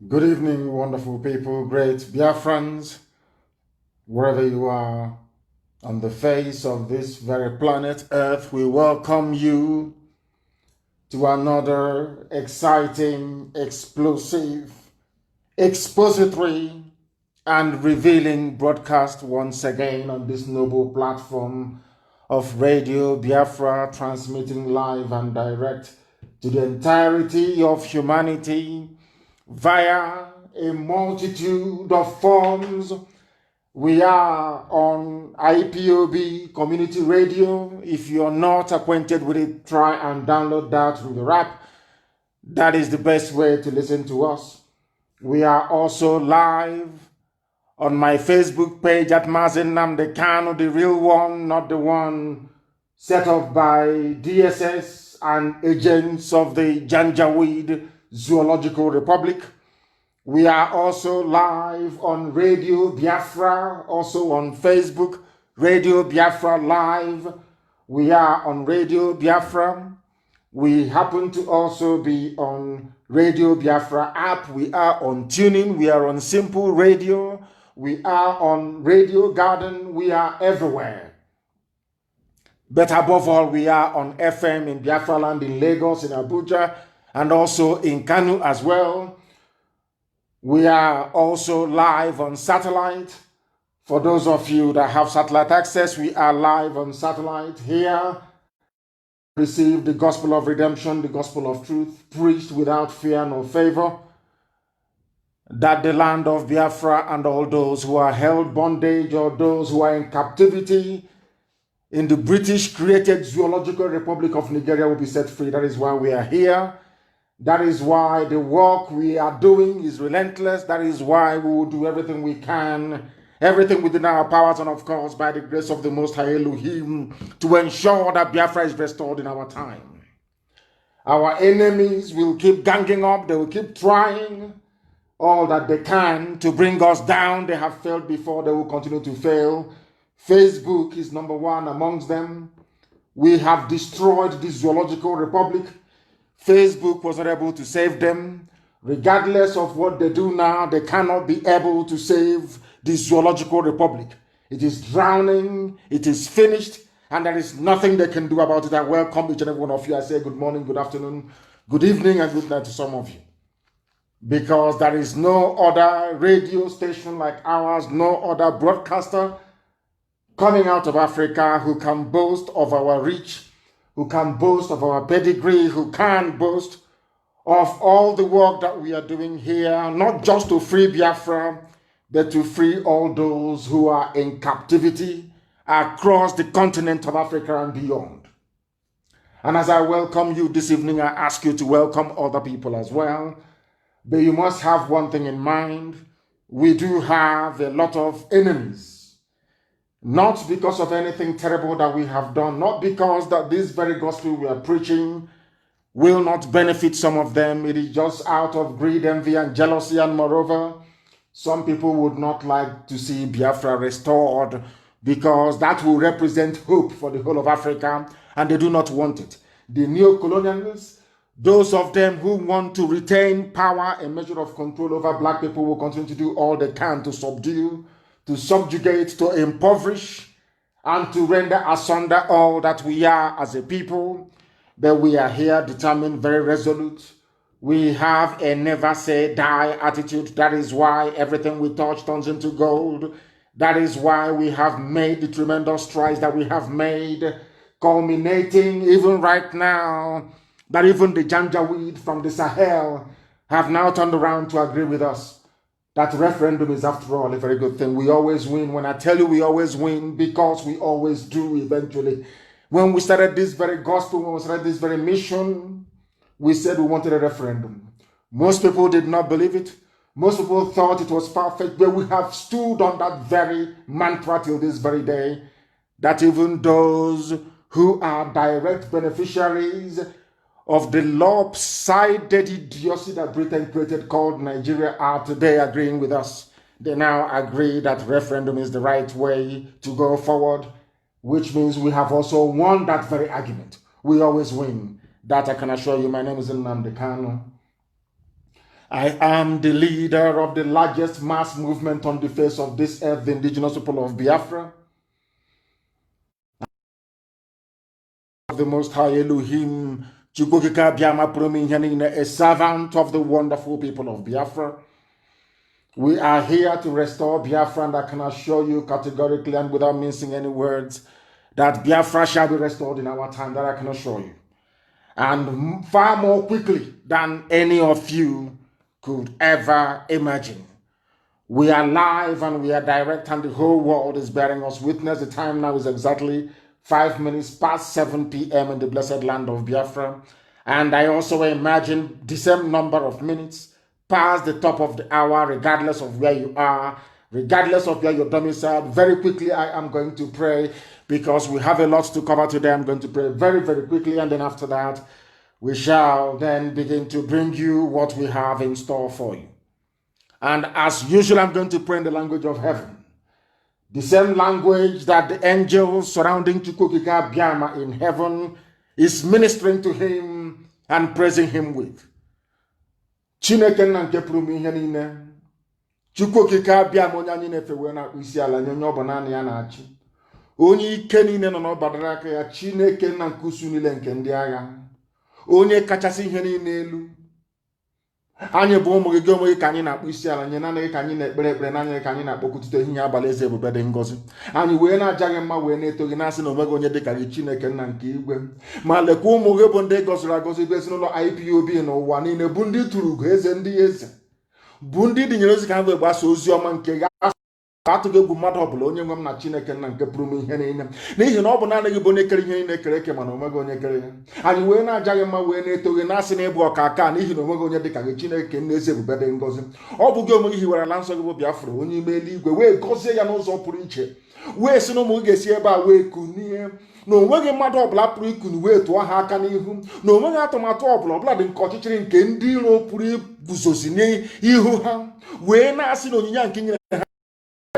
Good evening, wonderful people, great Biafrans, wherever you are on the face of this very planet Earth. We welcome you to another exciting, explosive, expository, and revealing broadcast once again on this noble platform of Radio Biafra, transmitting live and direct to the entirety of humanity via a multitude of forms. We are on IPOB Community Radio. If you're not acquainted with it, try and download that through the app. That is the best way to listen to us. We are also live on my Facebook page at Mazen Namdekano, the real one, not the one set up by DSS and agents of the Janjaweed Zoological Republic. We are also live on Radio Biafra, also on Facebook, Radio Biafra Live. We are on Radio Biafra. We happen to also be on Radio Biafra app. We are on Tuning. We are on Simple Radio. We are on Radio Garden. We are everywhere. But above all, we are on FM in Biafra land, in Lagos, in Abuja, and also in Kanu as well. We are also live on satellite. For those of you that have satellite access, we are live on satellite here. Receive the gospel of redemption, the gospel of truth, preached without fear nor favor, that the land of Biafra and all those who are held bondage or those who are in captivity in the British-created Zoological Republic of Nigeria will be set free. That is why we are here. That is why the work we are doing is relentless. That is why we will do everything we can, everything within our powers, and of course, by the grace of the Most High Elohim, to ensure that Biafra is restored in our time. Our enemies will keep ganging up. They will keep trying all that they can to bring us down. They have failed before. They will continue to fail. Facebook is number one amongst them. We have destroyed the Zoological Republic. Facebook was not able to save them. Regardless of what they do now, they cannot be able to save the Zoological Republic. It is drowning, it is finished, and there is nothing they can do about it. I welcome each and every one of you. I say good morning, good afternoon, good evening, and good night to some of you. Because there is no other radio station like ours, no other broadcaster coming out of Africa who can boast of our reach, who can boast of our pedigree, who can boast of all the work that we are doing here, not just to free Biafra, but to free all those who are in captivity across the continent of Africa and beyond. And as I welcome you this evening, I ask you to welcome other people as well. But you must have one thing in mind. We do have a lot of enemies. Not because of anything terrible that we have done, not because that this very gospel we are preaching will not benefit some of them. It is just out of greed, envy, and jealousy. And moreover, some people would not like to see Biafra restored because that will represent hope for the whole of Africa, and they do not want it. The neo-colonialists, those of them who want to retain power, a measure of control over black people, will continue to do all they can to subdue, to subjugate, to impoverish, and to render asunder all that we are as a people. But we are here determined, very resolute. We have a never say die attitude. That is why everything we touch turns into gold. That is why we have made the tremendous strides that we have made, culminating even right now, that even the Janjaweed from the Sahel have now turned around to agree with us. That referendum is, after all, a very good thing. We always win. When I tell you we always win, because we always do eventually. When we started this very gospel, when we started this very mission, we said we wanted a referendum. Most people did not believe it. Most people thought it was far-fetched, but we have stood on that very mantra till this very day, that even those who are direct beneficiaries of the lopsided idiocy that Britain created called Nigeria are today agreeing with us. They now agree that referendum is the right way to go forward, which means we have also won that very argument. We always win. That I can assure you. My name is MNK. I am the leader of the largest mass movement on the face of this earth, the indigenous people of Biafra. Of the Most High Elohim, a servant of the wonderful people of Biafra. We are here to restore Biafra, and I can assure you categorically and without mincing any words that Biafra shall be restored in our time, that I can assure you. And far more quickly than any of you could ever imagine. We are live and we are direct, and the whole world is bearing us witness. The time now is exactly 5 minutes past 7 p.m. in the blessed land of Biafra. And I also imagine the same number of minutes past the top of the hour, regardless of where you are, regardless of where you're domiciled. Very quickly, I am going to pray because we have a lot to cover today. I'm going to pray very, very quickly, and then after that, we shall then begin to bring you what we have in store for you. And as usual, I'm going to pray in the language of heaven, the same language that the angels surrounding Chukwukika Biama in heaven is ministering to him and praising him with. Chineke na nke pụrụ ihe niile, Chukwukika Biama onye anyị na-efewe na isi ala nye onye ọ bụ naanị ya na-achị. Onye ike niile nọ n'ọbara aka ya, Chineke na nke usu niile nke ndị agha. Onye kachasị ihe niile elu. Anyị bụ ụmụ gị onwe gị ka anyị na-akpụ isi ala nye, naanị gị ka anyị na-ekpere ekpere, naanị gị ka anyị na-akpọkụtụte ihe abalị eze ebube dị ngọzi. Anyị wee na-aja gị mma, wee na-eto gị, na-asị na onweghị onye dị ka gị, Chineke nna nke igwe. Ma lekwa ụmụ gị bụ ndị gọziri agọzi, bụ ezinụlọ IPOB n'ụwa niile, bụ ndị tụrụ ugo eze ndị eze, bụ ndị dịnyere ozi ka ha wee gbasa ozi ọma nke ga atụghị egwu mmadụ ọbụla, onye nwe m na Chineke nna nke pụrụ m ihe niile, n'ihi na ọ bụ naanị gị bụ onye kere ihe niile kere eke, mana onweghị onye kere ya. Anyị wee na-aja gị mma, wee na-eto gị, na-asị na ịbụ ọka aka, n'ihi na onweghị onye dị ka gị, Chineke nna eze ebube dị ngọzi. Ọ bụ gị onwe gị hiwere ala nsọ gị bụ Biafra, onye ime eluigwe, wee gọzie ya n'ụzọ pụrụ iche, wee sị na ụmụ gị ga-esi ebe a wee kunie, na onweghị mmadụ ọbụla pụrụ ikunu wee tụọ ha aka n'ihu, na onweghị atụmatụ ọbụla dị nke ọchịchịrị nke ndị iro pụrụ iguzosi n'ihu ha, wee na-asị na onyinye nke nyere ha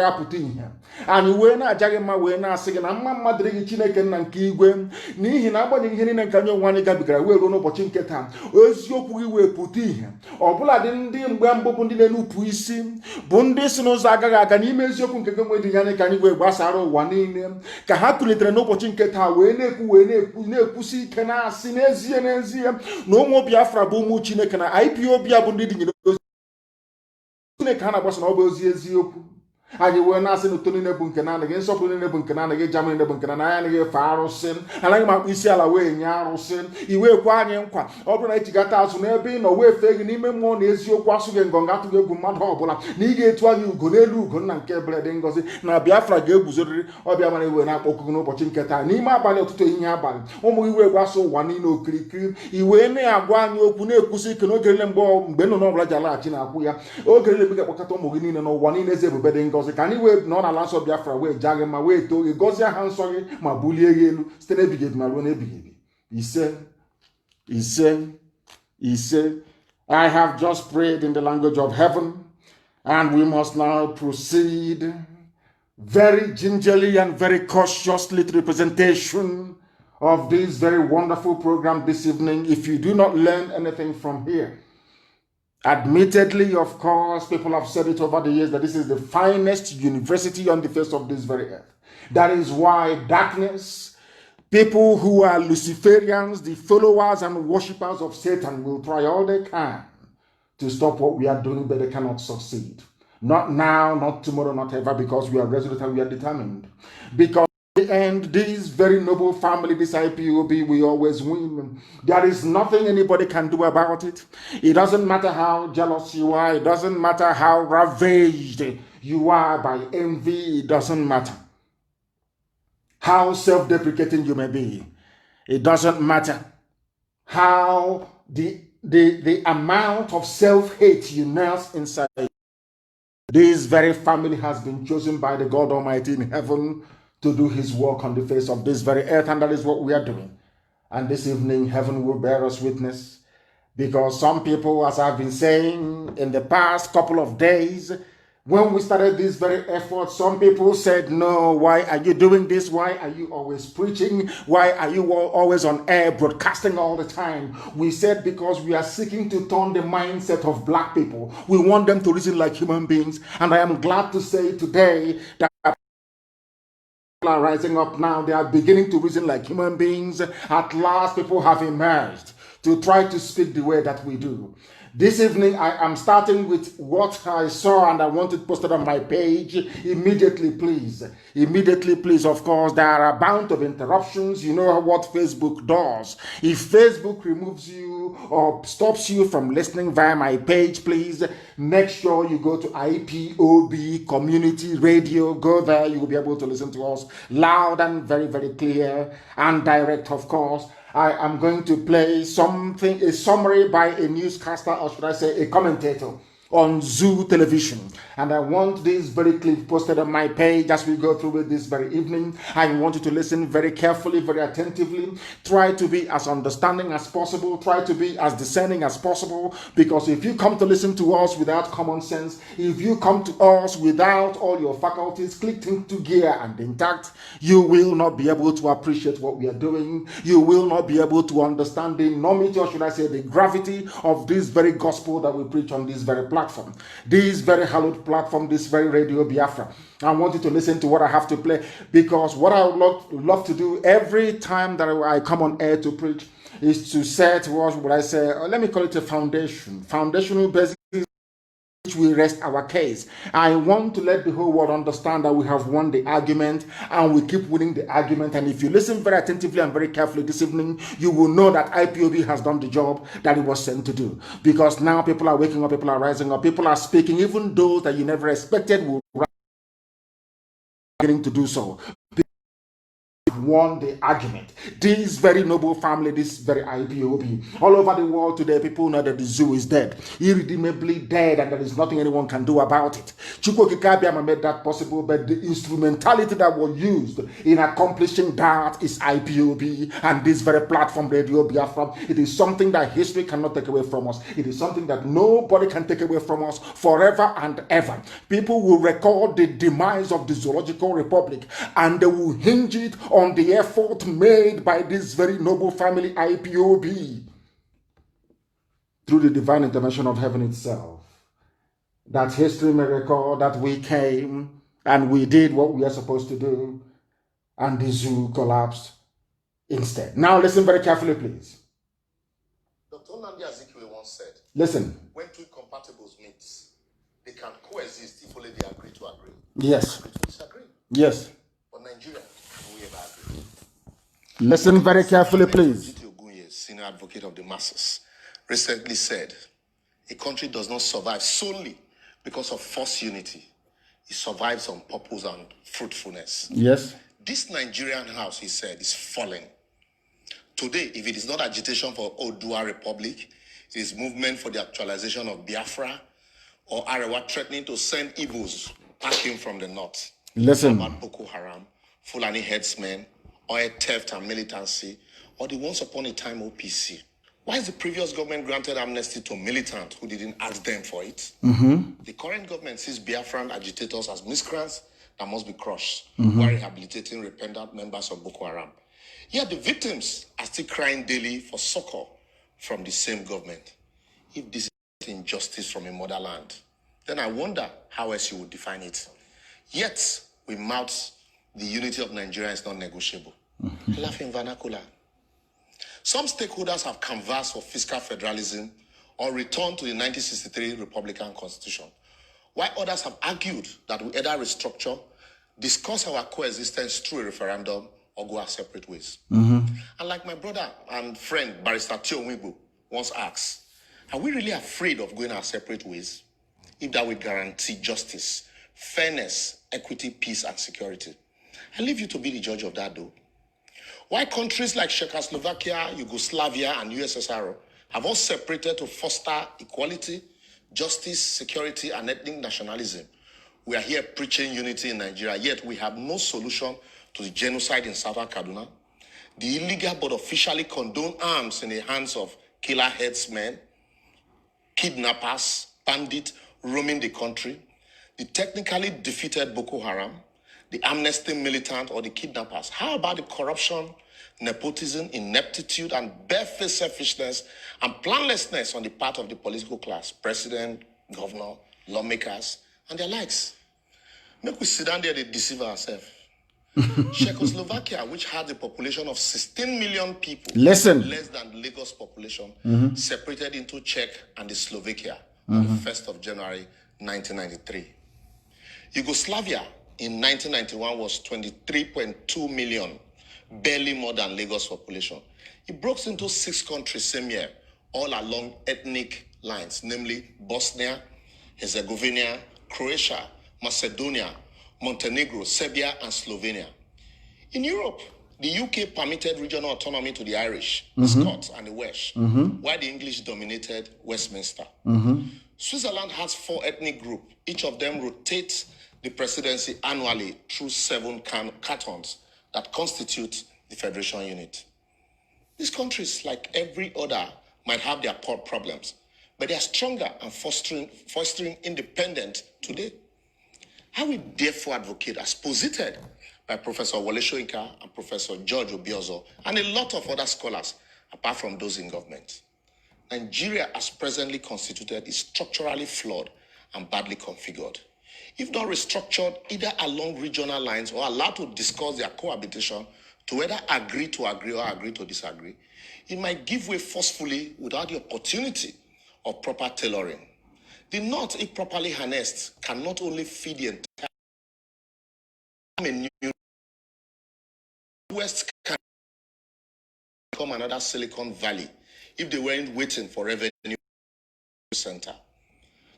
ya pụta ihe. Anyị wee na-aja gị mma, wee na-asị gị na mma mma dịrị gị, Chineke nna nke igwe, n'ihi na agbanyeghị ihe niile nke anyị onwe anyị gabigara wee ruo n'ụbọchị nke taa, eziokwu gị wee pụta ihe. Ọbụla dị ndị mgbe mbụ bụ ndị na-enupụ isi, bụ ndị si n'ụzọ agaghị aga n'ime eziokwu nke gị nwe dị anyị, ka anyị wee gbasara ụwa niile, ka ha tụlitere n'ụbọchị nke taa wee na-ekwusi ike, na-asị n'ezie na ụmụ Biafra bụ ụmụ Chineke, na IPOB bụ ndị dịnyere ozi Chineke ha na-agbasa na ọ bụ ozi eziokwu. Anyị wee na-asị na uto niile bụ nke naanị gị, nsọpụrụ niile bụ nke naanị gị, jama niile bụ nke naanị anyị, anaghị efe arụsị, anaghị m akpụ isi ala wee nye arụsị. Iwe kwa anyị nkwa, ọ bụrụ na echigata azụ n'ebe ị nọ wee fee gị n'ime mmụọ na eziokwu, asụ gị ngọngọ, atụghị egwu mmadụ ọbụla, na ị ga-etu anyị ugo n'elu ugo nna nke ebere dị ngọzi, na Biafra ga-eguzorịrị. Ọbịa mara iwe na-akpọkụ gị n'ụbọchị nke taa n'ime abalị, ọtụtụ ehihie abalị, ụmụ iwe gbasa ụwa niile okirikiri, iwe na-agwa anyị okwu, na-ekwusi ike n'oge niile mgbe nnụnụ ọbụla ji alaghachi na-akwụ ya, oge niile ga-akpọkọta ụmụ gị niile n'ụwa niile eze ebube dị ngọzi, ka anyị wee nọ n'ala nsọ Biafra wee jaa gị ma wee too gị, gọzie aha nsọ gị ma bulie gị elu site n'ebighị ebi ma ruo n'ebighị ebi. Ise. I have just prayed in the language of heaven, and we must now proceed very gingerly and very cautiously to the presentation of this very wonderful program this evening. If you do not learn anything from here, admittedly, of course, people have said it over the years that this is the finest university on the face of this very earth. That is why darkness, people who are Luciferians, the followers and worshippers of Satan, will try all they can to stop what we are doing, but they cannot succeed. Not now, not tomorrow, not ever, because we are resolute and we are determined. Because and this very noble family, this IPOB, we always win. There is nothing anybody can do about it. It doesn't matter how jealous you are. It doesn't matter how ravaged you are by envy. It doesn't matter how self-deprecating you may be. It doesn't matter how the amount of self-hate you nurse inside. This very family has been chosen by the God Almighty in heaven to do his work on the face of this very earth, and that is what we are doing. And this evening, heaven will bear us witness, because some people, as I've been saying in the past couple of days, When we started this very effort, some people said, no, why are you doing this? Why are you always preaching? Why are you always on air broadcasting all the time? We said, because we are seeking to turn the mindset of black people. We want them to reason like human beings. And I am glad to say today that people are rising up now. They are beginning to reason like human beings. At last, people have emerged to try to speak the way that we do. This evening, I am starting with what I saw and I want it posted on my page. Immediately, please. Immediately, please. Of course, there are a bound of interruptions. You know what Facebook does. If Facebook removes you or stops you from listening via my page, please make sure you go to IPOB Community Radio. Go there. You will be able to listen to us loud and very, very clear and direct, of course. I am going to play something, a summary by a newscaster, or should I say a commentator, on Zoo Television. And I want this very clip posted on my page as we go through it this very evening. I want you to listen very carefully, very attentively. Try to be as understanding as possible. Try to be as discerning as possible. Because if you come to listen to us without common sense, if you come to us without all your faculties clicked into gear and intact, you will not be able to appreciate what we are doing. You will not be able to understand the enormity, or should I say the gravity of this very gospel that we preach on this very platform, this very hallowed platform, this very Radio Biafra. I want you to listen to what I have to play, because what I would love to do every time that I come on air to preach is to set, what would I say, let me call it a foundational basic, which will rest our case. I want to let the whole world understand that we have won the argument and we keep winning the argument. And if you listen very attentively and very carefully this evening, you will know that IPOB has done the job that it was sent to do. Because now people are waking up, people are rising up, people are speaking, even those that you never expected will beginning to do so. Won the argument. This very noble family, this very IPOB, all over the world today, people know that the zoo is dead, irredeemably dead, and there is nothing anyone can do about it. Chukwokikabiama made that possible, but the instrumentality that was used in accomplishing that is IPOB and this very platform, Radio Biafra. It is something that history cannot take away from us. It is something that nobody can take away from us forever and ever. People will record the demise of the Zoological Republic and they will hinge it on the effort made by this very noble family IPOB through the divine intervention of heaven itself. That history may record that we came and we did what we are supposed to do, and the zoo collapsed instead. Now listen very carefully, please. Dr. Nnamdi Azikiwe once said, listen. When two incompatibles meet, they can coexist if only they agree to agree. Yes. Agree to disagree. Yes. But Nigeria, we ever agree. Listen very carefully, please. Ogunye, senior advocate of the masses, recently said, a country does not survive solely because of forced unity. It survives on purpose and fruitfulness. Yes. This Nigerian house, he said, is falling. Today, if it is not agitation for Odua Republic, it is movement for the actualization of Biafra, or Arewa threatening to send Igbos packing from the north. Listen. About Boko Haram, Fulani headsmen, oil theft and militancy, or the once upon a time OPC. Why is the previous government granted amnesty to militants who didn't ask them for it? The current government sees Biafran agitators as miscreants that must be crushed, while rehabilitating repentant members of Boko Haram. Yet the victims are still crying daily for succor from the same government. If this is injustice from a motherland, then I wonder how else you would define it. Yet, we mouth the unity of Nigeria is not negotiable. Laughing vernacular. Some stakeholders have canvassed for fiscal federalism or return to the 1963 Republican Constitution, while others have argued that we either restructure, discuss our coexistence through a referendum, or go our separate ways. And like my brother and friend, Barrister Tio Wibu, once asked, are we really afraid of going our separate ways if that will guarantee justice, fairness, equity, peace, and security? I leave you to be the judge of that, though. Why countries like Czechoslovakia, Yugoslavia, and USSR have all separated to foster equality, justice, security, and ethnic nationalism. We are here preaching unity in Nigeria, yet we have no solution to the genocide in Southern Kaduna, the illegal but officially condoned arms in the hands of killer headsmen, kidnappers, bandits roaming the country, the technically defeated Boko Haram, the amnesty militant, or the kidnappers? How about the corruption, nepotism, ineptitude, and barefaced selfishness and planlessness on the part of the political class, president, governor, lawmakers, and their likes? Make we sit down there and deceive ourselves. Czechoslovakia, which had a population of 16 million people, less than Lagos population, separated into Czech and the Slovakia on the 1st of January 1993. Yugoslavia in 1991 was 23.2 million, barely more than Lagos population. It broke into 6 countries same year, all along ethnic lines, namely Bosnia, Herzegovina, Croatia, Macedonia, Montenegro, Serbia, and Slovenia. In Europe, the UK permitted regional autonomy to the Irish, the Scots, and the Welsh, while the English dominated Westminster. Switzerland has 4 ethnic groups. Each of them rotates the presidency annually through 7 cantons that constitute the federation unit. These countries, like every other, might have their problems, but they are stronger and fostering independence today. I will therefore advocate, as posited by Professor Wole Soyinka and Professor George Obiozo and a lot of other scholars, apart from those in government. Nigeria, as presently constituted, is structurally flawed and badly configured. If not restructured either along regional lines or allowed to discuss their cohabitation to whether agree to agree or agree to disagree, it might give way forcefully without the opportunity of proper tailoring. The North, if properly harnessed, can not only feed the entire new West can become another Silicon Valley if they weren't waiting for revenue center.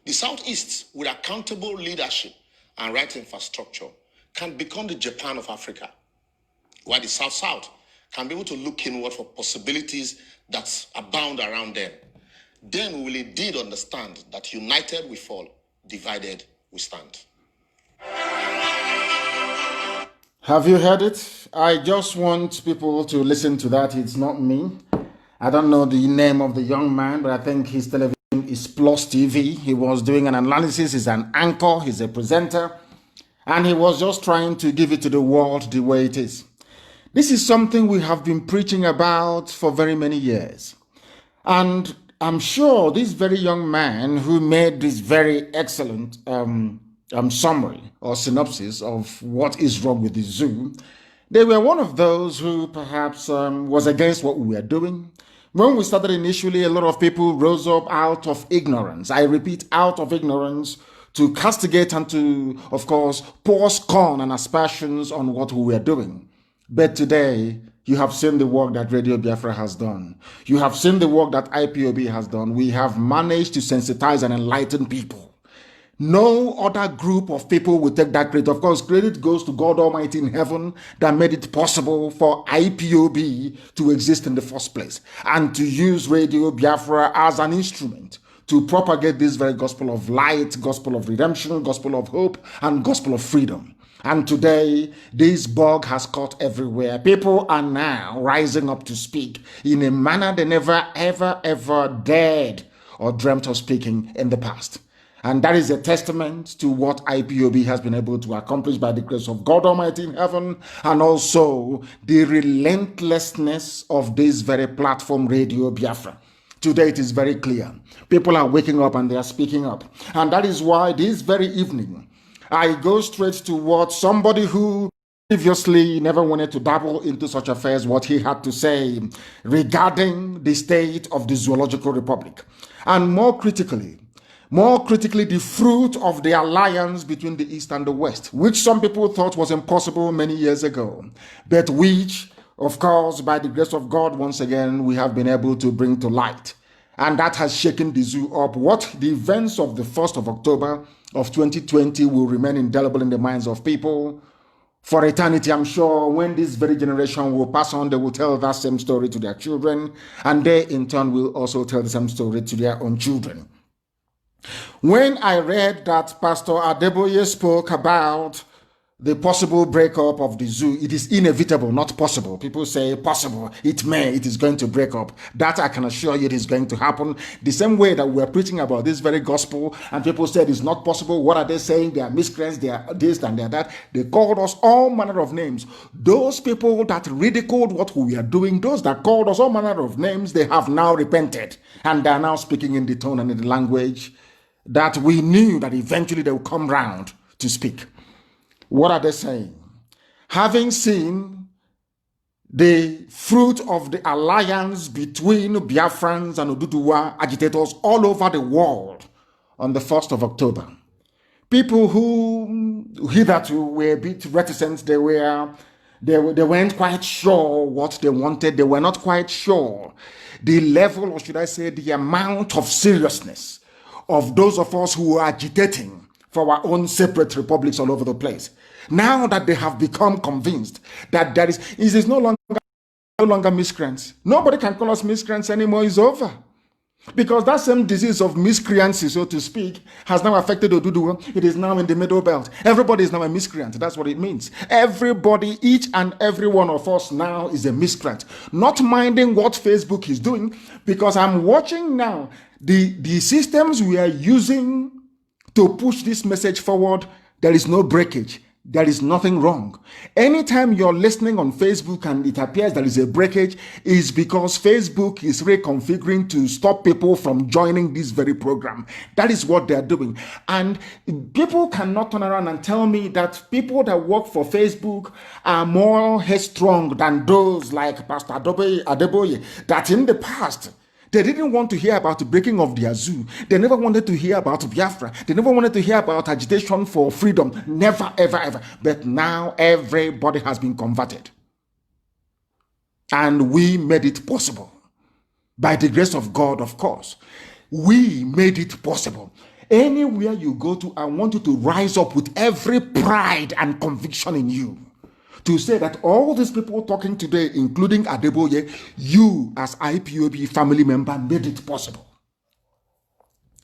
The Southeast, with accountable leadership and right infrastructure, can become the Japan of Africa, while the South-South can be able to look inward for possibilities that abound around them. Then we will indeed understand that united we fall, divided we stand. Have you heard it? I just want people to listen to that. It's not me. I don't know the name of the young man, but I think his television is Plus TV. He was doing an analysis. He's an anchor. He's a presenter. And he was just trying to give it to the world the way it is. This is something we have been preaching about for very many years. And I'm sure this very young man who made this very excellent summary or synopsis of what is wrong with the zoo, they were one of those who perhaps was against what we were doing. When we started initially, a lot of people rose up out of ignorance. I repeat, out of ignorance, to castigate and to, of course, pour scorn and aspersions on what we were doing. But today, you have seen the work that Radio Biafra has done. You have seen the work that IPOB has done. We have managed to sensitize and enlighten people. No other group of people will take that credit. Of course, credit goes to God Almighty in heaven that made it possible for IPOB to exist in the first place and to use Radio Biafra as an instrument to propagate this very gospel of light, gospel of redemption, gospel of hope, and gospel of freedom. And today, this bug has caught everywhere. People are now rising up to speak in a manner they never, ever dared or dreamt of speaking in the past. And that is a testament to what IPOB has been able to accomplish by the grace of God Almighty in heaven, and also the relentlessness of this very platform, Radio Biafra. Today it is very clear. People are waking up and they are speaking up. And that is why this very evening, I go straight to what somebody who previously never wanted to dabble into such affairs, what he had to say regarding the state of the Zoological Republic. And more critically, the fruit of the alliance between the East and the West, which some people thought was impossible many years ago, but which, of course, by the grace of God, once again, we have been able to bring to light. And that has shaken the zoo up. What the events of the 1st of October of 2020 will remain indelible in the minds of people for eternity. I'm sure when this very generation will pass on, they will tell that same story to their children, and they in turn will also tell the same story to their own children. When I read that Pastor Adeboye spoke about the possible breakup of the zoo. It is inevitable, not possible. People say possible, it may, it is going to break up. That I can assure you it is going to happen. The same way that we're preaching about this very gospel and people said it's not possible. What are they saying? They are miscreants, they are this and they are that. They called us all manner of names. Those people that ridiculed what we are doing, those that called us all manner of names, they have now repented. And they are now speaking in the tone and in the language that we knew that eventually they will come round to speak. What are they saying? Having seen the fruit of the alliance between Biafrans and Oduduwa agitators all over the world on the 1st of October, people who hitherto were a bit reticent, they weren't quite sure what they wanted. They were not quite sure the level, or should I say, the amount of seriousness of those of us who are agitating for our own separate republics all over the place. Now that they have become convinced that it is no longer miscreants. Nobody can call us miscreants anymore. It's over. Because that same disease of miscreancy, so to speak, has now affected Oduduwa. It is now in the middle belt. Everybody is now a miscreant. That's what it means. Everybody, each and every one of us now is a miscreant. Not minding what Facebook is doing, because I'm watching now the systems we are using to push this message forward. There is no breakage. There is nothing wrong. Anytime you're listening on Facebook and it appears there is a breakage, is because Facebook is reconfiguring to stop people from joining this very program. That is what they're doing. And people cannot turn around and tell me that people that work for Facebook are more headstrong than those like Pastor Adeboye, that in the past, they didn't want to hear about the breaking of the zoo. They never wanted to hear about Biafra. They never wanted to hear about agitation for freedom. Never, ever, ever. But now everybody has been converted. And we made it possible. By the grace of God, of course. We made it possible. Anywhere you go to, I want you to rise up with every pride and conviction in you, to say that all these people talking today, including Adeboye, you as IPOB family member made it possible.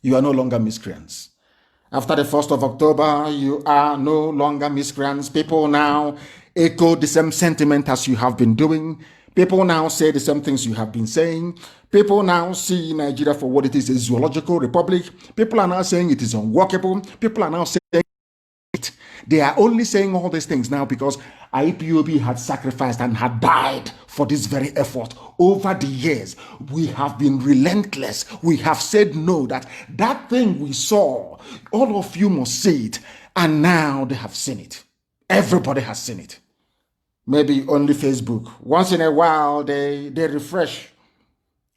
You are no longer miscreants. After the 1st of October, you are no longer miscreants. People now echo the same sentiment as you have been doing. People now say the same things you have been saying. People now see Nigeria for what it is, a zoological republic. People are now saying it is unworkable. People are now saying it. They are only saying all these things now because IPOB had sacrificed and had died for this very effort. Over the years, we have been relentless. We have said no, that thing we saw, all of you must see it. And now they have seen it. Everybody has seen it. Maybe only Facebook. Once in a while, they refresh.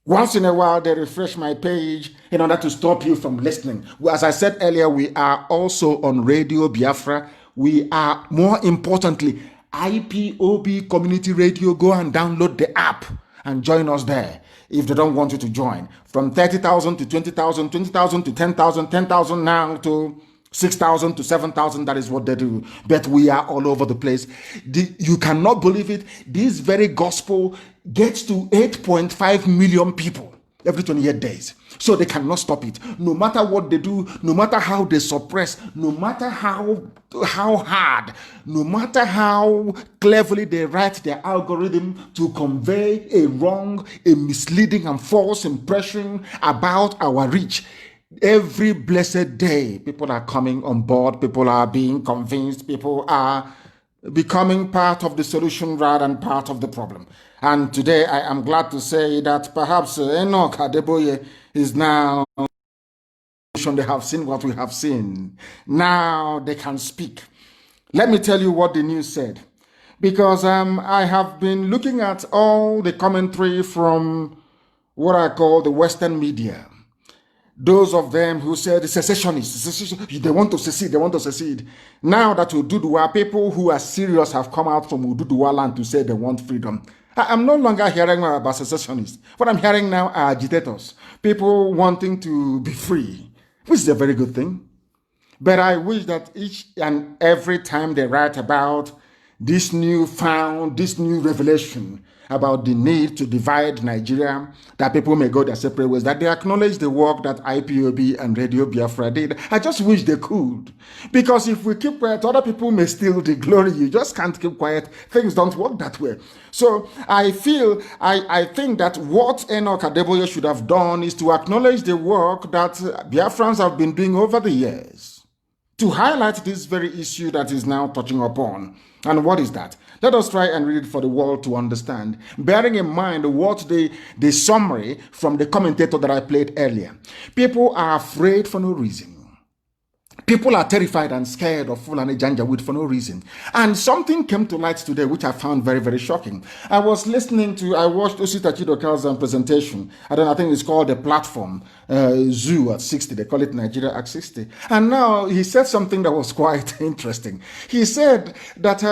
Once in a while, they refresh my page in order to stop you from listening. As I said earlier, we are also on Radio Biafra. We are, more importantly, IPOB Community Radio. Go and download the app and join us there if they don't want you to join. From 30,000 to 20,000, 20,000 to 10,000, 10,000 now to 6,000 to 7,000, that is what they do. But we are all over the place. You cannot believe it. This very gospel gets to 8.5 million people every 28 days. So they cannot stop it. No matter what they do, no matter how they suppress, no matter how hard, no matter how cleverly they write their algorithm to convey a wrong, a misleading and false impression about our reach. Every blessed day, people are coming on board, people are being convinced, people are becoming part of the solution rather than part of the problem. And today I am glad to say that perhaps Enoch Adeboye is now, they have seen what we have seen. Now they can speak. Let me tell you what the news said. Because I have been looking at all the commentary from what I call the Western media. Those of them who said secessionists, they want to secede, Now that Oduduwa, people who are serious have come out from Oduduwa land to say they want freedom. I'm no longer hearing about secessionists. What I'm hearing now are agitators, people wanting to be free, which is a very good thing. But I wish that each and every time they write about this new revelation about the need to divide Nigeria, that people may go their separate ways, that they acknowledge the work that IPOB and Radio Biafra did. I just wish they could. Because if we keep quiet, other people may steal the glory. You just can't keep quiet. Things don't work that way. So I think that what MNK Adeboye should have done is to acknowledge the work that Biafrans have been doing over the years, to highlight this very issue that is now touching upon. And what is that? Let us try and read it for the world to understand, bearing in mind what the summary from the commentator that I played earlier. People are afraid for no reason. People are terrified and scared of Fulani Janjaweed for no reason. And something came to light today, which I found very, very shocking. I watched Osita Chidokal's presentation. I think it's called The Platform, Zoo at 60. They call it Nigeria at 60. And now he said something that was quite interesting. He said that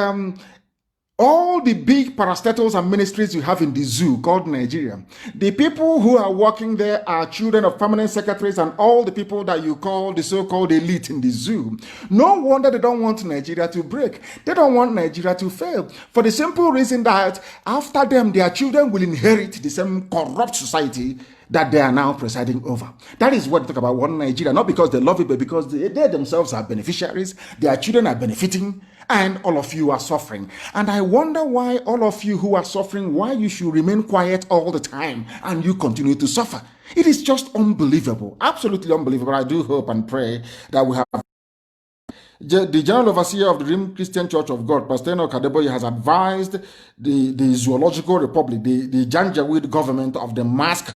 all the big parastatals and ministries you have in the zoo called Nigeria, the people who are working there are children of permanent secretaries and all the people that you call the so-called elite in the zoo. No wonder they don't want Nigeria to break. They don't want Nigeria to fail. For the simple reason that after them, their children will inherit the same corrupt society that they are now presiding over. That is what they talk about one Nigeria, not because they love it, but because they themselves are beneficiaries, their children are benefiting, and all of you are suffering. And I wonder why all of you who are suffering, why you should remain quiet all the time and you continue to suffer. It is just unbelievable, absolutely unbelievable. I do hope and pray that we have the General Overseer of the Redeemed Christian Church of God, Pastor MNK Adeboye, has advised the Zoological Republic, the Janjaweed government of the mask.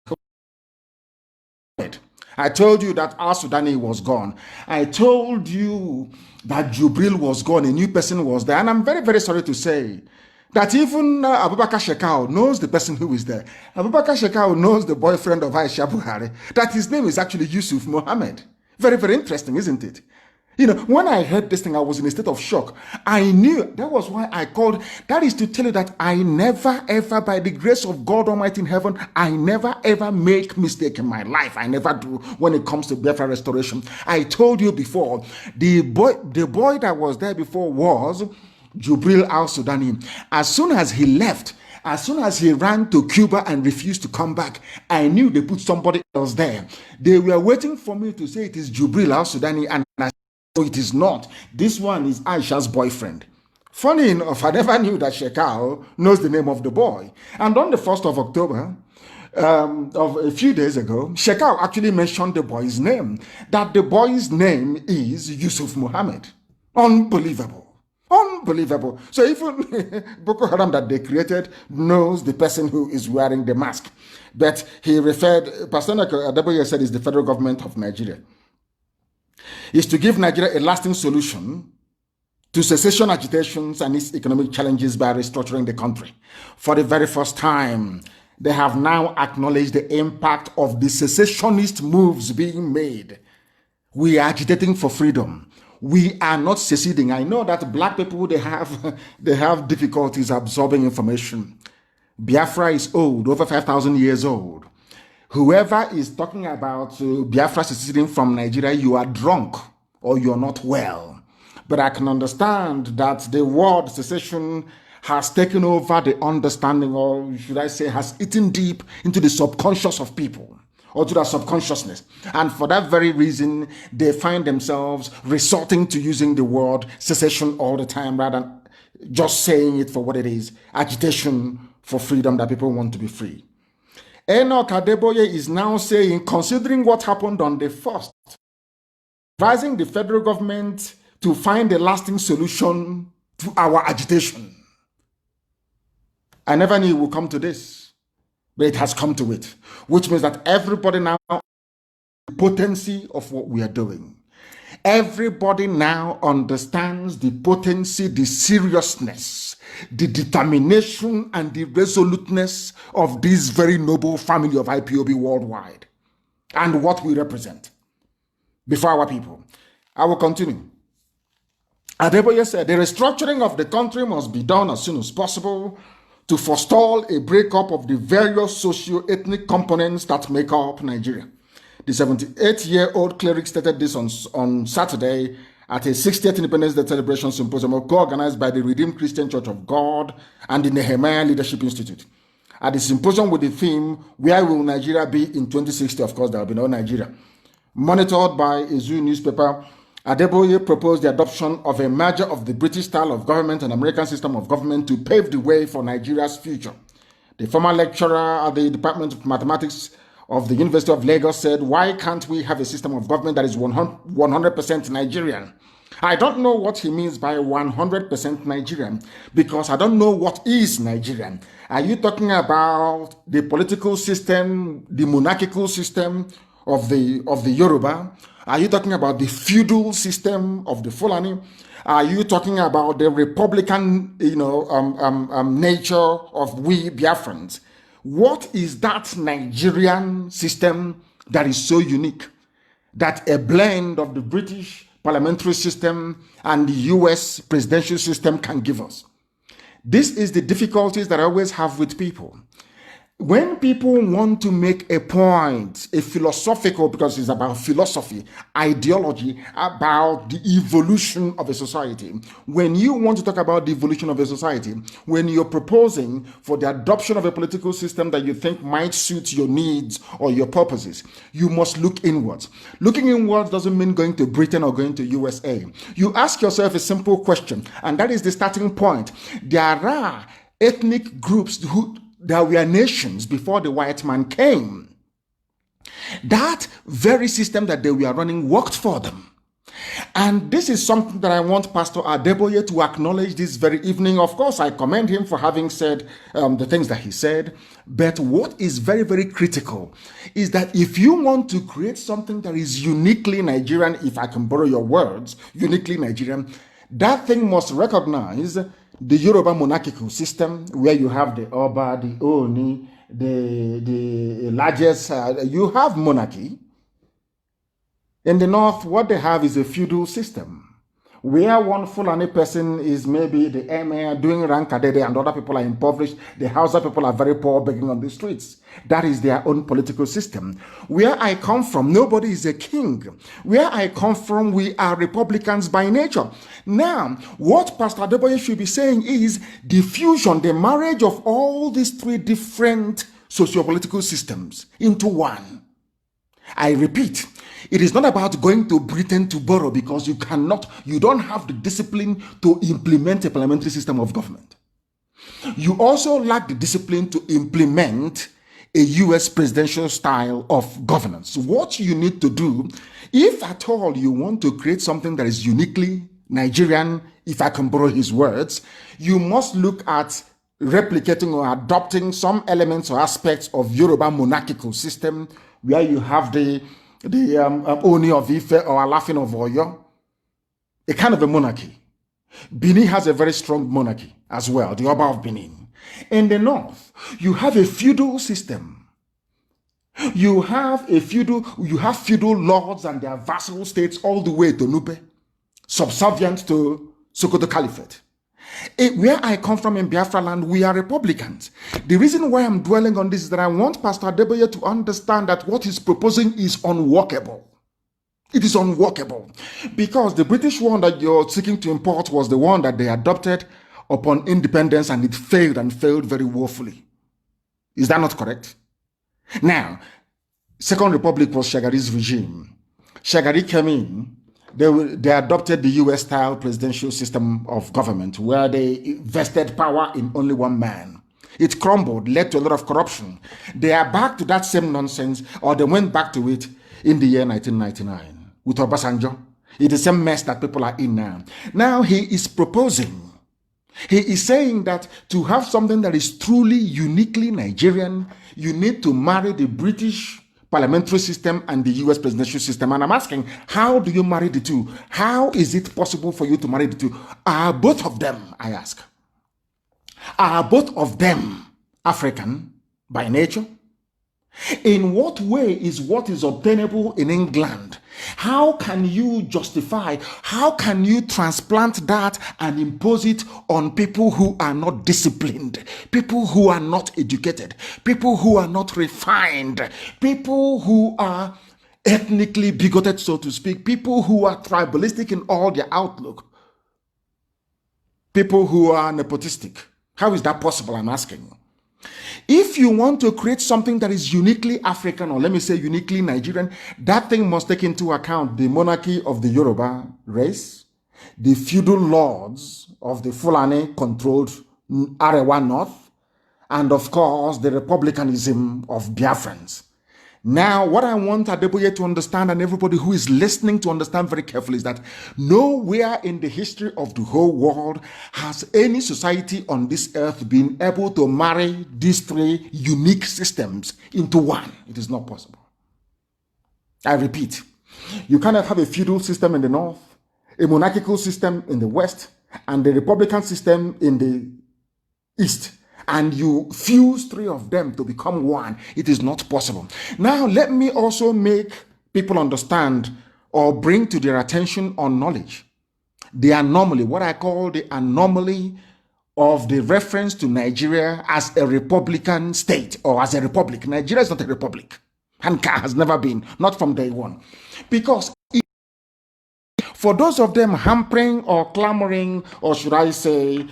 I told you that Al-Sudani was gone. I told you that Jubril was gone. A new person was there. And I'm very, very sorry to say that even Abubakar Shekau knows the person who is there. Abubakar Shekau knows the boyfriend of Aisha Buhari, that his name is actually Yusuf Mohammed. Very, very interesting, isn't it? You know, when I heard this thing, I was in a state of shock. I knew, that was why I called. That is to tell you that I never, ever, by the grace of God Almighty in heaven, I never, ever make mistake in my life. I never do when it comes to Biafra restoration. I told you before, the boy that was there before was Jubril Al-Sudani. As soon as he left, as soon as he ran to Cuba and refused to come back, I knew they put somebody else there. They were waiting for me to say it is Jubril Al-Sudani, and I it is not. This one is Aisha's boyfriend. Funny enough, I never knew that Shekau knows the name of the boy. And on the 1st of October, of a few days ago, Shekau actually mentioned the boy's name, that the boy's name is Yusuf Muhammad. Unbelievable. Unbelievable. So even Boko Haram that they created knows the person who is wearing the mask. But he referred, Pastor MNK Adeboye said, is the federal government of Nigeria, is to give Nigeria a lasting solution to secession agitations and its economic challenges by restructuring the country. For the very first time, they have now acknowledged the impact of the secessionist moves being made. We are agitating for freedom. We are not seceding. I know that black people, they have difficulties absorbing information. Biafra is old, over 5,000 years old. Whoever is talking about Biafra seceding from Nigeria, you are drunk or you're not well. But I can understand that the word secession has taken over the understanding, or should I say, has eaten deep into the subconscious of people, or to their subconsciousness. And for that very reason, they find themselves resorting to using the word secession all the time, rather than just saying it for what it is, agitation for freedom, that people want to be free. MNK Adeboye is now saying, considering what happened on the 1st, advising the federal government to find a lasting solution to our agitation. I never knew it would come to this, but it has come to it, which means that everybody now knows the potency of what we are doing. Everybody now understands the potency, the seriousness, the determination, and the resoluteness of this very noble family of IPOB worldwide and what we represent before our people. I will continue. Adeboye said, the restructuring of the country must be done as soon as possible to forestall a breakup of the various socio-ethnic components that make up Nigeria. The 78-year-old cleric stated this on Saturday at a 60th Independence Day celebration symposium co-organized by the Redeemed Christian Church of God and the Nehemiah Leadership Institute. At the symposium with the theme, Where Will Nigeria Be in 2060? Of course, there will be no Nigeria. Monitored by a Zoo newspaper, Adeboye proposed the adoption of a merger of the British style of government and American system of government to pave the way for Nigeria's future. The former lecturer at the Department of Mathematics of the University of Lagos said, why can't we have a system of government that is 100% Nigerian? I don't know what he means by 100% Nigerian, because I don't know what is Nigerian. Are you talking about the political system, the monarchical system of the Yoruba? Are you talking about the feudal system of the Fulani? Are you talking about the Republican, nature of we Biafrans? What is that Nigerian system that is so unique, that a blend of the British parliamentary system and the US presidential system can give us? This is the difficulties that I always have with people. When people want to make a point, a philosophical, because it's about philosophy, ideology, about the evolution of a society, when you want to talk about the evolution of a society, when you're proposing for the adoption of a political system that you think might suit your needs or your purposes, you must look inwards. Looking inwards doesn't mean going to Britain or going to USA. You ask yourself a simple question, and that is the starting point. There are ethnic groups there were nations before the white man came. That very system that they were running worked for them. And this is something that I want Pastor Adeboye to acknowledge this very evening. Of course, I commend him for having said the things that he said. But what is very, very critical is that if you want to create something that is uniquely Nigerian, if I can borrow your words, uniquely Nigerian, that thing must recognize the Yoruba monarchical system, where you have the Oba, the Oni, the largest, you have monarchy. In the north, what they have is a feudal system, where one Fulani person is maybe the emir doing rankadede and other people are impoverished. The Hausa people are very poor, begging on the streets. That is their own political system. Where I come from, nobody is a king. Where I come from, we are Republicans by nature. Now, what Pastor Adeboye should be saying is the fusion, the marriage of all these three different socio-political systems into one. I repeat, it is not about going to Britain to borrow, because you don't have the discipline to implement a parliamentary system of government. You also lack the discipline to implement a US presidential style of governance. What you need to do, if at all you want to create something that is uniquely Nigerian, if I can borrow his words, you must look at replicating or adopting some elements or aspects of Yoruba monarchical system, where you have the Oni of Ife or Alafin of Oyo, a kind of a monarchy. Benin has a very strong monarchy as well, the Oba of Benin. In the north, you have a feudal system. You have feudal lords and their vassal states all the way to Nupe, subservient to Sokoto Caliphate. Where I come from in Biafra land, we are Republicans. The reason why I'm dwelling on this is that I want Pastor Adeboye to understand that what he's proposing is unworkable. It is unworkable, because the British one that you're seeking to import was the one that they adopted upon independence, and it failed very woefully. Is that not correct? Now, Second Republic was Shagari's regime. Shagari came in. They adopted the US-style presidential system of government, where they vested power in only one man. It crumbled, led to a lot of corruption. They are back to that same nonsense, or they went back to it in the year 1999 with Obasanjo. It's the same mess that people are in now. Now he is proposing, he is saying that to have something that is truly uniquely Nigerian, you need to marry the British parliamentary system and the US presidential system. And I'm asking, how do you marry the two? How is it possible for you to marry the two? Are both of them, I ask, are both of them African by nature? In what way is what is obtainable in England? How can you justify, how can you transplant that and impose it on people who are not disciplined, people who are not educated, people who are not refined, people who are ethnically bigoted, so to speak, people who are tribalistic in all their outlook, people who are nepotistic. How is that possible, I'm asking? If you want to create something that is uniquely African, or let me say uniquely Nigerian, that thing must take into account the monarchy of the Yoruba race, the feudal lords of the Fulani-controlled Arewa North, and of course, the republicanism of Biafrans. Now, what I want Adeboye to understand, and everybody who is listening to understand very carefully, is that nowhere in the history of the whole world has any society on this earth been able to marry these three unique systems into one. It is not possible. I repeat, you cannot have a feudal system in the north, a monarchical system in the west, and the republican system in the east, and you fuse three of them to become one. It is not possible. Now, let me also make people understand or bring to their attention on knowledge the anomaly, what I call the anomaly of the reference to Nigeria as a republican state or as a republic. Nigeria is not a republic. MNK has never been, not from day one. Because for those of them hampering or clamoring, or should I say,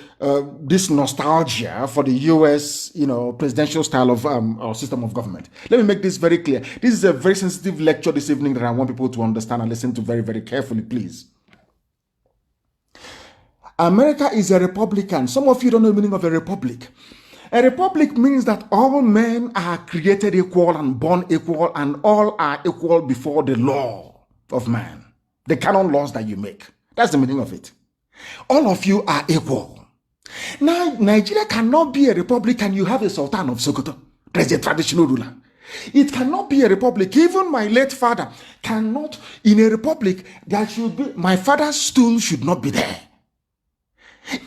this nostalgia for the U.S., presidential style of or system of government. Let me make this very clear. This is a very sensitive lecture this evening that I want people to understand and listen to very, very carefully, please. America is a republican. Some of you don't know the meaning of a republic. A republic means that all men are created equal and born equal, and all are equal before the law of man. The canon laws that you make. That's the meaning of it. All of you are equal. Now, Nigeria cannot be a republic and you have a Sultan of Sokoto. There's a traditional ruler. It cannot be a republic. Even my late father cannot, in a republic, there should be, my father's stool should not be there.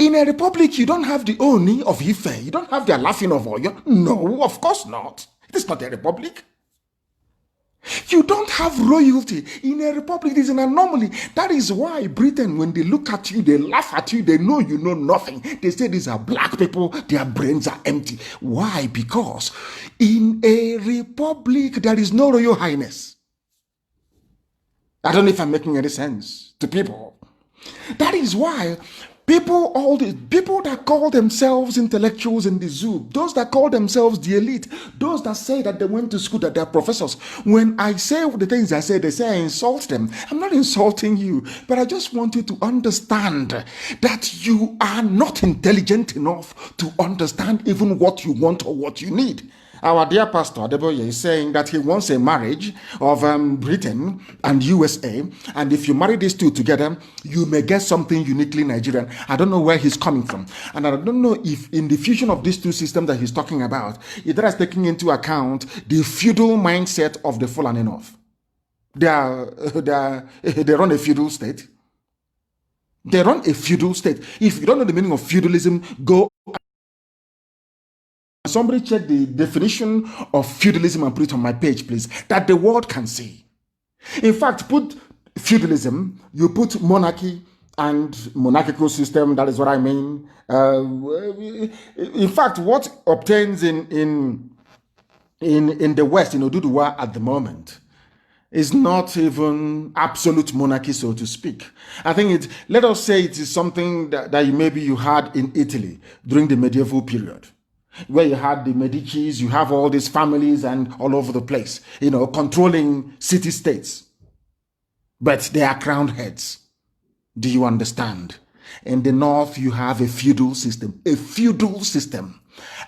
In a republic, you don't have the Oni of Ife. You don't have the Alafin of Oyo. No, of course not. It is not a republic. You don't have royalty. In a republic, it is an anomaly. That is why Britain, when they look at you, they laugh at you, they know you know nothing. They say these are black people, their brains are empty. Why? Because in a republic, there is no royal highness. I don't know if I'm making any sense to people. That is why all the people that call themselves intellectuals in the zoo, those that call themselves the elite, those that say that they went to school, that they're professors, when I say the things I say, they say I insult them. I'm not insulting you, but I just want you to understand that you are not intelligent enough to understand even what you want or what you need. Our dear pastor Adeboye is saying that he wants a marriage of Britain and USA, and if you marry these two together, you may get something uniquely Nigerian. I don't know where he's coming from, and I don't know if in the fusion of these two systems that he's talking about, if that is taking into account the feudal mindset of the Fulani North. They run a feudal state. They run a feudal state. If you don't know the meaning of feudalism, go. Somebody check the definition of feudalism and put it on my page, please, that the world can see. In fact, put feudalism, you put monarchy and monarchical system, that is what I mean. In fact, what obtains in the West, in Oduduwa at the moment, is not even absolute monarchy, so to speak. I think let us say it is something that maybe you had in Italy during the medieval period, where you had the Medicis, you have all these families and all over the place, controlling city-states. But they are crowned heads. Do you understand? In the north, you have a feudal system.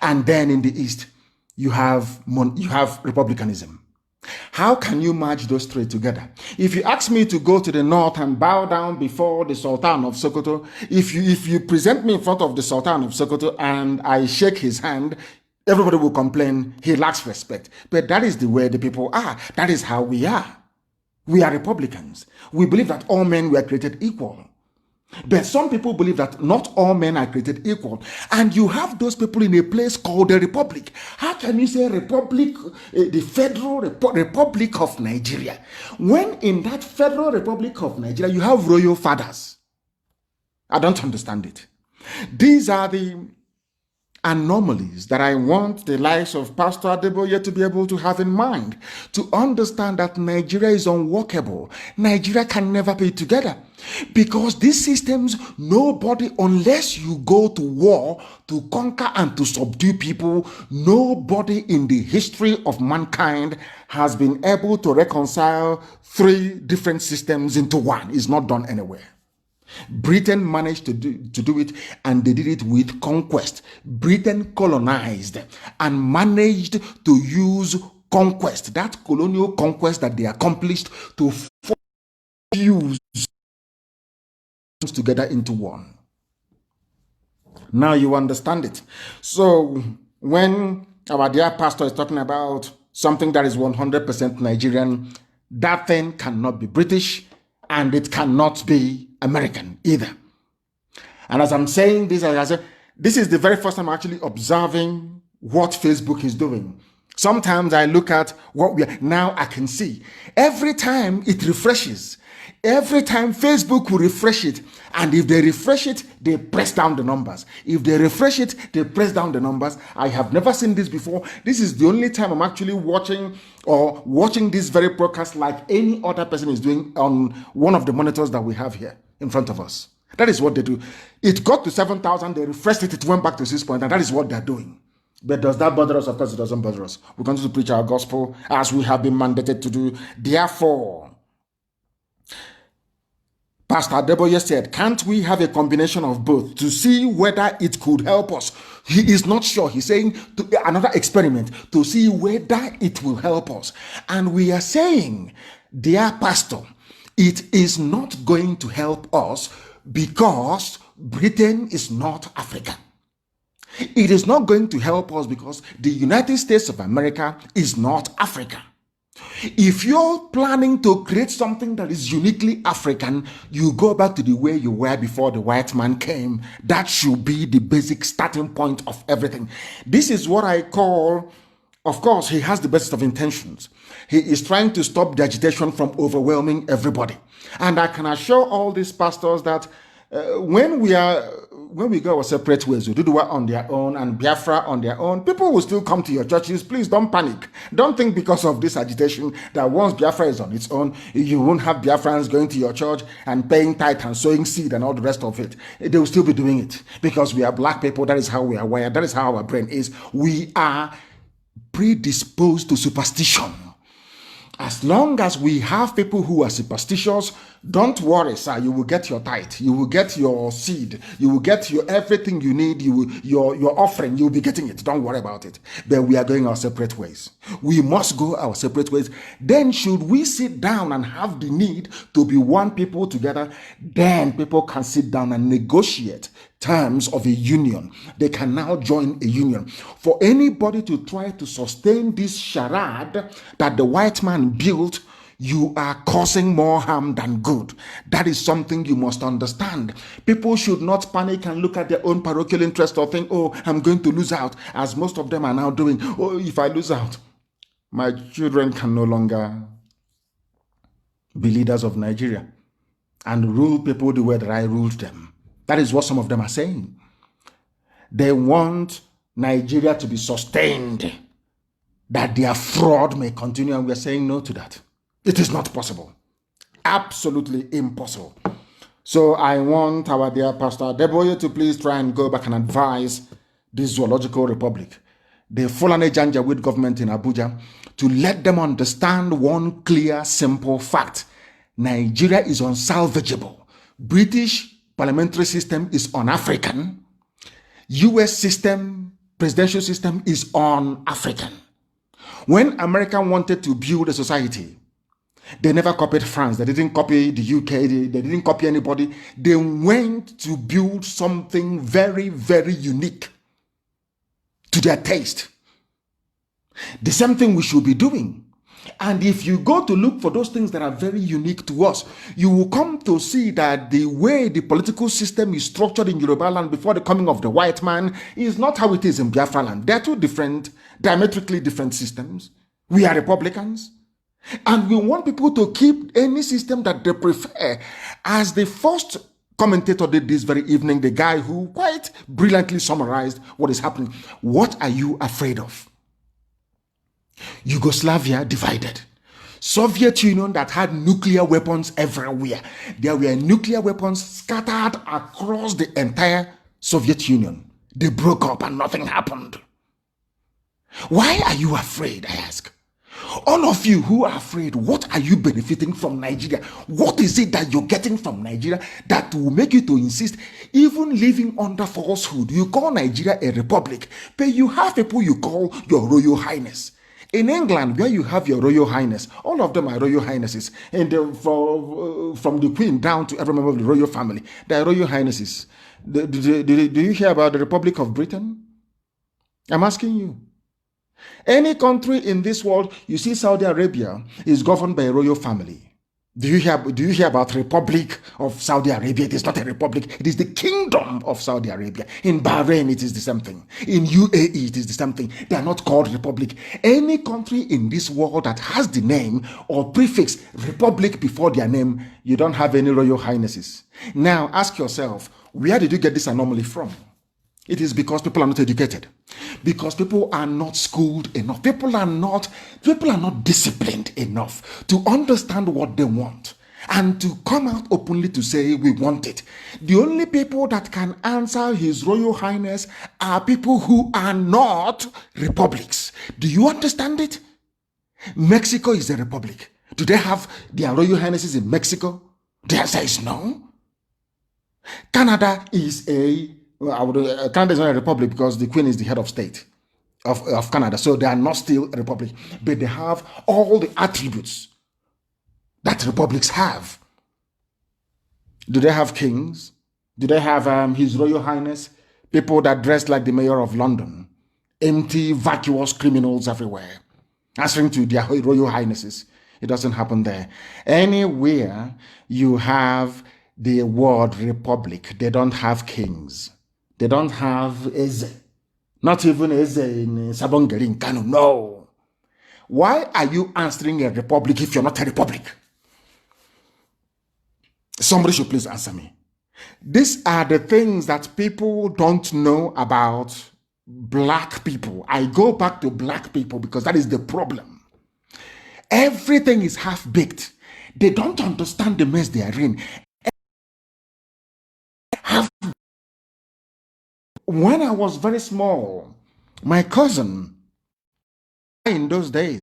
And then in the east, you have republicanism. How can you merge those three together? If you ask me to go to the north and bow down before the Sultan of Sokoto, if you present me in front of the Sultan of Sokoto and I shake his hand, everybody will complain he lacks respect. But that is the way the people are. That is how we are. We are republicans. We believe that all men were created equal. But some people believe that not all men are created equal. And you have those people in a place called the Republic. How can you say Republic, the Federal Republic of Nigeria, when in that Federal Republic of Nigeria you have royal fathers? I don't understand it. These are the anomalies that I want the likes of Pastor Adeboye to be able to have in mind, to understand that Nigeria is unworkable. Nigeria can never be together because these systems, nobody, unless you go to war to conquer and to subdue people, nobody in the history of mankind has been able to reconcile three different systems into one. It's not done anywhere. Britain managed to do it, and they did it with conquest. Britain colonized and managed to use conquest, that colonial conquest that they accomplished, to fuse together into one. Now you understand it. So when our dear pastor is talking about something that is 100% Nigerian, that thing cannot be British and it cannot be American either. And as I'm saying this, as I say, this is the very first time I'm actually observing what Facebook is doing. Sometimes I look at what we are, now I can see. Every time it refreshes, every time Facebook will refresh it, and if they refresh it, they press down the numbers. If they refresh it, they press down the numbers. I have never seen this before. This is the only time I'm actually watching this very broadcast like any other person is doing on one of the monitors that we have here in front of us. That is what they do. It got to 7,000, they refreshed it, it went back to 6 point, and that is what they're doing. But does that bother us? Of course it doesn't bother us. We continue to preach our gospel as we have been mandated to do. Therefore, Pastor Adeboye said, can't we have a combination of both to see whether it could help us? He is not sure. He's saying another experiment to see whether it will help us. And we are saying, dear pastor, it is not going to help us because Britain is not Africa. It is not going to help us because the United States of America is not Africa. If you're planning to create something that is uniquely African, you go back to the way you were before the white man came. That should be the basic starting point of everything. This is what I call, of course, he has the best of intentions. He is trying to stop the agitation from overwhelming everybody. And I can assure all these pastors that when we go our separate ways, Oduduwa on their own and Biafra on their own, people will still come to your churches. Please don't panic. Don't think because of this agitation that once Biafra is on its own, you won't have Biafrans going to your church and paying tithe and sowing seed and all the rest of it. They will still be doing it because we are black people. That is how we are wired. That is how our brain is. We are predisposed to superstition. As long as we have people who are superstitious, don't worry, sir. You will get your tithe. You will get your seed. You will get your everything you need. Your offering. You will be getting it. Don't worry about it. But we are going our separate ways. We must go our separate ways. Then should we sit down and have the need to be one people together, then people can sit down and negotiate terms of a union. They can now join a union. For anybody to try to sustain this charade that the white man built, you are causing more harm than good. That is something you must understand. People should not panic and look at their own parochial interest or think, oh, I'm going to lose out, as most of them are now doing. Oh, if I lose out, my children can no longer be leaders of Nigeria and rule people the way that I ruled them. That is what some of them are saying. They want Nigeria to be sustained, that their fraud may continue, and we are saying no to that. It is not possible. Absolutely impossible. So I want our dear Pastor Adeboye to please try and go back and advise this zoological republic, the Fulani Janjaweed government in Abuja, to let them understand one clear, simple fact. Nigeria is unsalvageable. British parliamentary system is un-African. US system, presidential system is un-African. When America wanted to build a society, they never copied France. They didn't copy the UK. They didn't copy anybody. They went to build something very, very unique to their taste. The same thing we should be doing. And if you go to look for those things that are very unique to us, you will come to see that the way the political system is structured in Yoruba land before the coming of the white man is not how it is in Biafra land. They are two different, diametrically different systems. We are Republicans. And we want people to keep any system that they prefer. As the first commentator did this very evening, the guy who quite quite brilliantly summarized what is happening. What are you afraid of? Yugoslavia divided. Soviet Union that had nuclear weapons everywhere. There were nuclear weapons scattered across the entire Soviet Union. They broke up and nothing happened. Why are you afraid, I ask? All of you who are afraid, what are you benefiting from Nigeria? What is it that you're getting from Nigeria that will make you to insist, even living under falsehood? You call Nigeria a republic, but you have people you call your Royal Highness. In England, where you have your Royal Highness, all of them are Royal Highnesses. And from the Queen down to every member of the Royal family, they are Royal Highnesses. Do you hear about the Republic of Britain? I'm asking you. Any country in this world, you see Saudi Arabia is governed by a royal family. Do you hear about Republic of Saudi Arabia? It is not a republic. It is the Kingdom of Saudi Arabia. In Bahrain, it is the same thing. In UAE, it is the same thing. They are not called republic. Any country in this world that has the name or prefix republic before their name, you don't have any royal highnesses. Now, ask yourself, where did you get this anomaly from? It is because people are not educated, because people are not schooled enough, people are not disciplined enough to understand what they want and to come out openly to say we want it. The only people that can answer His Royal Highness are people who are not republics. Do you understand it? Mexico is a republic. Do they have their Royal Highnesses in Mexico? The answer is no. Canada is Canada is not a republic because the Queen is the head of state of Canada, so they are not still a republic, but they have all the attributes that republics have. Do they have kings? Do they have His Royal Highness? People that dress like the mayor of London, empty, vacuous criminals everywhere, answering to their Royal Highnesses. It doesn't happen there. Anywhere you have the word republic, they don't have kings. They don't have Eze. Not even Eze in Sabongeri in Kano. No. Why are you answering a republic if you're not a republic? Somebody should please answer me. These are the things that people don't know about black people. I go back to black people because that is the problem. Everything is half-baked. They don't understand the mess they are in. When I was very small, my cousin, in those days,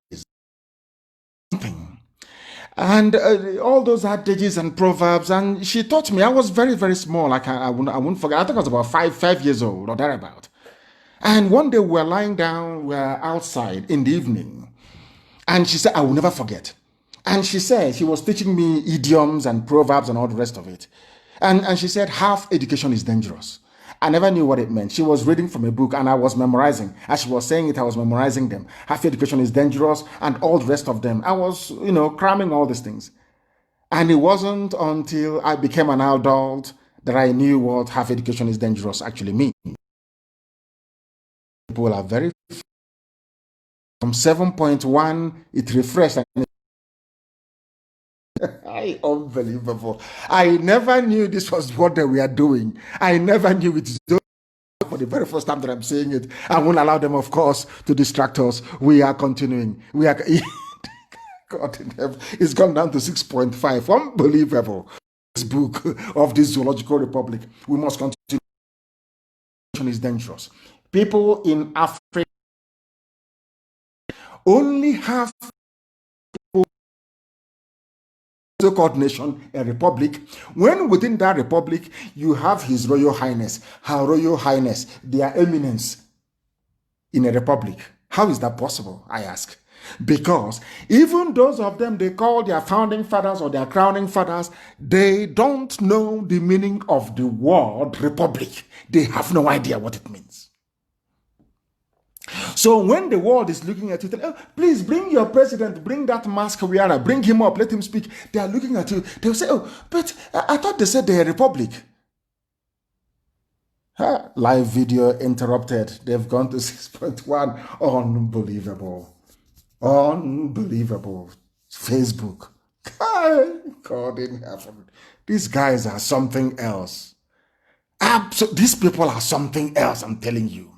and all those adages and proverbs, and she taught me. I was very, very small. Like I won't forget. I think I was about five years old or thereabout. And one day we were lying down, we were outside in the evening, and she said, "I will never forget." And she said she was teaching me idioms and proverbs and all the rest of it. And she said, half education is dangerous. I never knew what it meant. She was reading from a book and I was memorizing. As she was saying it, I was memorizing them. Half education is dangerous and all the rest of them. I was, cramming all these things. And it wasn't until I became an adult that I knew what half education is dangerous actually means. People are very... From 7.1, it refreshed. Unbelievable. I never knew this was what they were doing. I never knew it. For the very first time that I'm saying it, I won't allow them, of course, to distract us. We are continuing. We are... God in heaven. It's gone down to 6.5. Unbelievable. This book of this zoological republic. We must continue. Is dangerous. People in Africa only have so-called nation, a republic, when within that republic you have His Royal Highness, Her Royal Highness, their eminence in a republic. How is that possible, I ask? Because even those of them they call their founding fathers or their crowning fathers, they don't know the meaning of the word republic. They have no idea what it means. So when the world is looking at you, tell, oh, please bring your president, bring that mask wearer, bring him up, let him speak. They are looking at you. They'll say, oh, but I thought they said they're a republic. Live video interrupted. They've gone to 6.1. Unbelievable. Unbelievable. Facebook. God in heaven. These guys are something else. These people are something else, I'm telling you.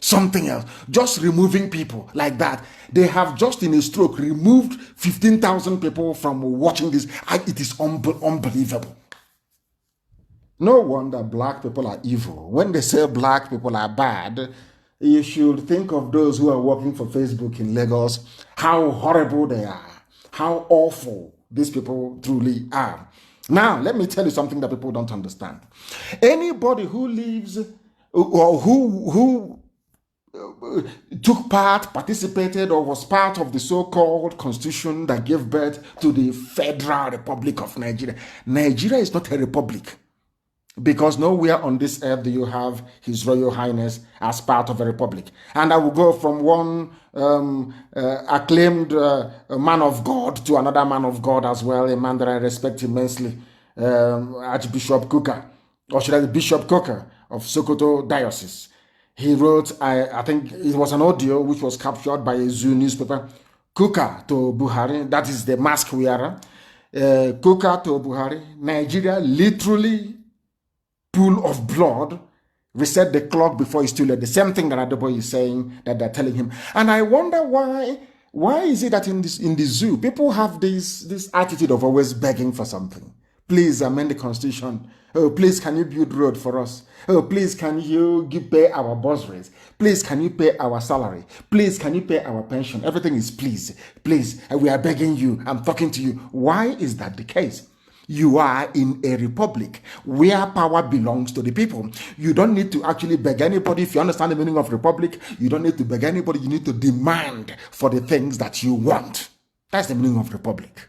Something else. Just removing people like that. They have just in a stroke removed 15,000 people from watching this. It is unbelievable. No wonder black people are evil. When they say black people are bad, you should think of those who are working for Facebook in Lagos, how horrible they are, how awful these people truly are. Now, let me tell you something that people don't understand. Anybody who lives or who took part, participated, or was part of the so-called constitution that gave birth to the Federal Republic of Nigeria. Nigeria is not a republic, because nowhere on this earth do you have His Royal Highness as part of a republic. And I will go from one acclaimed man of God to another man of God as well, a man that I respect immensely, Archbishop Kuka, or should I say Bishop Coker of Sokoto Diocese. He wrote, I think it was an audio which was captured by a Zoo newspaper, Kuka to Buhari, that is the mask wearer, Kuka to Buhari, Nigeria literally pool of blood, reset the clock before it's too late. The same thing that Adeboye is saying that they're telling him. And I wonder why is it that in the zoo, people have this attitude of always begging for something? Please amend the constitution. Oh, please, can you build road for us? Oh, please, can you pay our bursaries? Please, can you pay our salary? Please, can you pay our pension? Everything is please, please. We are begging you. I'm talking to you. Why is that the case? You are in a republic where power belongs to the people. You don't need to actually beg anybody. If you understand the meaning of republic, you don't need to beg anybody. You need to demand for the things that you want. That's the meaning of republic.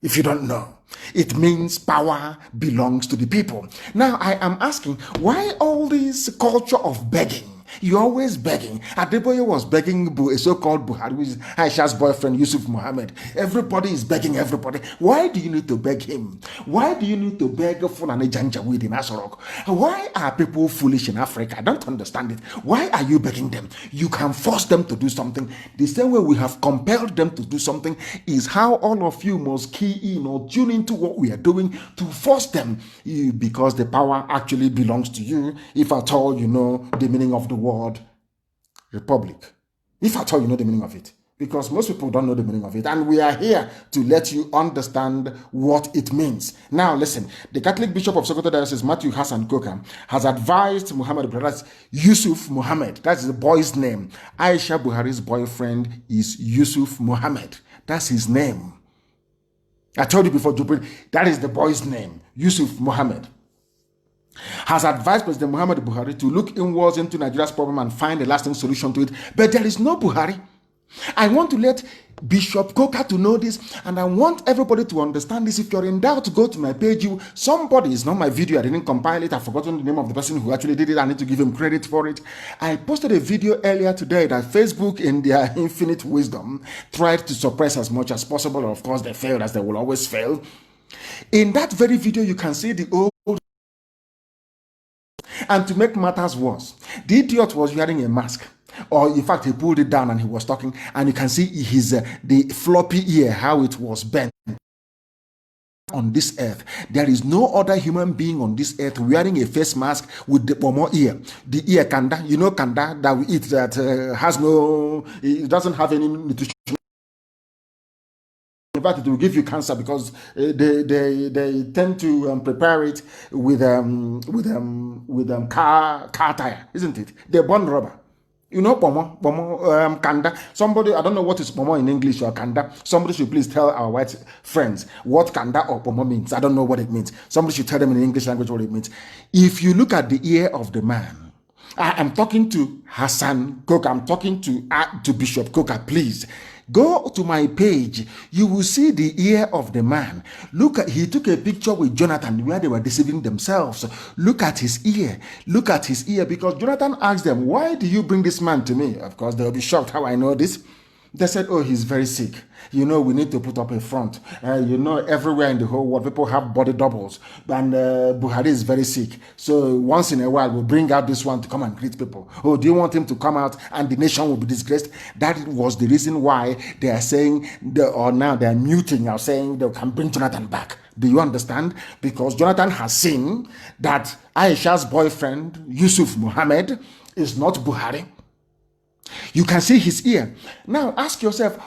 If you don't know, it means power belongs to the people. Now, I am asking, why all this culture of begging? You're always begging. Adeboye was begging a so-called Buhari, which is Aisha's boyfriend, Yusuf Mohammed. Everybody is begging everybody. Why do you need to beg him? Why do you need to beg Fulani Janjaweed in Asorok? Why are people foolish in Africa? I don't understand it. Why are you begging them? You can force them to do something. The same way we have compelled them to do something is how all of you must key in or tune into what we are doing to force them, because the power actually belongs to you, if at all you know the meaning of the word republic, if at all you know the meaning of it, because most people don't know the meaning of it, and we are here to let you understand what it means. Now listen, the Catholic Bishop of Sokoto Diocese, Matthew Hassan Koka, has advised Muhammad, that's Yusuf Muhammad, that's the boy's name. Aisha Buhari's boyfriend is Yusuf Muhammad, that's his name. I told you before, Jubril, that is the boy's name, Yusuf Muhammad. Has advised President Muhammad Buhari to look inwards into Nigeria's problem and find a lasting solution to it. But there is no Buhari. I want to let Bishop Coker to know this, and I want everybody to understand this. If you're in doubt, go to my page. Somebody, it's not my video, I didn't compile it, I've forgotten the name of the person who actually did it. I need to give him credit for it. I posted a video earlier today that Facebook, in their infinite wisdom, tried to suppress as much as possible. Of course, they failed, as they will always fail. In that very video, you can see the old. And to make matters worse, the idiot was wearing a mask, or in fact he pulled it down and he was talking, and you can see his the floppy ear, how it was bent. On this earth, there is no other human being on this earth wearing a face mask with the pomo ear, the ear kanda, you know, kanda that we eat, that has no, it doesn't have any nutrition. In fact, it will give you cancer, because they tend to prepare it with car tire, isn't it? They burn rubber. You know, kanda. Somebody, I don't know what is pomo in English or kanda. Somebody should please tell our white friends what kanda or pomo means. I don't know what it means. Somebody should tell them in English language what it means. If you look at the ear of the man, I am talking to Hassan Coker. I'm talking to Bishop Coker, please. Go to my page. You will see the ear of the man. Look at, he took a picture with Jonathan where they were deceiving themselves. Look at his ear. Look at his ear, because Jonathan asked them, why do you bring this man to me? Of course, they'll be shocked how I know this. They said, oh, he's very sick. You know, we need to put up a front. You know, everywhere in the whole world, people have body doubles. And Buhari is very sick. So once in a while, we'll bring out this one to come and greet people. Oh, do you want him to come out and the nation will be disgraced? That was the reason why they are saying, or now they are muting, are saying they can bring Jonathan back. Do you understand? Because Jonathan has seen that Aisha's boyfriend, Yusuf Muhammad, is not Buhari. You can see his ear. Now ask yourself,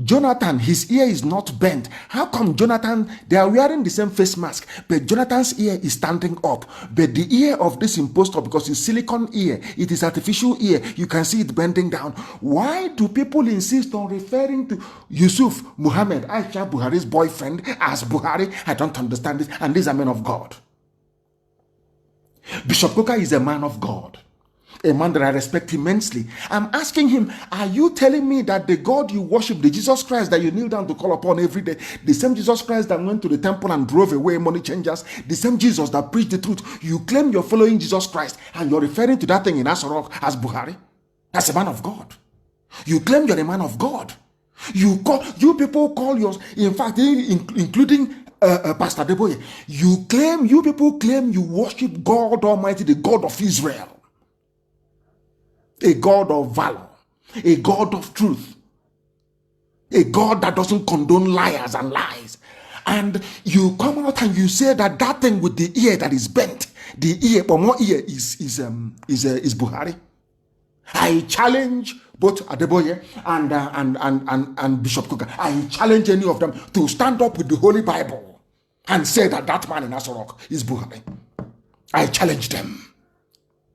Jonathan, his ear is not bent. How come Jonathan, they are wearing the same face mask, but Jonathan's ear is standing up, but the ear of this impostor, because it's silicone ear, it is artificial ear, you can see it bending down. Why do people insist on referring to Yusuf Muhammad, Aisha Buhari's boyfriend, as Buhari? I don't understand this, and these are men of God. Bishop Coker is a man of God, a man that I respect immensely. I'm asking him, are you telling me that the God you worship, the Jesus Christ that you kneel down to call upon every day, the same Jesus Christ that went to the temple and drove away money changers, the same Jesus that preached the truth, you claim you're following Jesus Christ and you're referring to that thing in Asorok as Buhari? That's a man of God. You claim you're a man of God. You people call yours, in fact, including Pastor Deboye, you people claim you worship God Almighty, the God of Israel, a God of valor, a God of truth, a God that doesn't condone liars and lies. And you come out and you say that that thing with the ear that is bent, the ear, but more ear is Buhari. I challenge both Adeboye and Bishop Coker. I challenge any of them to stand up with the Holy Bible and say that that man in Asorok is Buhari. I challenge them.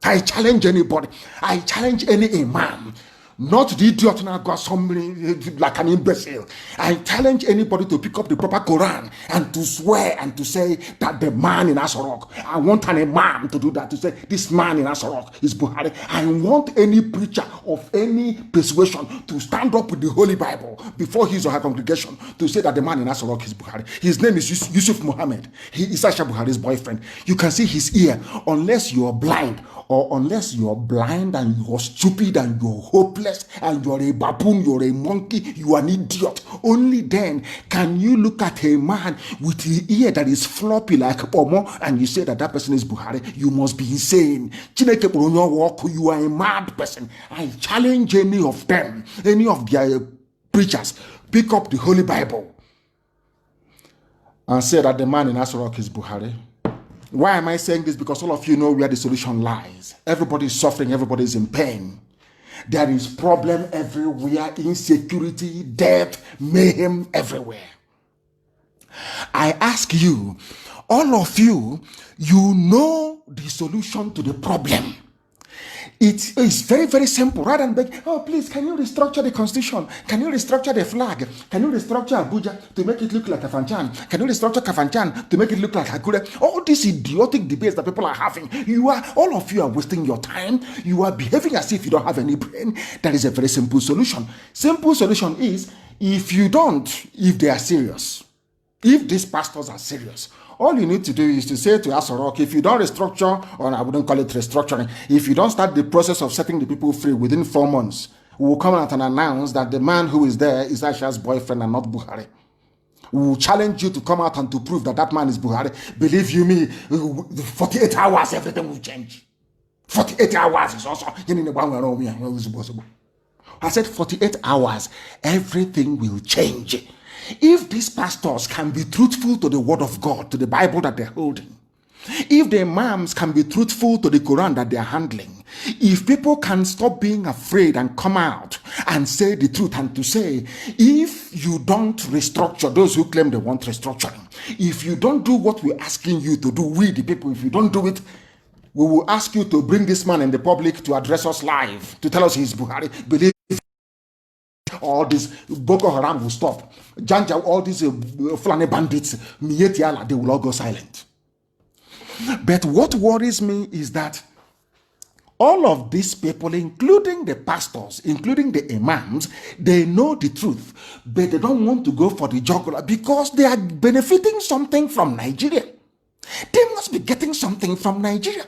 I challenge anybody. I challenge any imam. Not the idiot now got somebody like an imbecile. I challenge anybody to pick up the proper Quran and to swear and to say that the man in Asorok. I want an imam to do that, to say this man in Asorok is Buhari. I want any preacher of any persuasion to stand up with the Holy Bible before his or her congregation to say that the man in Asorok is Buhari. His name is Yusuf Muhammad. He is Aisha Buhari's boyfriend. You can see his ear. Unless you are blind, or unless you're blind and you're stupid and you're hopeless and you're a baboon, you're a monkey, you are an idiot, only then can you look at a man with the ear that is floppy like Omo and you say that that person is Buhari. You must be insane. You are a mad person. I challenge any of them, any of their preachers, pick up the Holy Bible and say that the man in Asorok is Buhari. Why am I saying this? Because all of you know where the solution lies. Everybody is suffering, everybody is in pain. There is problem everywhere, insecurity, death, mayhem everywhere. I ask you, all of you, you know the solution to the problem. It is very, very simple. Rather than beg, oh, please, can you restructure the constitution? Can you restructure the flag? Can you restructure Abuja to make it look like Kafanchan? Can you restructure Kafanchan to make it look like Akure? All these idiotic debates that people are having, all of you are wasting your time. You are behaving as if you don't have any brain. That is a very simple solution. Simple solution is, if they are serious, if these pastors are serious, all you need to do is to say to Asorok, if you don't restructure, or I wouldn't call it restructuring, if you don't start the process of setting the people free within 4 months, we will come out and announce that the man who is there is Aisha's boyfriend and not Buhari. We will challenge you to come out and to prove that that man is Buhari. Believe you me, 48 hours, everything will change. 48 hours is also... I said 48 hours, everything will change. If these pastors can be truthful to the word of God, to the Bible that they're holding, if the imams can be truthful to the Quran that they're handling, if people can stop being afraid and come out and say the truth and to say, if you don't restructure, those who claim they want restructuring, if you don't do what we're asking you to do, we the people, if you don't do it, we will ask you to bring this man in the public to address us live, to tell us he's Buhari. Believe all this Boko Haram will stop. Janja, all these Fulani bandits, they will all go silent. But what worries me is that all of these people, including the pastors, including the imams, they know the truth, but they don't want to go for the jugular because they are benefiting something from Nigeria. They must be getting something from Nigeria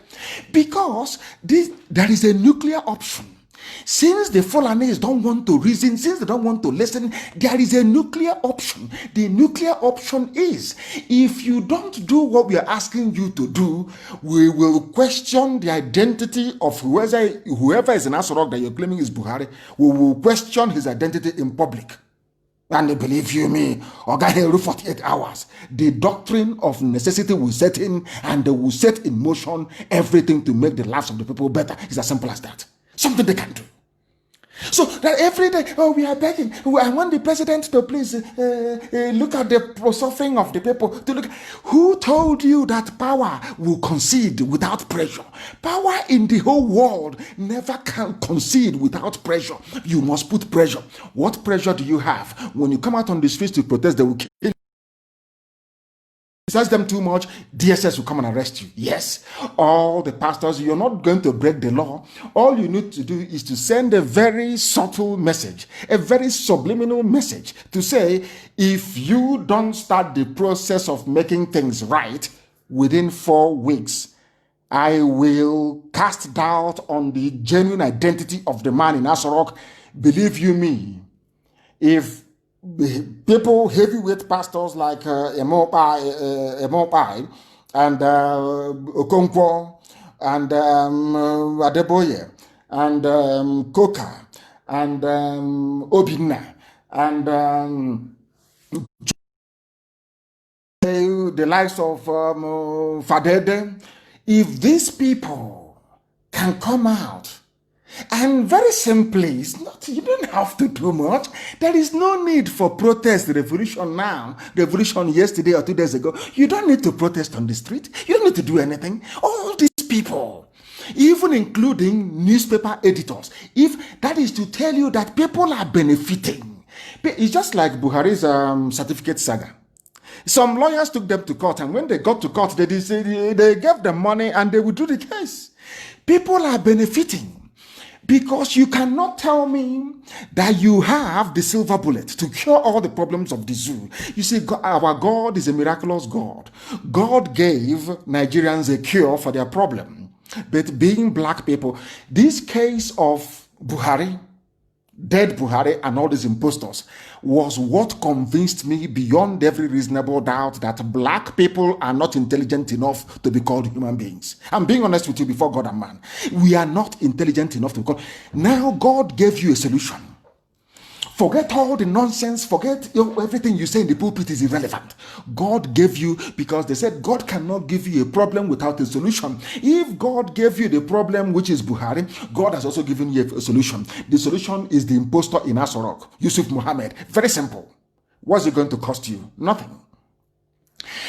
because there is a nuclear option. Since the Fulanis don't want to reason, since they don't want to listen, there is a nuclear option. The nuclear option is, if you don't do what we are asking you to do, we will question the identity of whoever is in Asorok that you're claiming is Buhari. We will question his identity in public. And believe you me, Oga Heru 48 hours. The doctrine of necessity will set in, and they will set in motion everything to make the lives of the people better. It's as simple as that. Something they can do. So that every day, oh, we are begging. I want the president to please look at the suffering of the people. To look. Who told you that power will concede without pressure? Power in the whole world never can concede without pressure. You must put pressure. What pressure do you have? When you come out on the streets to protest, they will kill you. Search them too much, DSS will come and arrest you. Yes, all the pastors, you're not going to break the law. All you need to do is to send a very subtle message, a very subliminal message to say, if you don't start the process of making things right within 4 weeks, I will cast doubt on the genuine identity of the man in Asorok. Believe you me, if people, heavyweight pastors like Emopai and Okonkwo and Adeboye and Koka and Obinna and the likes of Fadede, if these people can come out and very simply, it's not, you don't have to do much. There is no need for protest, revolution now, revolution yesterday or 2 days ago. You don't need to protest on the street. You don't need to do anything. All these people, even including newspaper editors, if that is to tell you that people are benefiting. It's just like Buhari's certificate saga. Some lawyers took them to court, and when they got to court, they gave them money and they withdrew the case. People are benefiting. Because you cannot tell me that you have the silver bullet to cure all the problems of the zoo. You see, our God is a miraculous God. God gave Nigerians a cure for their problem. But being black people, this case of Buhari, dead Buhari and all these impostors was what convinced me beyond every reasonable doubt that black people are not intelligent enough to be called human beings. I'm being honest with you before God and man. We are not intelligent enough to be called. Now God gave you a solution. Forget all the nonsense. Forget everything you say in the pulpit is irrelevant. God gave you, because they said God cannot give you a problem without a solution. If God gave you the problem, which is Buhari, God has also given you a solution. The solution is the impostor in Asorok, Yusuf Mohammed. Very simple. What's it going to cost you? Nothing.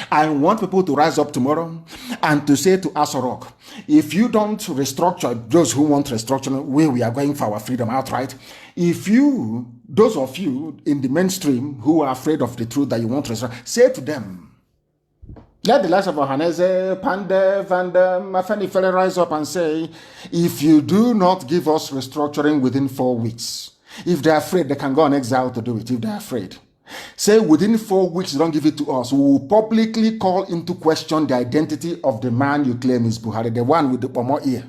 I want people to rise up tomorrow and to say to Asorok, if you don't restructure, those who want restructuring, we are going for our freedom outright. If you, those of you in the mainstream who are afraid of the truth that you want to restructure, say to them, let the likes of Ohaneze, Pandev, and Afeni Fele rise up and say, if you do not give us restructuring within 4 weeks, if they're afraid, they can go on exile to do it, if they're afraid. Say within 4 weeks, don't give it to us. We will publicly call into question the identity of the man you claim is Buhari, the one with the pomo ear.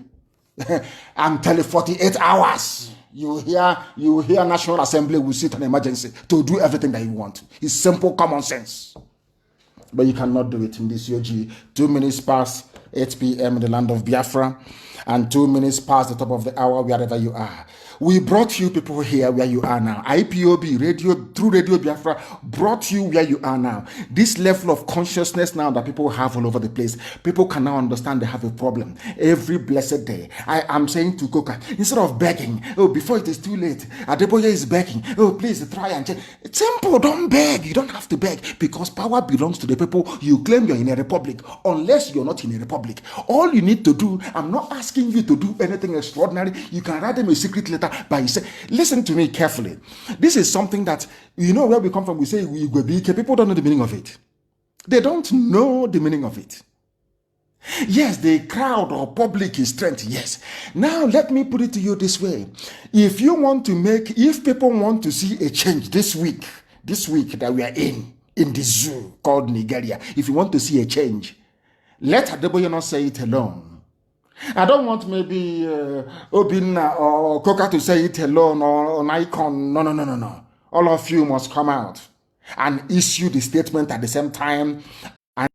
I'm telling 48 hours. You hear National Assembly will sit on emergency to do everything that you want. It's simple common sense. But you cannot do it in this UG. 2 minutes past 8 p.m. in the land of Biafra, and 2 minutes past the top of the hour wherever you are. We brought you people here where you are now. IPOB, radio, through Radio Biafra, brought you where you are now. This level of consciousness now that people have all over the place, people can now understand they have a problem. Every blessed day, I am saying to Coca, instead of begging, oh, before it is too late, Adeboye is begging, oh, please try and change. It's simple, don't beg. You don't have to beg, because power belongs to the people. You claim you're in a republic, unless you're not in a republic. All you need to do, I'm not asking you to do anything extraordinary. You can write them a secret letter by say, listen to me carefully. This is something that, you know, where we come from, we say we go big. People don't know the meaning of it. They don't know the meaning of it. Yes, the crowd or public is strength. Yes. Now let me put it to you this way. If people want to see a change this week that we are in the zoo called Nigeria, if you want to see a change, let Adeboye not say it alone. I don't want maybe Obinna or Koka to say it alone, or an icon. No. All of you must come out and issue the statement at the same time. And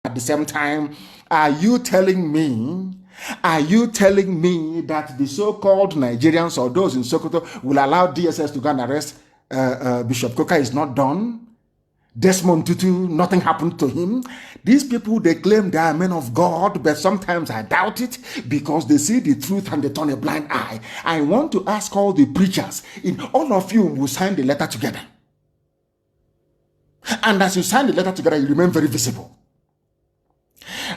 at the same time, are you telling me that the so-called Nigerians or those in Sokoto will allow DSS to go and arrest Bishop Coker is not done. Desmond Tutu, nothing happened to him. These people, they claim they are men of God, but sometimes I doubt it because they see the truth and they turn a blind eye. I want to ask all the preachers, all of you will sign the letter together. And as you sign the letter together, you remain very visible.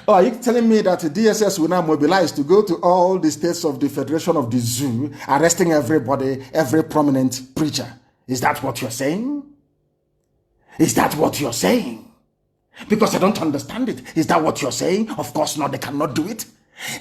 Oh, are you telling me that the DSS will now mobilize to go to all the states of the Federation of the Zoo, arresting everybody, every prominent preacher? Is that what you're saying? Is that what you're saying? Because I don't understand it. Is that what you're saying? Of course not. They cannot do it.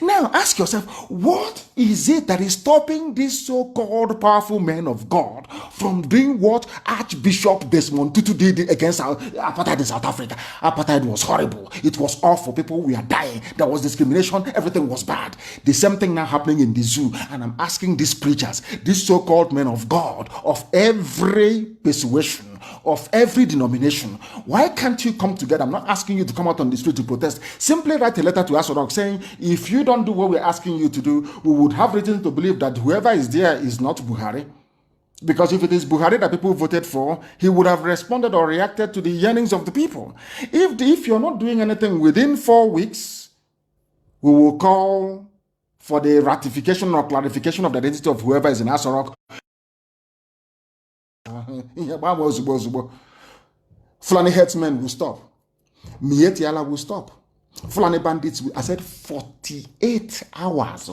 Now ask yourself, what is it that is stopping these so-called powerful men of God from doing what Archbishop Desmond Tutu did against apartheid in South Africa? Apartheid was horrible. It was awful. People were dying. There was discrimination. Everything was bad. The same thing now happening in the zoo. And I'm asking these preachers, these so-called men of God of every persuasion, of every denomination, why can't you come together? I'm not asking you to come out on the street to protest. Simply write a letter to Asorok saying, if you don't do what we're asking you to do, we would have reason to believe that whoever is there is not Buhari. Because if it is Buhari that people voted for, he would have responded or reacted to the yearnings of the people. If you're not doing anything within 4 weeks, we will call for the ratification or clarification of the identity of whoever is in Asorok. Fulani herdsmen will stop. Mietiala will stop. Fulani bandits will, I said 48 hours,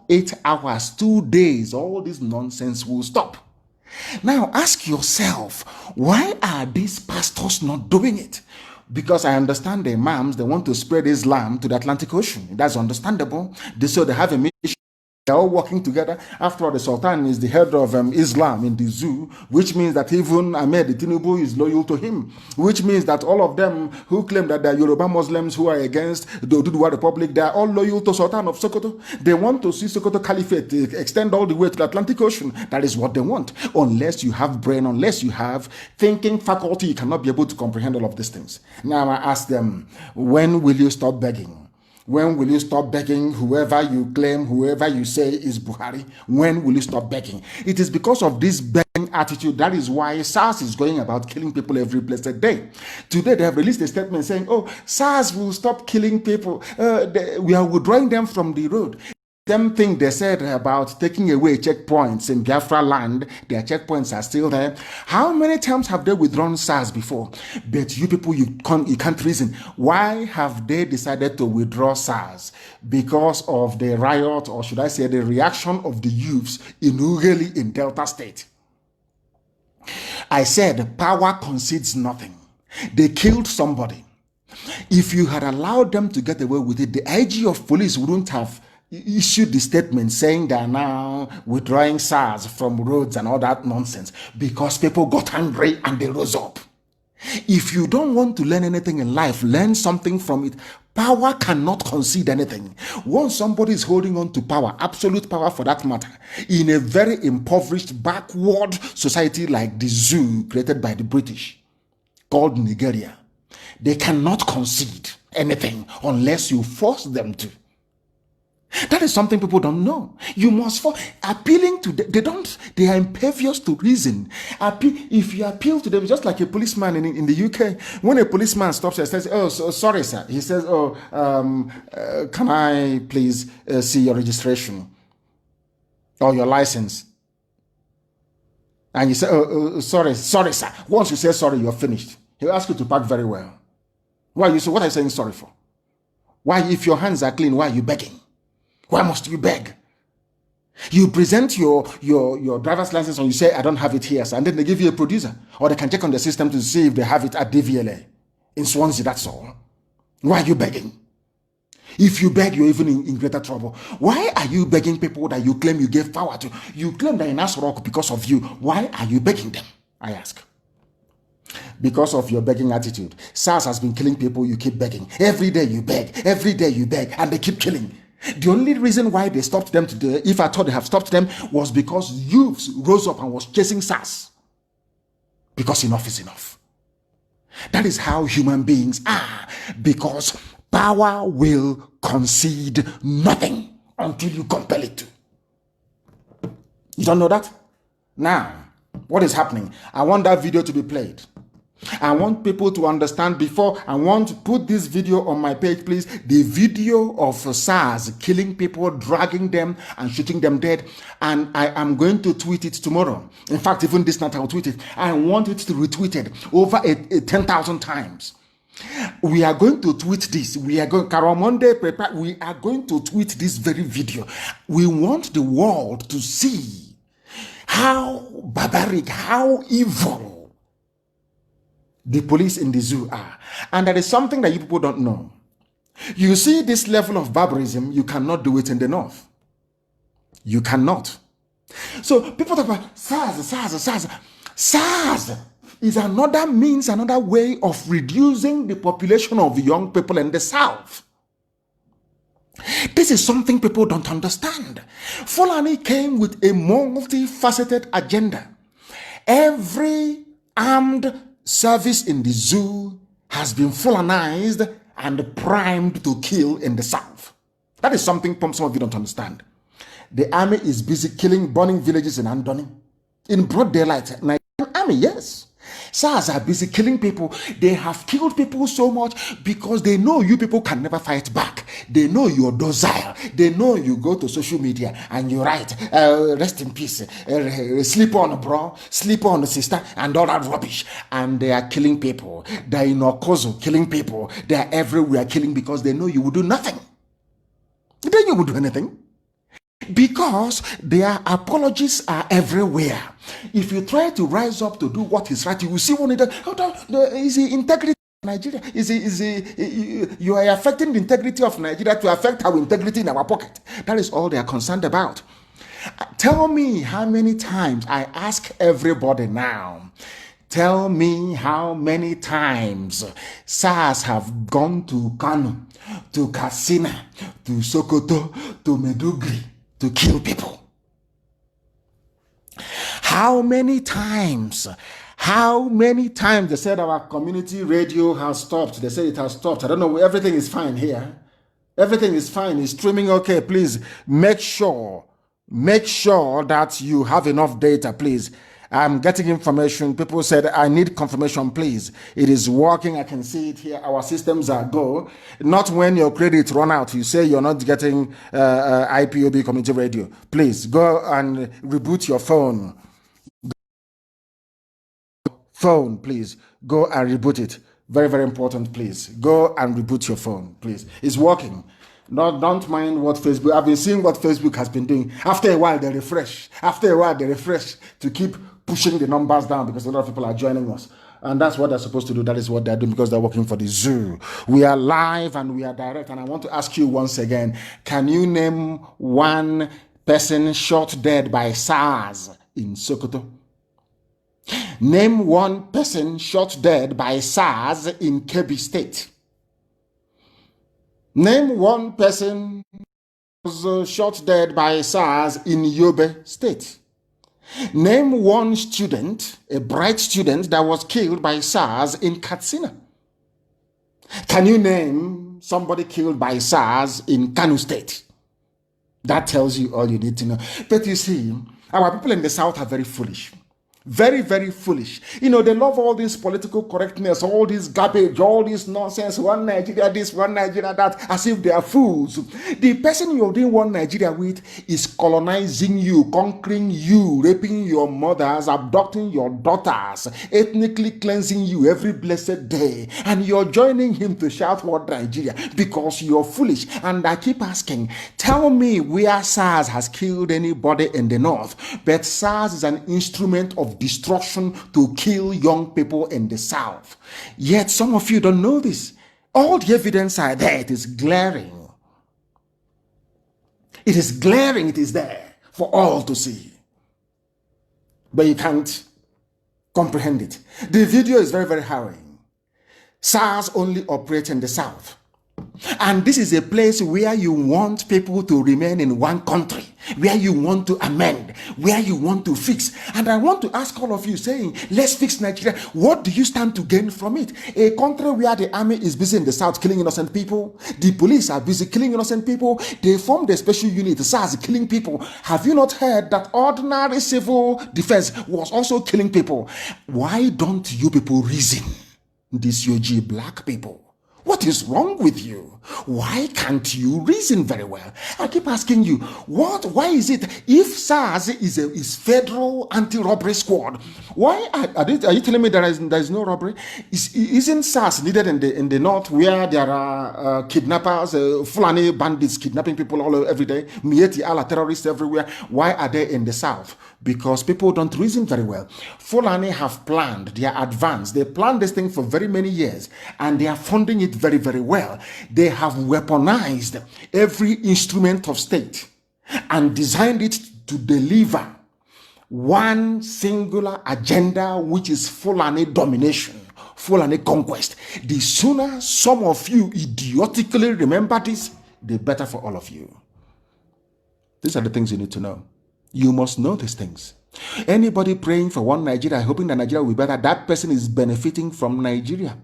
8 hours, 2 days, all this nonsense will stop. Now ask yourself, why are these pastors not doing it? Because I understand the imams, they want to spread Islam to the Atlantic Ocean. That's understandable. So they have a mission. They're all working together. After all, the Sultan is the head of Islam in the zoo, which means that even Ahmed Tinubu is loyal to him, which means that all of them who claim that they're Yoruba Muslims who are against the Oduduwa Republic, they're all loyal to Sultan of Sokoto. They want to see Sokoto Caliphate extend all the way to the Atlantic Ocean. That is what they want. Unless you have brain, unless you have thinking faculty, you cannot be able to comprehend all of these things. Now I ask them, when will you stop begging? When will you stop begging whoever you claim, whoever you say is Buhari? When will you stop begging? It is because of this begging attitude. That is why SARS is going about killing people every blessed day. Today they have released a statement saying, oh, SARS will stop killing people. We are withdrawing them from the road. Same thing they said about taking away checkpoints in Biafra land. Their checkpoints are still there. How many times have they withdrawn SARS before? But you people, you can't reason. Why have they decided to withdraw SARS? Because of the riot, or should I say the reaction of the youths in Ughelli in Delta State. I said power concedes nothing. They killed somebody. If you had allowed them to get away with it, the IG of police wouldn't have issued the statement saying they are now withdrawing SARS from roads and all that nonsense, because people got angry and they rose up. If you don't want to learn anything in life, learn something from it. Power cannot concede anything. Once somebody is holding on to power, absolute power for that matter, in a very impoverished, backward society like the zoo created by the British, called Nigeria, they cannot concede anything unless you force them to. That is something people don't know. You must appealing to them. They are impervious to reason. If you appeal to them, just like a policeman in the UK, when a policeman stops and says, oh, sorry, sir. He says, can I please see your registration or your license? And you say, sorry, sir. Once you say sorry, you're finished. He'll ask you to park very well. Why you say, what are you saying sorry for? Why, if your hands are clean, why are you begging? Why must you beg? You present your driver's license and you say, I don't have it here, sir, and then they give you a producer. Or they can check on the system to see if they have it at DVLA. In Swansea, that's all. Why are you begging? If you beg, you're even in greater trouble. Why are you begging people that you claim you gave power to? You claim they're in Asorok because of you. Why are you begging them? I ask. Because of your begging attitude. SARS has been killing people, you keep begging. Every day you beg, and they keep killing. The only reason why they stopped them today, if I thought they have stopped them, was because youths rose up and was chasing SARS. Because enough is enough. That is how human beings are. Because power will concede nothing until you compel it to. You don't know that? Now, What is happening? I want that video to be played. I want people to understand before I want to put this video on my page, please. The video of SARS killing people, dragging them and shooting them dead. And I am going to tweet it tomorrow. In fact, even this night I'll tweet it. I want it to retweet it over 10,000 times. We are going to tweet this. We are going, Karamonde, we are going to tweet this very video. We want the world to see how barbaric, how evil the police in the zoo are. And there is something that you people don't know. You see this level of barbarism, you cannot do it in the north. You cannot. So people talk about SARS. SARS is another means, another way of reducing the population of young people in the south. This is something people don't understand. Fulani came with a multifaceted agenda. Every armed service in the zoo has been Fulanized and primed to kill in the south. That is something some of you don't understand. The army is busy killing, burning villages in Andoni. In broad daylight, Nigerian army, yes. SARS are busy killing people. They have killed people so much because they know you people can never fight back. They know you're docile. They know you go to social media and you write, rest in peace, sleep on bro, sleep on sister, and all that rubbish. And they are killing people. They're in Okozo killing people. They are everywhere killing because they know you will do nothing. Then you will do anything. Because their apologies are everywhere. If you try to rise up to do what is right, you will see one of is the integrity of Nigeria? You are affecting the integrity of Nigeria to affect our integrity in our pocket. That is all they are concerned about. Tell me how many times, I ask everybody now, tell me how many times SARS have gone to Kano, to Katsina, to Sokoto, to Meduguri, to kill people. How many times they said our community radio has stopped? They said it has stopped. I don't know, everything is fine here. Everything is fine, it's streaming okay. Please make sure that you have enough data, please. I'm getting information. People said, I need confirmation, please. It is working. I can see it here. Our systems are go. Not when your credit run out, you say you're not getting IPOB community radio. Please go and reboot your phone. Please. Go and reboot it. Very, very important, please. Go and reboot your phone, please. It's working. Don't mind what Facebook, I've been seeing what Facebook has been doing. After a while, they refresh. To keep pushing the numbers down because a lot of people are joining us. And that's what they're supposed to do. That is what they're doing because they're working for the zoo. We are live and we are direct. And I want to ask you once again, can you name one person shot dead by SARS in Sokoto? Name one person shot dead by SARS in Kebbi State. Name one person was shot dead by SARS in Yobe State. Name one student, a bright student, that was killed by SARS in Katsina. Can you name somebody killed by SARS in Kano State? That tells you all you need to know. But you see, our people in the South are very foolish. Very, very foolish. You know, they love all this political correctness, all this garbage, all this nonsense, one Nigeria this, one Nigeria that, as if they are fools. The person you're doing one Nigeria with is colonizing you, conquering you, raping your mothers, abducting your daughters, ethnically cleansing you every blessed day. And you're joining him to shout what Nigeria because you're foolish. And I keep asking, tell me where SARS has killed anybody in the north. But SARS is an instrument of destruction to kill young people in the south. Yet some of you don't know this. All the evidence are there. It is glaring. It is glaring. It is there for all to see. But you can't comprehend it. The video is very, very harrowing. SARS only operates in the south. And this is a place where you want people to remain in one country, where you want to amend, where you want to fix. And I want to ask all of you saying, let's fix Nigeria. What do you stand to gain from it? A country where the army is busy in the south killing innocent people, the police are busy killing innocent people, they formed a special unit, SARS, killing people. Have you not heard that ordinary civil defense was also killing people? Why don't you people reason? These UG black people, what is wrong with you? Why can't you reason very well? I keep asking you, why is it if SARS is federal anti-robbery squad, why are you telling me there is no robbery? Isn't SARS needed in the north where there are kidnappers, Fulani bandits kidnapping people every day, Mieti Allah terrorists everywhere? Why are they in the south? Because people don't reason very well. Fulani have planned, they are advanced, they planned this thing for very many years and they are funding it very, very well. They have weaponized every instrument of state and designed it to deliver one singular agenda, which is Fulani domination, Fulani conquest. The sooner some of you idiotically remember this, the better for all of you. These are the things you need to know. You must know these things. Anybody praying for one Nigeria, hoping that Nigeria will be better, that person is benefiting from Nigeria.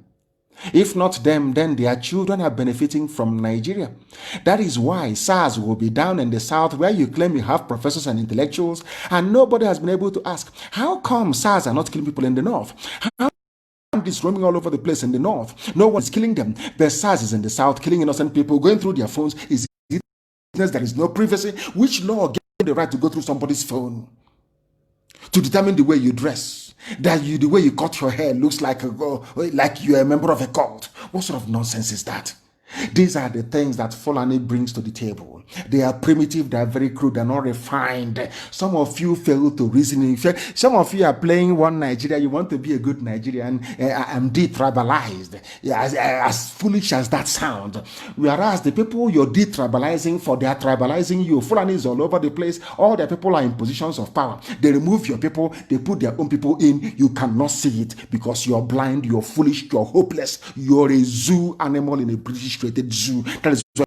If not them, then their children are benefiting from Nigeria. That is why SARS will be down in the south where you claim you have professors and intellectuals, and nobody has been able to ask, how come SARS are not killing people in the north? How is roaming all over the place in the north? No one is killing them. But SARS is in the south, killing innocent people, going through their phones. Is it there is no privacy? Which law gives you the right to go through somebody's phone to determine the way you dress? That the way you cut your hair looks like you're a member of a cult. What sort of nonsense is that? These are the things that Fulani brings to the table. They are primitive, they are very crude, they're not refined. Some of you fail to reason. Some of you are playing one Nigeria, you want to be a good Nigerian. I'm detribalized. As foolish as that sounds. Whereas the people you're detribalizing for, they are tribalizing you. Fulani is all over the place. All their people are in positions of power. They remove your people, they put their own people in. You cannot see it because you're blind, you're foolish, you're hopeless. You're a zoo animal in a British zoo. That is to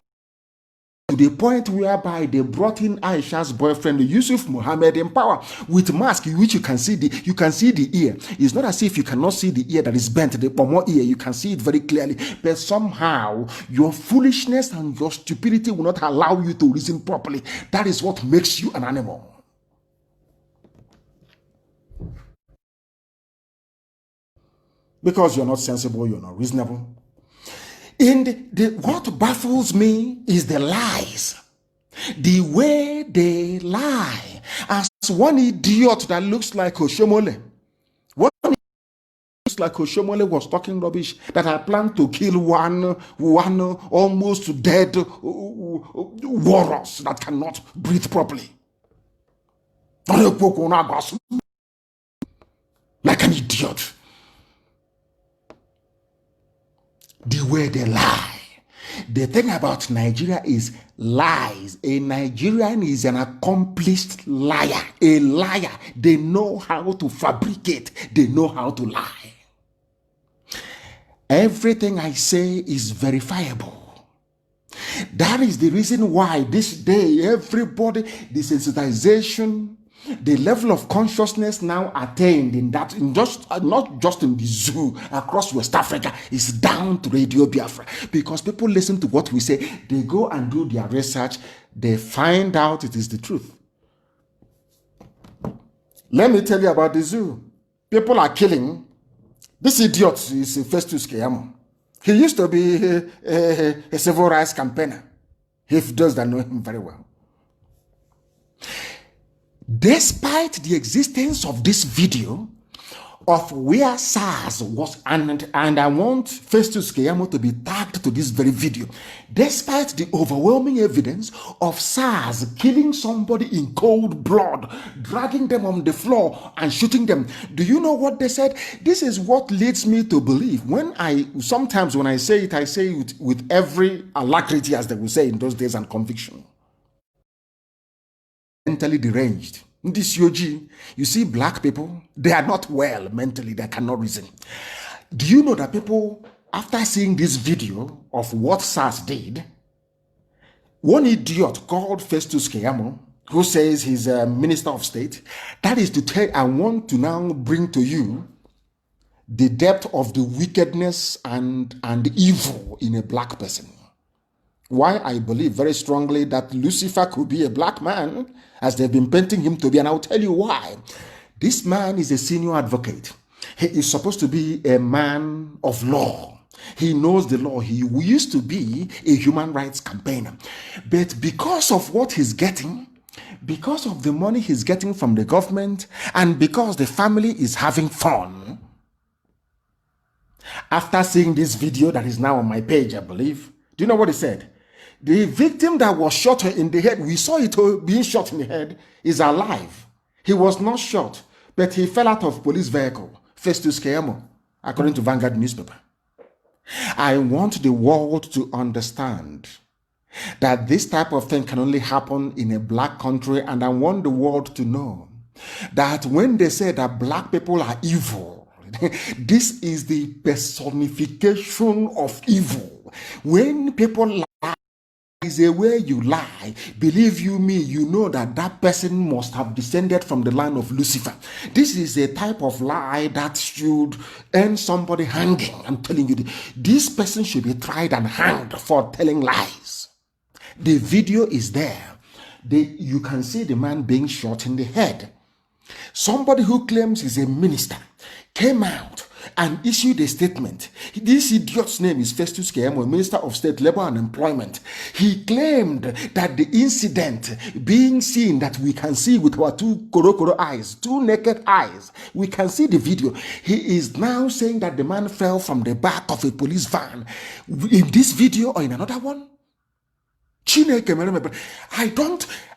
the point whereby they brought in Aisha's boyfriend Yusuf Mohammed in power with mask, which you can see the ear. It's not as if you cannot see the ear that is bent, the pomo ear. You can see it very clearly, but somehow your foolishness and your stupidity will not allow you to reason properly. That is what makes you an animal. Because you're not sensible, you're not reasonable. And what baffles me is the lies. The way they lie. As one idiot that looks like Oshomole. One looks like Oshomole was talking rubbish that I plan to kill one almost dead walrus that cannot breathe properly. Like an idiot. The way they lie. The thing about Nigeria is lies. A Nigerian is an accomplished liar. A liar. They know how to fabricate. They know how to lie. Everything I say is verifiable. That is the reason why this day, everybody, desensitization, the level of consciousness now attained not just in the zoo across West Africa is down to Radio Biafra, because people listen to what we say, they go and do their research, they find out it is the truth. Let me tell you about the zoo. People are killing. This idiot is Festus Keyamo. He used to be a civil rights campaigner. If those that know him very well. Despite the existence of this video of where SARS was, and I want Festus Keyamo to be tagged to this very video, despite the overwhelming evidence of SARS killing somebody in cold blood, dragging them on the floor and shooting them. Do you know what they said? This is what leads me to believe. Sometimes when I say it with every alacrity, as they would say in those days, and conviction. Mentally deranged. This Yoji, you see black people, they are not well mentally, they cannot reason. Do you know that people after seeing this video of what SARS did, one idiot called Festus Keyamo, who says he's a minister of state, that is to tell, I want to now bring to you the depth of the wickedness and evil in a black person. Why I believe very strongly that Lucifer could be a black man, as they've been painting him to be, and I'll tell you why. This man is a senior advocate. He is supposed to be a man of law. He knows the law. He used to be a human rights campaigner. But because of what he's getting, because of the money he's getting from the government, and because the family is having fun, after seeing this video that is now on my page, I believe, do you know what he said? The victim that was shot in the head, we saw it being shot in the head, is alive. He was not shot, but he fell out of police vehicle, Festus Keyamo, according to Vanguard newspaper. I want the world to understand that this type of thing can only happen in a black country, and I want the world to know that when they say that black people are evil, this is the personification of evil. When people lie, is a way you lie. Believe you me, you know that that person must have descended from the line of Lucifer. This is a type of lie that should end somebody hanging. I'm telling you, this person should be tried and hanged for telling lies. The video is there. You can see the man being shot in the head. Somebody who claims he's a minister came out and issued a statement. This idiot's name is Festus Keyamo, Minister of State, Labor and Employment. He claimed that the incident being seen, that we can see with our two korokoro eyes, two naked eyes, we can see the video. He is now saying that the man fell from the back of a police van. In this video or in another one?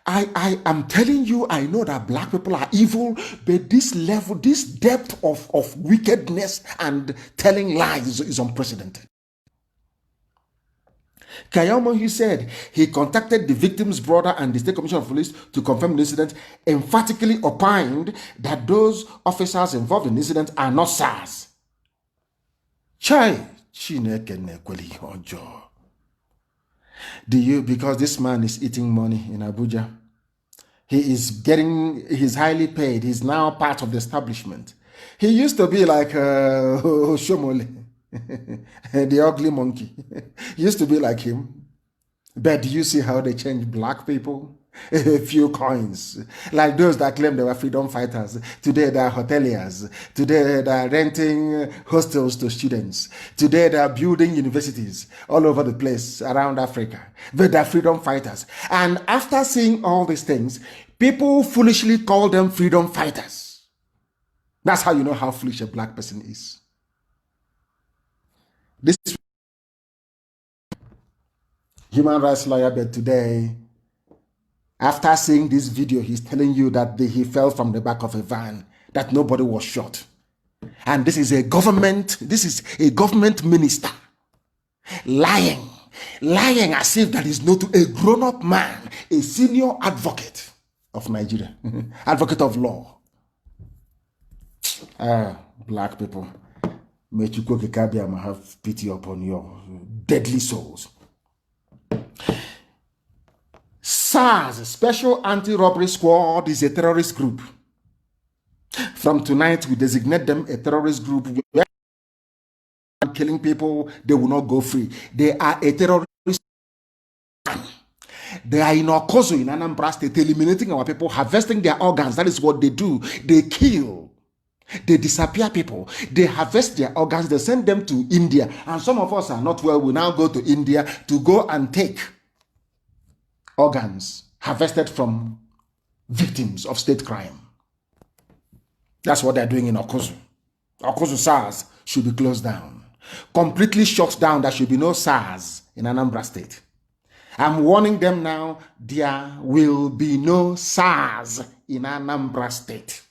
I am telling you, I know that black people are evil, but this level, this depth of wickedness and telling lies is unprecedented. Kayamo, he said he contacted the victim's brother and the State Commissioner of Police to confirm the incident, emphatically opined that those officers involved in the incident are not SARS. Because this man is eating money in Abuja. He's highly paid. He's now part of the establishment. He used to be like Shomole, the ugly monkey. He used to be like him. But do you see how they change black people? A few coins. Like those that claim they were freedom fighters. Today they are hoteliers. Today they are renting hostels to students. Today they are building universities all over the place around Africa. But they are freedom fighters. And after seeing all these things, people foolishly call them freedom fighters. That's how you know how foolish a black person is. This human rights lawyer, but today, after seeing this video, he's telling you that he fell from the back of a van, that nobody was shot. And this is a government minister lying as if that is not a grown-up man, a senior advocate of Nigeria, advocate of law. Black people, may Chukwuka Kabiama have pity upon your deadly souls. SARS, Special Anti-Robbery Squad, is a terrorist group. From tonight, we designate them a terrorist group. Killing people, they will not go free. They are a terrorist. They are in Okozo, in Anambra State, eliminating our people, harvesting their organs. That is what they do. They kill. They disappear people. They harvest their organs. They send them to India. And some of us are not well. We now go to India to go and take organs harvested from victims of state crime. That's what they're doing in Okozo. Okozo SARS should be closed down. Completely shut down. There should be no SARS in Anambra State. I'm warning them now, there will be no SARS in Anambra State.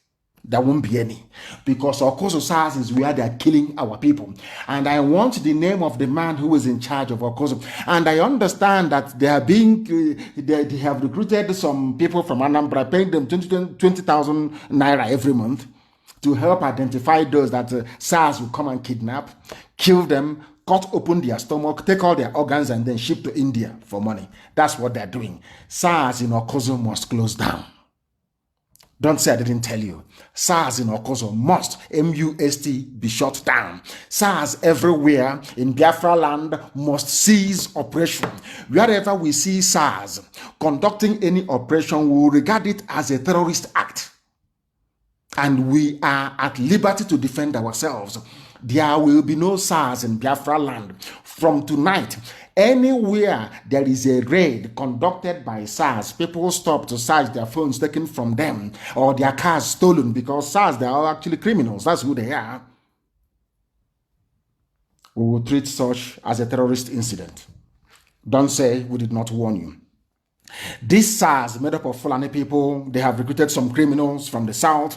There won't be any, because Okozo SARS is where they are killing our people. And I want the name of the man who is in charge of Okozo. And I understand that they have recruited some people from Anambra, paying them 20,000 naira every month to help identify those that SARS will come and kidnap, kill them, cut open their stomach, take all their organs, and then ship to India for money. That's what they're doing. SARS in Okozo must close down. Don't say I didn't tell you. SARS in Okozo must, M-U-S-T, be shut down. SARS everywhere in Biafra land must cease operation. Wherever we see SARS conducting any operation, we will regard it as a terrorist act. And we are at liberty to defend ourselves. There will be no SARS in Biafra land. From tonight, anywhere there is a raid conducted by SARS, people stop to search their phones taken from them or their cars stolen, because SARS, they are actually criminals. That's who they are. We will treat such as a terrorist incident. Don't say we did not warn you. This SARS, made up of Fulani people, they have recruited some criminals from the south.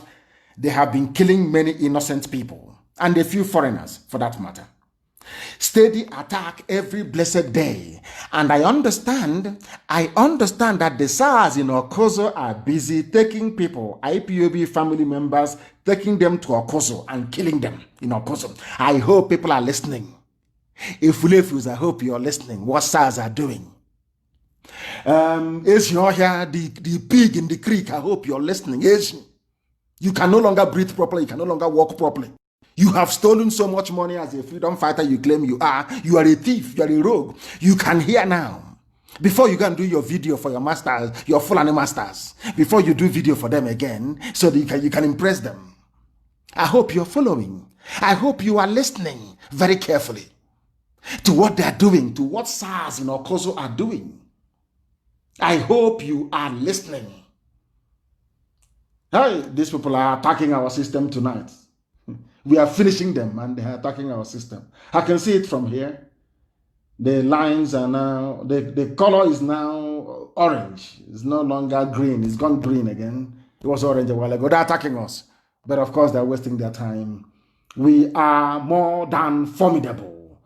They have been killing many innocent people and a few foreigners for that matter. Steady attack every blessed day. And I understand that the SARS in Okozo are busy taking people, IPOB family members, taking them to Okozo and killing them in Okozo. I hope people are listening. If I hope you're listening what SARS are doing. As you're here, the pig in the creek, I hope you're listening. You can no longer breathe properly. You can no longer walk properly. You have stolen so much money as a freedom fighter you claim you are. You are a thief. You are a rogue. You can hear now. Before you go and do your video for your masters, your Fulani masters, before you do video for them again, so that you can impress them. I hope you're following. I hope you are listening very carefully to what they are doing, to what SARS in Okozo are doing. I hope you are listening. Hey, these people are attacking our system tonight. We are finishing them and they are attacking our system. I can see it from here. The lines are now, the color is now orange. It's no longer green. It's gone green again. It was orange a while ago. They're attacking us. But of course, they're wasting their time. We are more than formidable.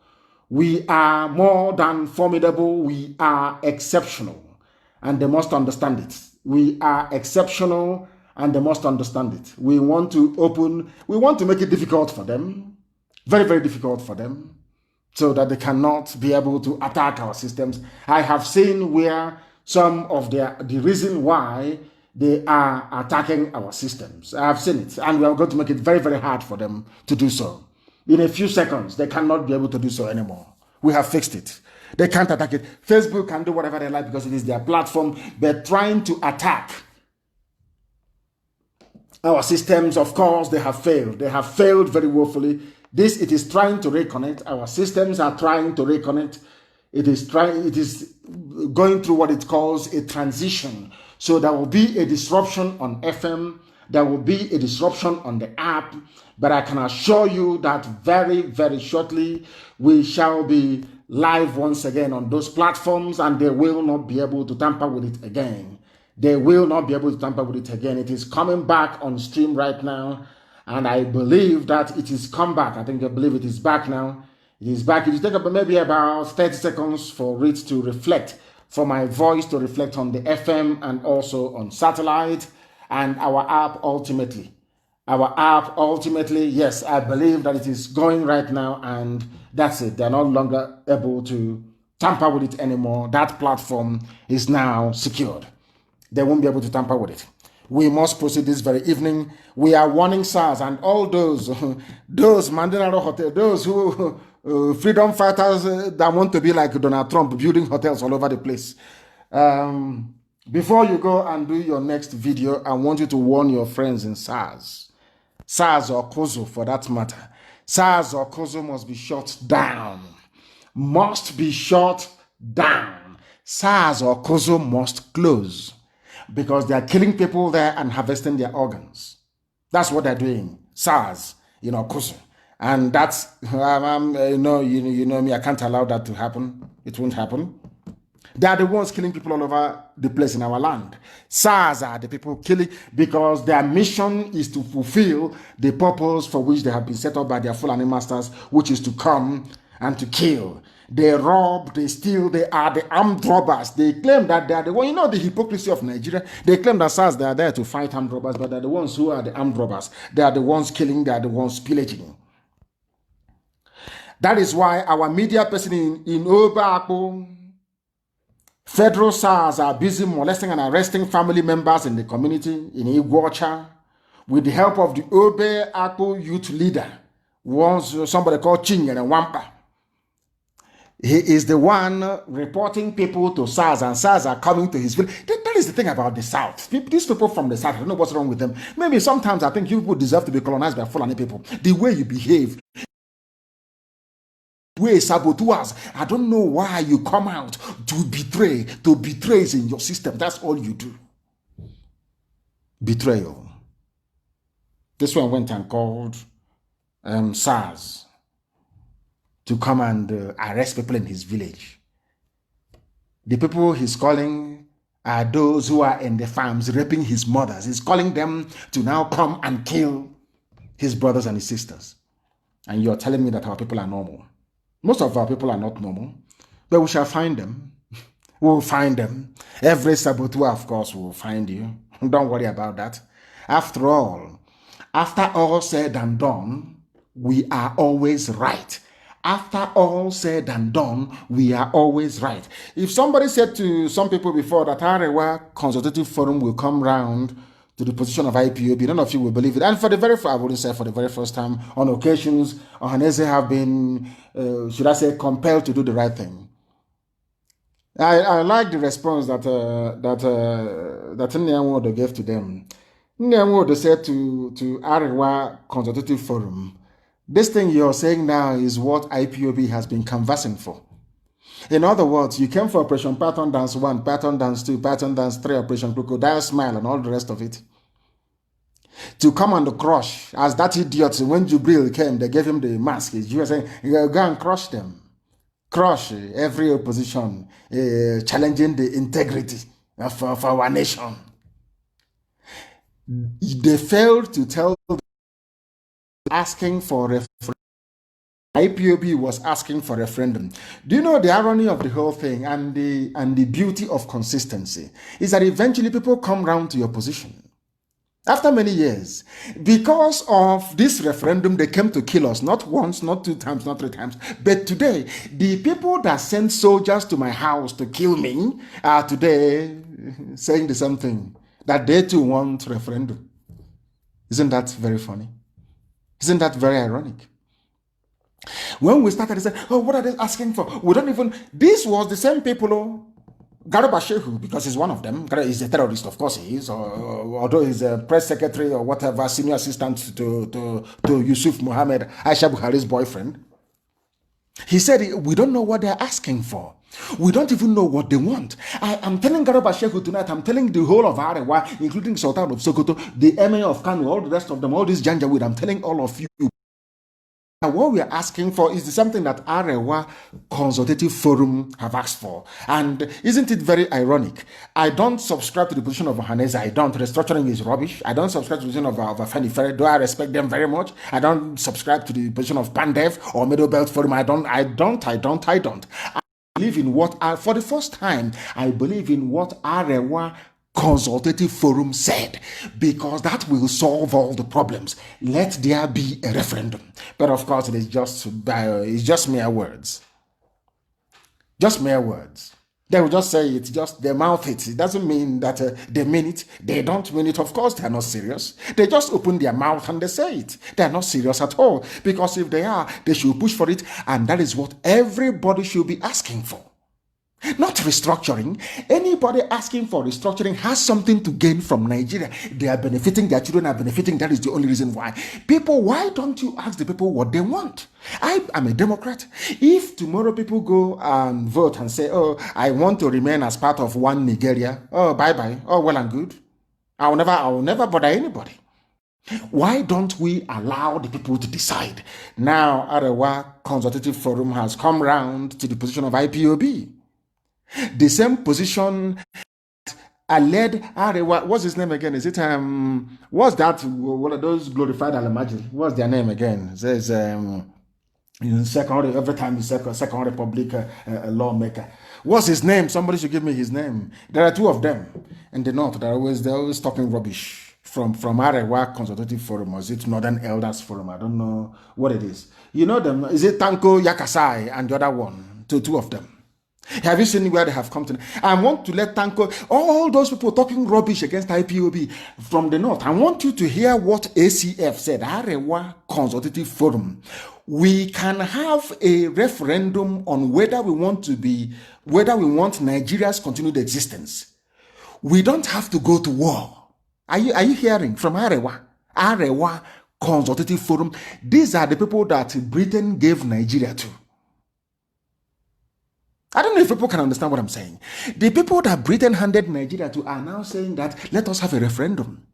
We are more than formidable. We are exceptional. And they must understand it. We are exceptional. And they must understand it. We want to make it difficult for them, very, very difficult for them, so that they cannot be able to attack our systems. I have seen where some of the reason why they are attacking our systems. I have seen it, and we are going to make it very, very hard for them to do so. In a few seconds, they cannot be able to do so anymore. We have fixed it. They can't attack it. Facebook can do whatever they like because it is their platform, but trying to attack our systems, of course, they have failed. They have failed very woefully. It is trying to reconnect. Our systems are trying to reconnect. It is going through what it calls a transition. So there will be a disruption on FM. There will be a disruption on the app. But I can assure you that very, very shortly, we shall be live once again on those platforms, and they will not be able to tamper with it again. They will not be able to tamper with it again. It is coming back on stream right now. And I believe that it is come back. I believe it is back now. It is back. It will take maybe about 30 seconds for it to reflect, for my voice to reflect on the FM and also on satellite and our app ultimately. Our app ultimately, yes, I believe that it is going right now, and that's it. They're no longer able to tamper with it anymore. That platform is now secured. They won't be able to tamper with it. We must proceed this very evening. We are warning SARS and all those Mandela Hotel, those who freedom fighters that want to be like Donald Trump, building hotels all over the place. Before you go and do your next video, I want you to warn your friends in SARS or Okozo for that matter. SARS or Okozo must be shut down. Must be shut down. SARS or Okozo must close. Because they are killing people there and harvesting their organs. That's what they're doing. SARS, Okozo. And that's, you know me, I can't allow that to happen. It won't happen. They are the ones killing people all over the place in our land. SARS are the people killing because their mission is to fulfill the purpose for which they have been set up by their Fulani masters, which is to come and to kill. They rob, they steal, they are the armed robbers. They claim that they are the one, the hypocrisy of Nigeria. They claim that SARS, they are there to fight armed robbers, but they're the ones who are the armed robbers. They are the ones killing, they are the ones pillaging. That is why our media person in Oba federal SARS are busy molesting and arresting family members in the community in Iguacha with the help of the Obe Akpo youth leader, once somebody called Chinyan and Wampa. He is the one reporting people to SARS, and SARS are coming to his village. That is the thing about the South. These people from the South, I don't know what's wrong with them. Maybe sometimes I think you people deserve to be colonized by Fulani people. The way you behave, way saboteurs. I don't know why you come out to betray. To betray is in your system. That's all you do. Betrayal. This one went and called SARS to come and arrest people in his village. The people he's calling are those who are in the farms raping his mothers. He's calling them to now come and kill his brothers and his sisters. And you're telling me that our people are normal. Most of our people are not normal, but we shall find them. We'll find them. Every saboteur, of course, will find you. Don't worry about that. After all said and done, we are always right. After all said and done, we are always right. If somebody said to some people before that Arewa Consultative Forum will come round to the position of IPOB, none of you will believe it. And for the very first, I wouldn't say for the very first time, on occasions, Ohanese have been, should I say, compelled to do the right thing. I like the response that Nyanwodo gave to them. Nyanwodo said to Arewa Consultative Forum, this thing you're saying now is what IPOB has been canvassing for. In other words, you came for Operation Pattern Dance 1, Pattern Dance 2, Pattern Dance 3, Operation Crocodile Smile, and all the rest of it. To come and crush, as that idiot, when Jubril came, they gave him the mask. You were saying, go and crush them. Crush every opposition, challenging the integrity of our nation. They failed to tell them asking for referendum. IPOB was asking for referendum. Do you know the irony of the whole thing and the beauty of consistency is that eventually people come round to your position. After many years, because of this referendum, they came to kill us, not once, not 2 times, not 3 times. But today, the people that sent soldiers to my house to kill me are today saying the same thing, that they too want referendum. Isn't that very funny? Isn't that very ironic? When we started, they said, oh, what are they asking for? We don't even, this was the same people, Garba Shehu, because he's one of them. He's a terrorist, of course he is, although he's a press secretary or whatever, senior assistant to Yusuf Mohammed, Aisha Buhari's boyfriend. He said, we don't know what they're asking for. We don't even know what they want. I am telling Garba Shehu tonight, I'm telling the whole of Arewa, including Sultan of Sokoto, the MNK of Kano, all the rest of them, all these Janjaweed, I'm telling all of you, what we are asking for is something that Arewa Consultative Forum have asked for. And isn't it very ironic? I don't subscribe to the position of Ohanese. I don't. Restructuring is rubbish. I don't subscribe to the position of Afeni Ferre, though I respect them very much. I don't subscribe to the position of Pandev or Middle Belt Forum. I don't. I believe in what, for the first time, I believe in what Arewa Consultative Forum said, because that will solve all the problems. Let there be a referendum. But of course, it's just mere words. Just mere words. They will just say it, just they mouth it. It doesn't mean that they mean it. They don't mean it. Of course, they're not serious. They just open their mouth and they say it. They're not serious at all. Because if they are, they should push for it. And that is what everybody should be asking for. Not restructuring. Anybody asking for restructuring has something to gain from Nigeria. They are benefiting, their children are benefiting. That is the only reason why. People, why don't you ask the people what they want? I am a Democrat. If tomorrow people go and vote and say, oh, I want to remain as part of one Nigeria, oh, bye-bye, oh, well and good. I will never bother anybody. Why don't we allow the people to decide? Now, Arewa Consultative Forum has come round to the position of IPOB. The same position led Arewa, what's his name again? Is it, what's that, one of those glorified Alamajiri? What's their name again? It says, every time the Second Republic lawmaker. What's his name? Somebody should give me his name. There are 2 of them in the north. They're always talking rubbish. from Arewa Consultative Forum, or is it Northern Elders Forum? I don't know what it is. You know them? Is it Tanko Yakasai and the other one? Two of them. Have you seen where they have come to? I want to let Tanko, all those people talking rubbish against IPOB from the north, I want you to hear what ACF said, Arewa Consultative Forum. We can have a referendum on whether we want Nigeria's continued existence. We don't have to go to war. Are you hearing from Arewa Consultative Forum? These are the people that Britain gave Nigeria to. I don't know if people can understand what I'm saying. The people that Britain handed Nigeria to are now saying that let us have a referendum.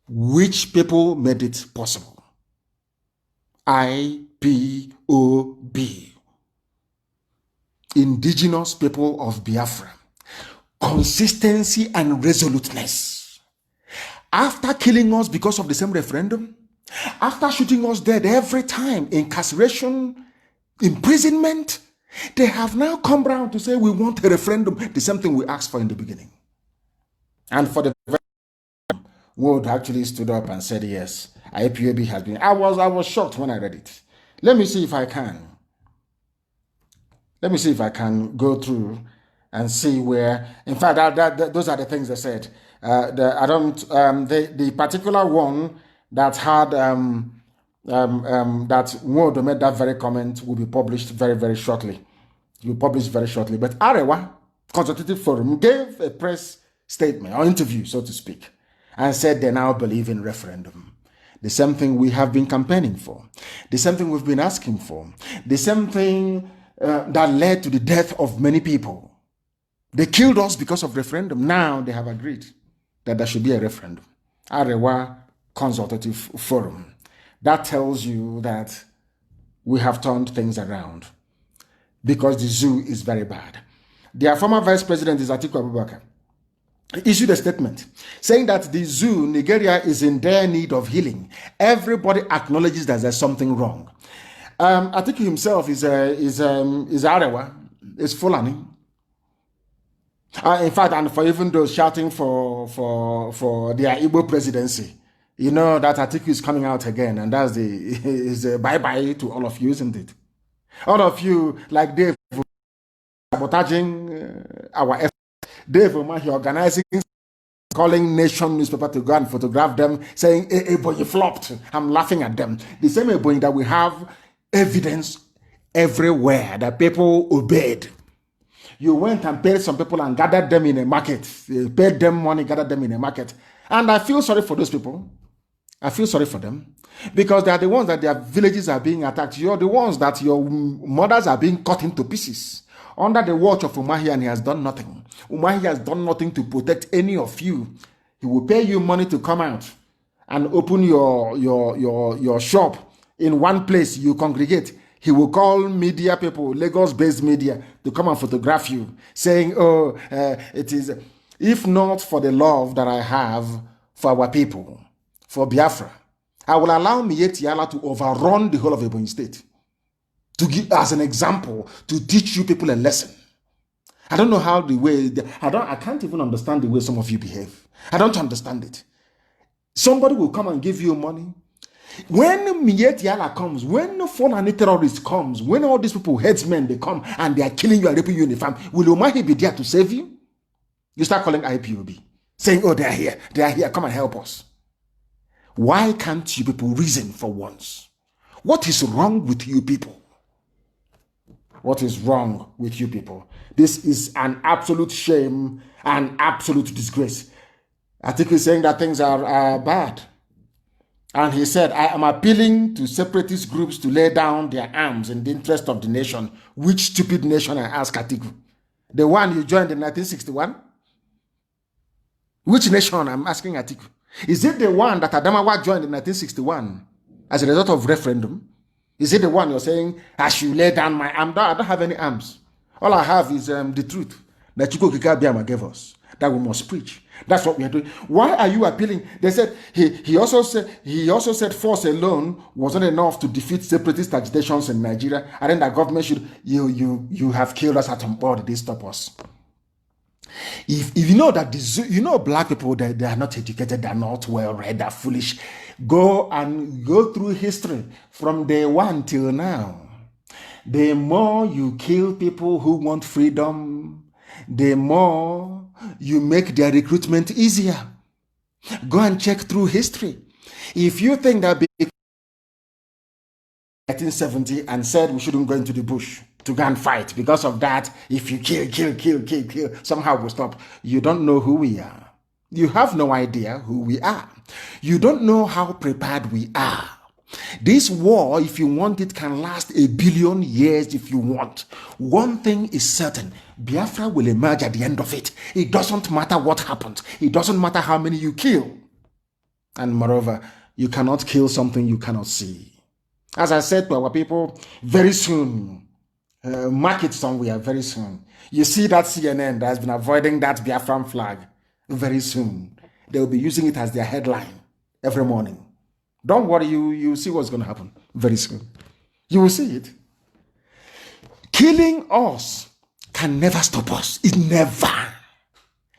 Which people made it possible? IPOB. Indigenous people of Biafra. Consistency and resoluteness. After killing us because of the same referendum, after shooting us dead every time, incarceration, imprisonment, they have now come round to say we want a referendum, the same thing we asked for in the beginning. And for the Wood actually stood up and said yes, IPOB has been. I was shocked when I read it. Let me see if I can go through and see where. In fact, those are the things they said. The particular one that had that Wood made that very comment will be published very, very shortly. It will be published very shortly. But Arewa Consultative Forum gave a press statement or interview, so to speak, and said they now believe in referendum. The same thing we have been campaigning for. The same thing we've been asking for. The same thing that led to the death of many people. They killed us because of referendum. Now they have agreed that there should be a referendum. Arewa Consultative Forum. That tells you that we have turned things around because the zoo is very bad. Their former vice president is Atiku Abubakar. He issued a statement saying that the zoo, Nigeria, is in dire need of healing. Everybody acknowledges that there's something wrong. Atiku himself is Arewa, is Fulani. In fact, and for even those shouting for their Igbo presidency, you know that Atiku is coming out again, and that's is a bye-bye to all of you, isn't it? All of you, like Dave, sabotaging our efforts. Dave Umahi organizing, calling Nation newspaper to go and photograph them, saying, hey, boy, you flopped. I'm laughing at them. The same boy that we have evidence everywhere that people obeyed. You went and paid some people and gathered them in a market. You paid them money, gathered them in a market. And I feel sorry for those people. I feel sorry for them because they are the ones that their villages are being attacked. You're the ones that your mothers are being cut into pieces under the watch of Umahi, and he has done nothing. Umahi has done nothing to protect any of you. He will pay you money to come out and open your shop in one place. You congregate. He will call media people, Lagos-based media, to come and photograph you, saying, "Oh, it is if not for the love that I have for our people." For Biafra, I will allow Miyetti Allah to overrun the whole of Ebonyi State to give as an example to teach you people a lesson. I don't know how I can't even understand the way some of you behave. I don't understand it. Somebody will come and give you money. When Miyetti Allah comes, when Fulani terrorists comes, when all these people, headsmen, they come and they are killing you and raping you in the farm, will Umahi be there to save you? You start calling IPOB, saying, oh, they are here, come and help us. Why can't you people reason for once? What is wrong with you people? What is wrong with you people? This is an absolute shame, an absolute disgrace. I think he's saying that things are bad. And he said, I am appealing to separatist groups to lay down their arms in the interest of the nation. Which stupid nation, I ask Atiku? The one you joined in 1961? Which nation, I'm asking Atiku? Is it the one that Adamawa joined in 1961 as a result of referendum? Is it the one you're saying, I should lay down my arm? I don't have any arms. All I have is the truth that Chukwu Kikabiama gave us, that we must preach. That's what we are doing. Why are you appealing? They said, he also said force alone wasn't enough to defeat separatist agitations in Nigeria, and then the government should, you have killed us at on board, they stop us. If you know that black people, they are not educated, they're not well read, they're foolish. Go through history from day one till now. The more you kill people who want freedom, the more you make their recruitment easier. Go and check through history. If you think that 1970 and said we shouldn't go into the bush to go and fight, because of that, if you kill, somehow we'll stop. You don't know who we are. You have no idea who we are. You don't know how prepared we are. This war, if you want it, can last 1 billion years if you want. One thing is certain: Biafra will emerge at the end of it. It doesn't matter what happens. It doesn't matter how many you kill. And moreover, you cannot kill something you cannot see. As I said to our people, very soon, mark it somewhere, very soon. You see that CNN that has been avoiding that Biafran flag, very soon. They will be using it as their headline every morning. Don't worry, you see what's going to happen very soon. You will see it. Killing us can never stop us. It never.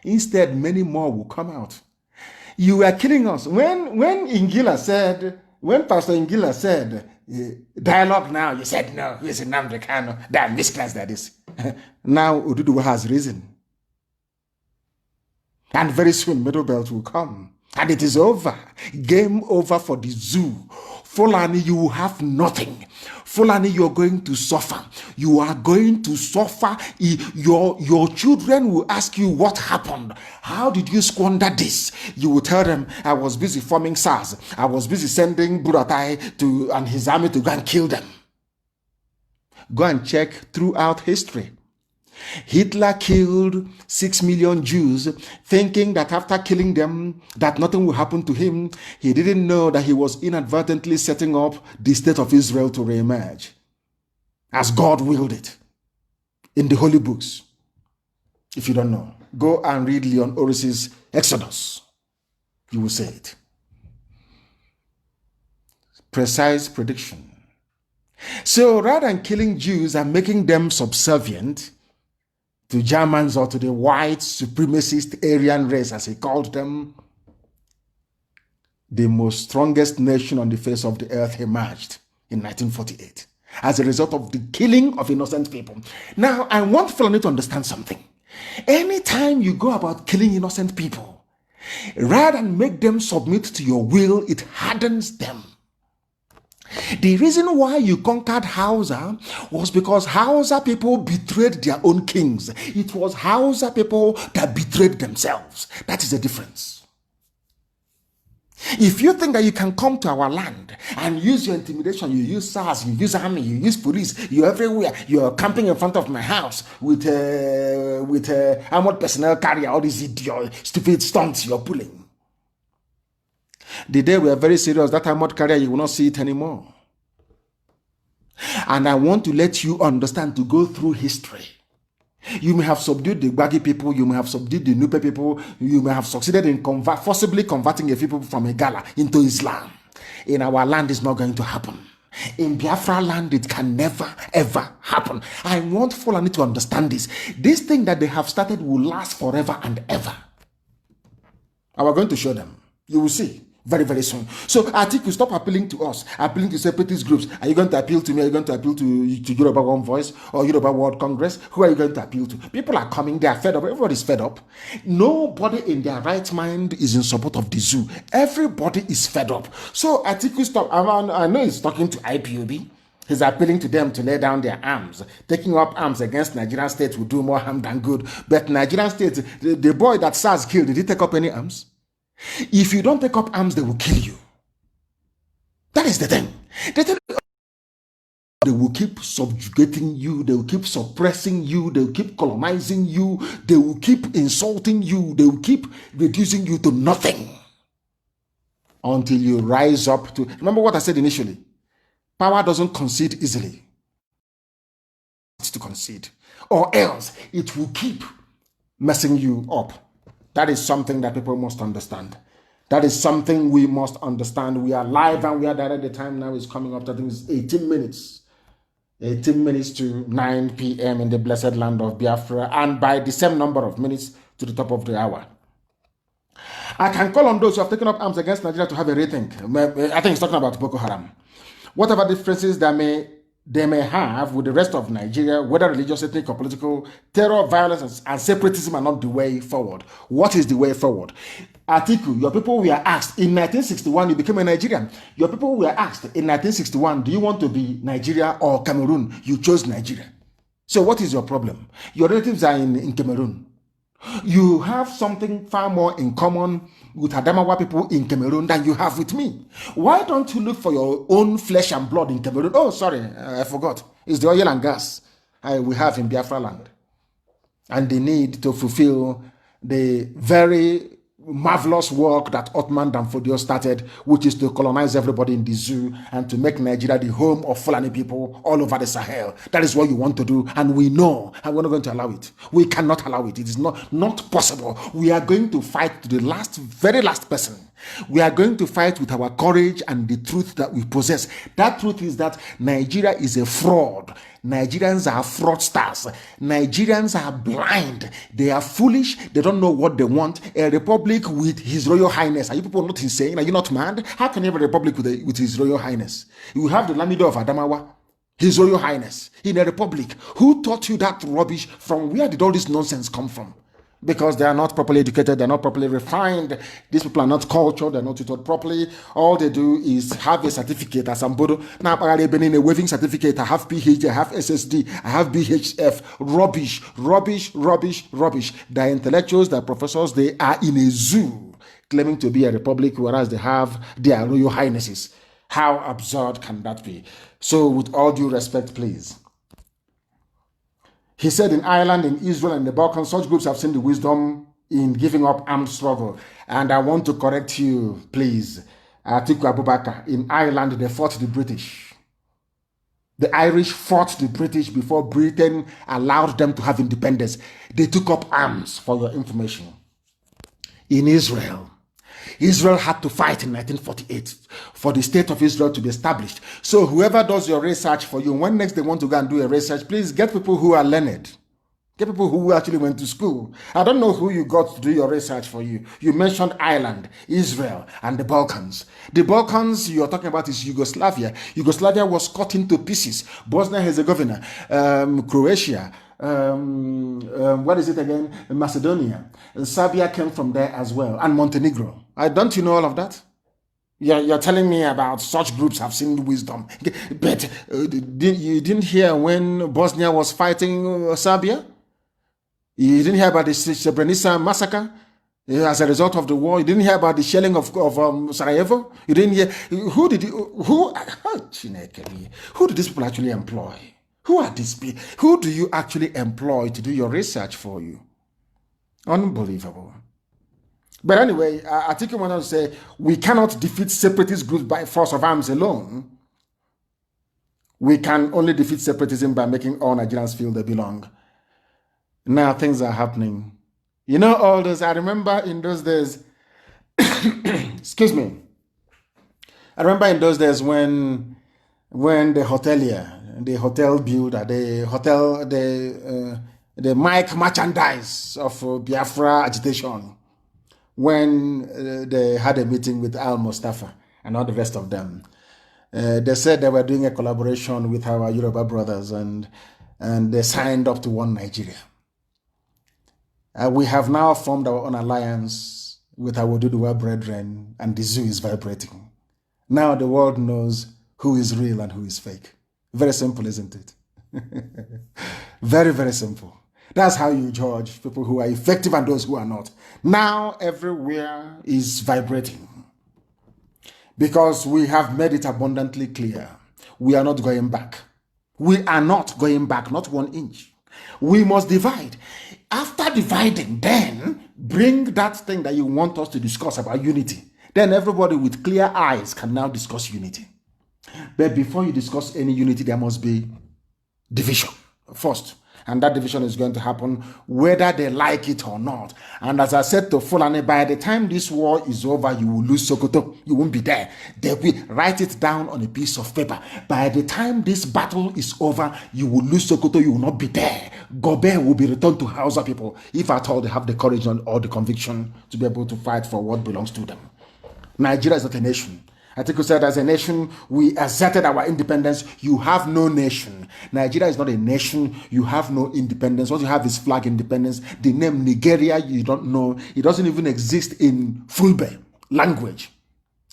Instead, many more will come out. You are killing us. When Pastor Ngila said, dialogue now, you said no, he's a Nnamdi Kanu, that misclass that is. Now Oduduwa has risen. And very soon Middle Belt will come. And it is over. Game over for the zoo. Fulani, you have nothing. Fulani, you're going to suffer. You are going to suffer. Your children will ask you what happened. How did you squander this? You will tell them, I was busy forming SARS. I was busy sending Buratai and his army to go and kill them. Go and check throughout history. Hitler killed 6 million Jews, thinking that after killing them, that nothing will happen to him. He didn't know that he was inadvertently setting up the state of Israel to reemerge, as God willed it, in the holy books. If you don't know, go and read Leon Oris's Exodus. You will see it. Precise prediction. So rather than killing Jews and making them subservient to Germans or to the white supremacist Aryan race, as he called them, the most strongest nation on the face of the earth emerged in 1948 as a result of the killing of innocent people. Now, I want Fulani to understand something. Anytime you go about killing innocent people, rather than make them submit to your will, it hardens them. The reason why you conquered Hausa was because Hausa people betrayed their own kings. It was Hausa people that betrayed themselves. That is the difference. If you think that you can come to our land and use your intimidation, you use SARS, you use army, you use police, you're everywhere, you're camping in front of my house with armored personnel carrier, all these idiot, stupid stunts you're pulling. The day we are very serious, that armored carrier, you will not see it anymore. And I want to let you understand, to go through history. You may have subdued the Gbagi people, you may have subdued the Nupe people, you may have succeeded in forcibly converting a people from a Gala into Islam. In our land, it's not going to happen. In Biafra land, it can never, ever happen. I want Fulani to understand this. This thing that they have started will last forever and ever. And we're going to show them. You will see. Very, very soon. So I think you stop appealing to us, appealing to separatist groups. Are you going to appeal to me? Are you going to appeal to Yoruba One Voice or Yoruba World Congress? Who are you going to appeal to? People are coming. They are fed up. Everybody's fed up. Nobody in their right mind is in support of the zoo. Everybody is fed up. So I think you stop. I know he's talking to IPOB. He's appealing to them to lay down their arms. Taking up arms against Nigerian state will do more harm than good. But Nigerian state, the boy that SARS killed, did he take up any arms? If you don't take up arms, they will kill you. That is the thing. They will keep subjugating you. They will keep suppressing you. They will keep colonizing you. They will keep insulting you. They will keep reducing you to nothing until you rise up to... Remember what I said initially. Power doesn't concede easily. It's to concede. Or else it will keep messing you up. That is something that people must understand. That is something we must understand. We are live and we are direct. The time now is coming up. I think it's 18 minutes. 18 minutes to 9 p.m. in the blessed land of Biafra, and by the same number of minutes to the top of the hour. I can call on those who have taken up arms against Nigeria to have a rethink. I think he's talking about Boko Haram. Whatever differences they may have with the rest of Nigeria, whether religious, ethnic, or political, terror, violence, and separatism are not the way forward. What is the way forward? Atiku, your people were asked in 1961, you became a Nigerian. Your people were asked in 1961, do you want to be Nigeria or Cameroon? You chose Nigeria. So what is your problem? Your relatives are in Cameroon. You have something far more in common with Adamawa people in Cameroon than you have with me. Why don't you look for your own flesh and blood in Cameroon? Oh, sorry, I forgot. It's the oil and gas we have in Biafra land. And the need to fulfill the very marvelous work that Ottoman Danfodio started, which is to colonize everybody in the zoo and to make Nigeria the home of Fulani people all over the Sahel. That is what you want to do, and we know, and we're not going to allow it. We cannot allow it. It is not possible. We are going to fight to the very last person. We are going to fight with our courage and the truth that we possess. That truth is that Nigeria is a fraud. Nigerians are fraudsters. Nigerians are blind. They are foolish. They don't know what they want. A republic with His Royal Highness. Are you people not insane? Are you not mad? How can you have a republic with His Royal Highness? You have the Lamido of Adamawa, His Royal Highness, in a republic. Who taught you that rubbish? From where did all this nonsense come from? Because they are not properly educated, they're not properly refined. These people are not cultured, they're not tutored properly. All they do is have a certificate as Ambodo. Now I've been in a waving certificate. I have PhD, I have SSD, I have BHF. Rubbish, rubbish, rubbish, rubbish. They're intellectuals, they're professors, they are in a zoo claiming to be a republic, whereas they have their royal highnesses. How absurd can that be? So with all due respect, please. He said in Ireland, in Israel, and the Balkans, such groups have seen the wisdom in giving up armed struggle. And I want to correct you, please. Atiku Abubakar, in Ireland, they fought the British. The Irish fought the British before Britain allowed them to have independence. They took up arms, for your information. In Israel had to fight in 1948 for the state of Israel to be established. So whoever does your research for you, when next they want to go and do a research, please get people who are learned. Get people who actually went to school. I don't know who you got to do your research for you. You mentioned Ireland, Israel, and the Balkans. The Balkans you're talking about is Yugoslavia. Yugoslavia was cut into pieces. Bosnia-Herzegovina, Croatia, what is it again? Macedonia. Serbia came from there as well, and Montenegro. Don't you know all of that? You're telling me about such groups have seen wisdom. But you didn't hear when Bosnia was fighting Serbia? You didn't hear about the Srebrenica massacre as a result of the war? You didn't hear about the shelling of Sarajevo? You didn't hear? Who did these people actually employ? Who are these people? Who do you actually employ to do your research for you? Unbelievable. But anyway, I think you want to say we cannot defeat separatist groups by force of arms alone. We can only defeat separatism by making all Nigerians feel they belong. Now things are happening. You know all those, I remember in those days, excuse me. I remember in those days when the hotelier, the hotel builder, the mic merchandise of Biafra agitation, when they had a meeting with Al Mustafa and all the rest of them. They said they were doing a collaboration with our Yoruba brothers, and they signed up to one Nigeria. We have now formed our own alliance with our Oduduwa brethren, and the zoo is vibrating. Now the world knows who is real and who is fake. Very simple, isn't it? Very, very simple. That's how you judge people who are effective and those who are not. Now everywhere is vibrating. Because we have made it abundantly clear. We are not going back. We are not going back, not 1 inch. We must divide. After dividing, then bring that thing that you want us to discuss about unity. Then everybody with clear eyes can now discuss unity. But before you discuss any unity, there must be division first. And that division is going to happen whether they like it or not. And as I said to Fulani, by the time this war is over, you will lose Sokoto. You won't be there. They will write it down on a piece of paper. By the time this battle is over, you will lose Sokoto. You will not be there. Gobe will be returned to Hausa people, if at all they have the courage or the conviction to be able to fight for what belongs to them. Nigeria is not a nation. Atiku said, as a nation, we asserted our independence. You have no nation. Nigeria is not a nation. You have no independence. What you have is flag independence. The name Nigeria, you don't know. It doesn't even exist in Fulbe language.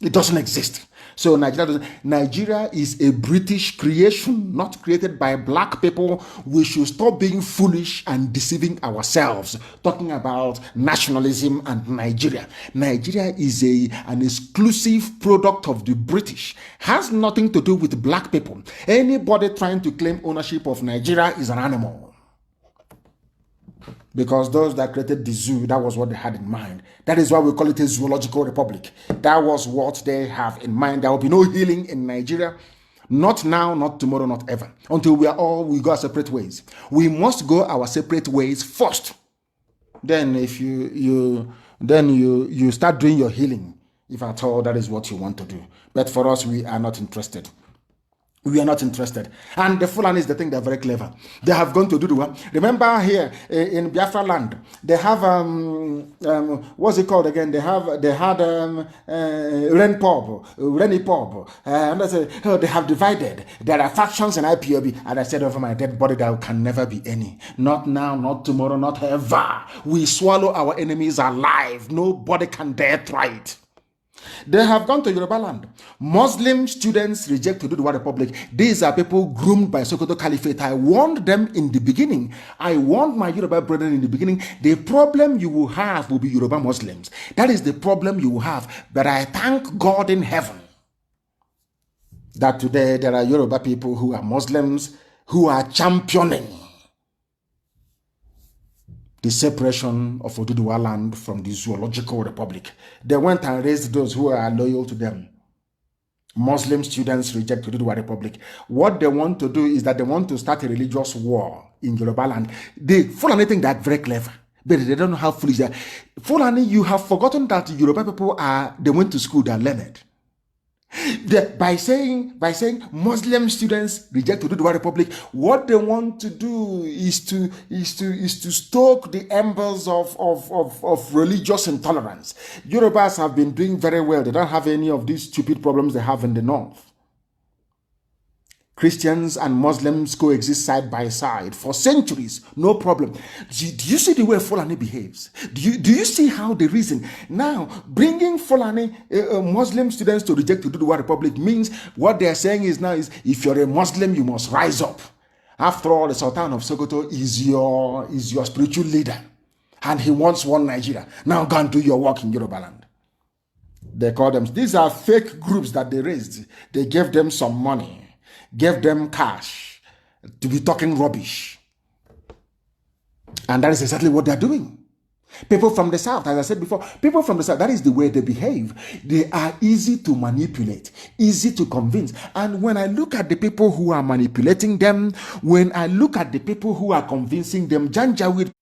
It doesn't exist. So Nigeria is a British creation, not created by black people. We should stop being foolish and deceiving ourselves, talking about nationalism and Nigeria. Nigeria is an exclusive product of the British. Has nothing to do with black people. Anybody trying to claim ownership of Nigeria is an animal. Because those that created the zoo, that was what they had in mind. That is why we call it a zoological republic. That was what they have in mind. There will be no healing in Nigeria. Not now, not tomorrow, not ever. Until we go our separate ways. We must go our separate ways first. Then if you start doing your healing, if at all that is what you want to do. But for us, we are not interested. We are not interested. And the Fulani is the thing, they're very clever. They have gone to do the work. Remember here in Biafra land, they have what's it called again? They had Reni Pub, and I said, oh, they have divided. There are factions in IPOB, and I said over my dead body there can never be any. Not now, not tomorrow, not ever. We swallow our enemies alive. Nobody can dare try it. They have gone to Yoruba land. Muslim students reject to do the War Republic. These are people groomed by Sokoto Caliphate. I warned them in the beginning. I warned my Yoruba brethren in the beginning. The problem you will have will be Yoruba Muslims. That is the problem you will have. But I thank God in heaven that today there are Yoruba people who are Muslims who are championing the separation of Oduduwa land from the Zoological Republic. They went and raised those who are loyal to them. Muslim students reject Oduduwa Republic. What they want to do is that they want to start a religious war in Yoruba land. They Fulani think they're very clever, but they don't know how foolish they are. Fulani, you have forgotten that Yoruba people they went to school, they're learned. By saying Muslim students reject Oduduwa Republic, what they want to do is to stoke the embers of religious intolerance. Yorubas have been doing very well. They don't have any of these stupid problems they have in the north. Christians and Muslims coexist side by side for centuries, no problem. Do you see the way Fulani behaves? Do you see how they reason? Now, bringing Fulani Muslim students to reject the Oduduwa Republic means what they are saying is if you're a Muslim, you must rise up. After all, the Sultan of Sokoto is your spiritual leader, and he wants one Nigeria. Now go and do your work in Yoruba land. They call them. These are fake groups that they raised. They gave them some money. Gave them cash to be talking rubbish. And that is exactly what they're doing. People from the south, as I said before, people from the south, that is the way they behave. They are easy to manipulate, easy to convince. And when I look at the people who are manipulating them, when I look at the people who are convincing them, Janjaweed,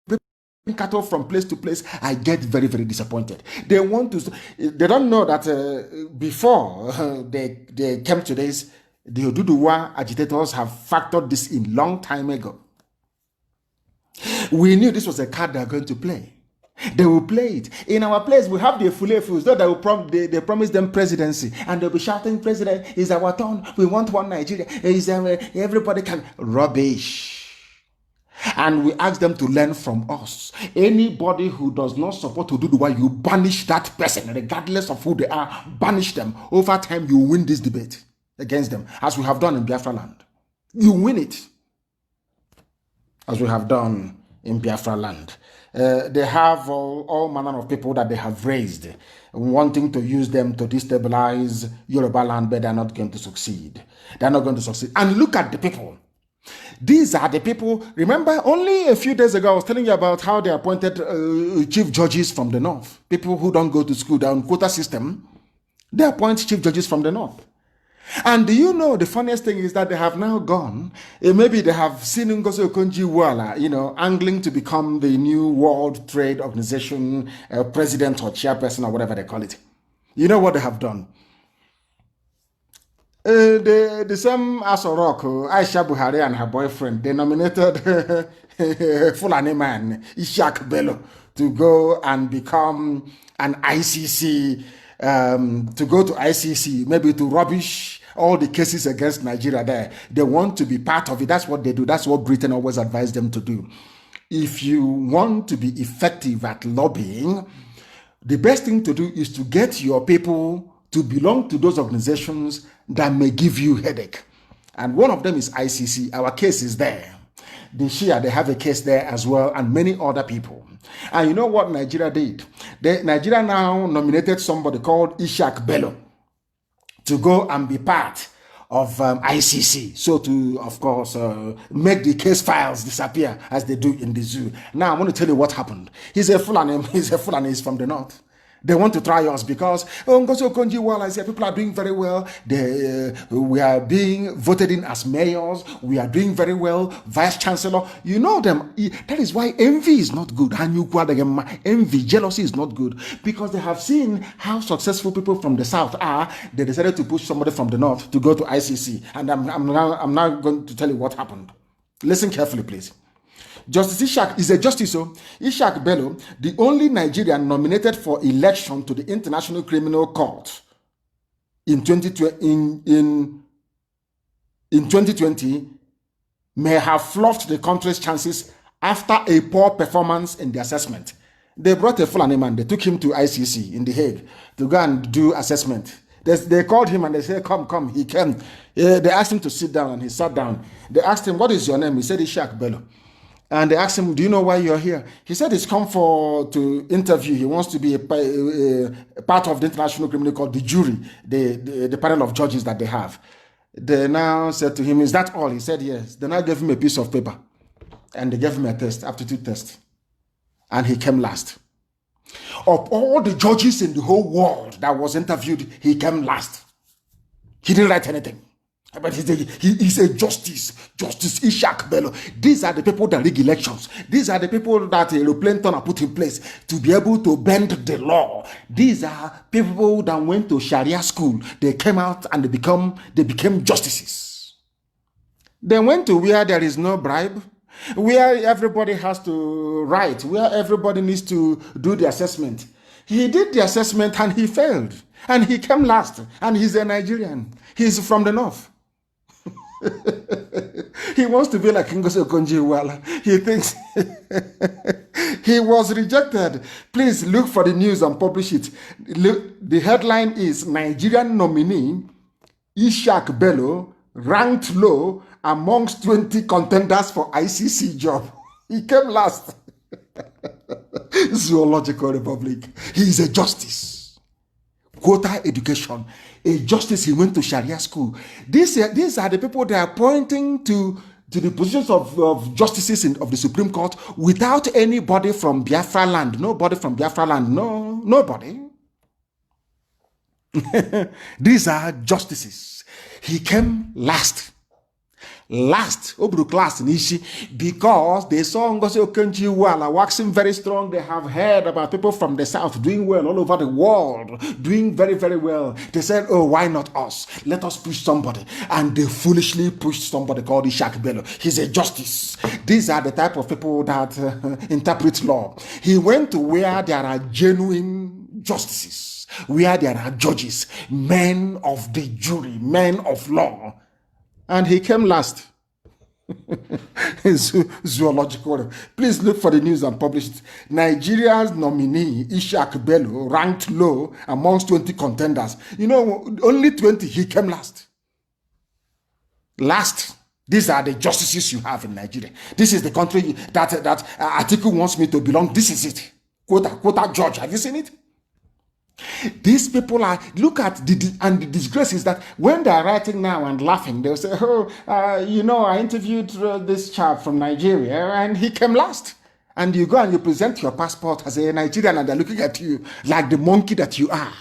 cattle from place to place, I get very, very disappointed. They don't know that before they came to this, the Oduduwa agitators have factored this in long time ago. We knew this was a card they are going to play. They will play it. In our place, we have the Fulefus. They promise them presidency. And they'll be shouting, President, it's our turn. We want one Nigeria. Everybody can. Rubbish. And we ask them to learn from us. Anybody who does not support Oduduwa, you banish that person, regardless of who they are. Banish them. Over time, you win this debate against them, as we have done in Biafra land. You win it, as we have done in Biafra land. They have all manner of people that they have raised, wanting to use them to destabilize Yoruba land, but they're not going to succeed. They're not going to succeed. And look at the people. These are the people. Remember, only a few days ago, I was telling you about how they appointed chief judges from the north. People who don't go to school, they're on quota system. They appoint chief judges from the north. And do you know the funniest thing is that they have now gone, maybe they have seen Ngozi Okonjo-Iweala, angling to become the new World Trade Organization president or chairperson or whatever they call it. You know what they have done? The same Asorok, Aisha Buhari and her boyfriend, they nominated Fulani man, Ishak Bello, to go and become an ICC, to go to ICC, maybe to rubbish all the cases against Nigeria there. They want to be part of it. That's what they do. That's what Britain always advised them to do. If you want to be effective at lobbying, the best thing to do is to get your people to belong to those organizations that may give you headache. And one of them is ICC. Our case is there. The Shia, they have a case there as well, and many other people. And you know what Nigeria did? Nigeria now nominated somebody called Ishak Bello to go and be part of ICC. So to, of course, make the case files disappear as they do in the zoo. Now, I want to tell you what happened. He's Fulani, he's from the north. They want to try us because Ngozi Okonjo-Iweala is here. People are doing very well. We are being voted in as mayors. We are doing very well. Vice Chancellor. You know them. That is why envy is not good. Envy, jealousy is not good. Because they have seen how successful people from the south are. They decided to push somebody from the north to go to ICC. And I'm now going to tell you what happened. Listen carefully, please. Justice Ishak is a justice. Ishak Bello, the only Nigerian nominated for election to the International Criminal Court in 2020, may have fluffed the country's chances after a poor performance in the assessment. They brought a Fulani man. They took him to ICC in The Hague to go and do assessment. They called him and they said, come. He came. They asked him to sit down and he sat down. They asked him, what is your name? He said, Ishak Bello. And they asked him, do you know why you're here? He said he's come to interview. He wants to be a part of the International Criminal Court, the jury, the panel of judges that they have. They now said to him, is that all? He said yes. They now gave him a piece of paper. And they gave him a test, aptitude test. And he came last. Of all the judges in the whole world that was interviewed, he came last. He didn't write anything. But he's a Justice Ishak Bello. These are the people that rig elections. These are the people that aeroplane turner put in place to be able to bend the law. These are people that went to Sharia school. They came out and they became justices. They went to where there is no bribe, where everybody has to write, where everybody needs to do the assessment. He did the assessment and he failed. And he came last. And he's a Nigerian. He's from the north. He wants to be like Ngozi Okonjo-Iweala. He thinks he was rejected. Please look for the news and publish it. Look, the headline is Nigerian nominee Ishak Bello ranked low amongst 20 contenders for ICC job. He came last. Zoological Republic. He is a justice. Quota education. A justice, he went to Sharia school. These are the people that are pointing to the positions of justices of the Supreme Court without anybody from Biafra land. Nobody from Biafra land. No, nobody. These are justices. He came last. Obruk last in Ishi, because they saw Ngozi Okonjo-Iweala waxing very strong. They have heard about people from the south doing well all over the world, doing very, very well. They said, oh, why not us? Let us push somebody. And they foolishly pushed somebody called Ishak Bello. He's a justice. These are the type of people that interpret law. He went to where there are genuine justices, where there are judges, men of the jury, men of law. And he came last. Zoological. Please look for the news and publish it. Nigeria's nominee, Ishak Bello, ranked low amongst 20 contenders. You know, only 20, he came last. Last. These are the justices you have in Nigeria. This is the country that Atiku wants me to belong. This is it. Quota judge. Have you seen it? These people are, look at the disgrace is that when they are writing now and laughing, they'll say, oh, I interviewed this chap from Nigeria and he came last. And you go and you present your passport as a Nigerian and they're looking at you like the monkey that you are.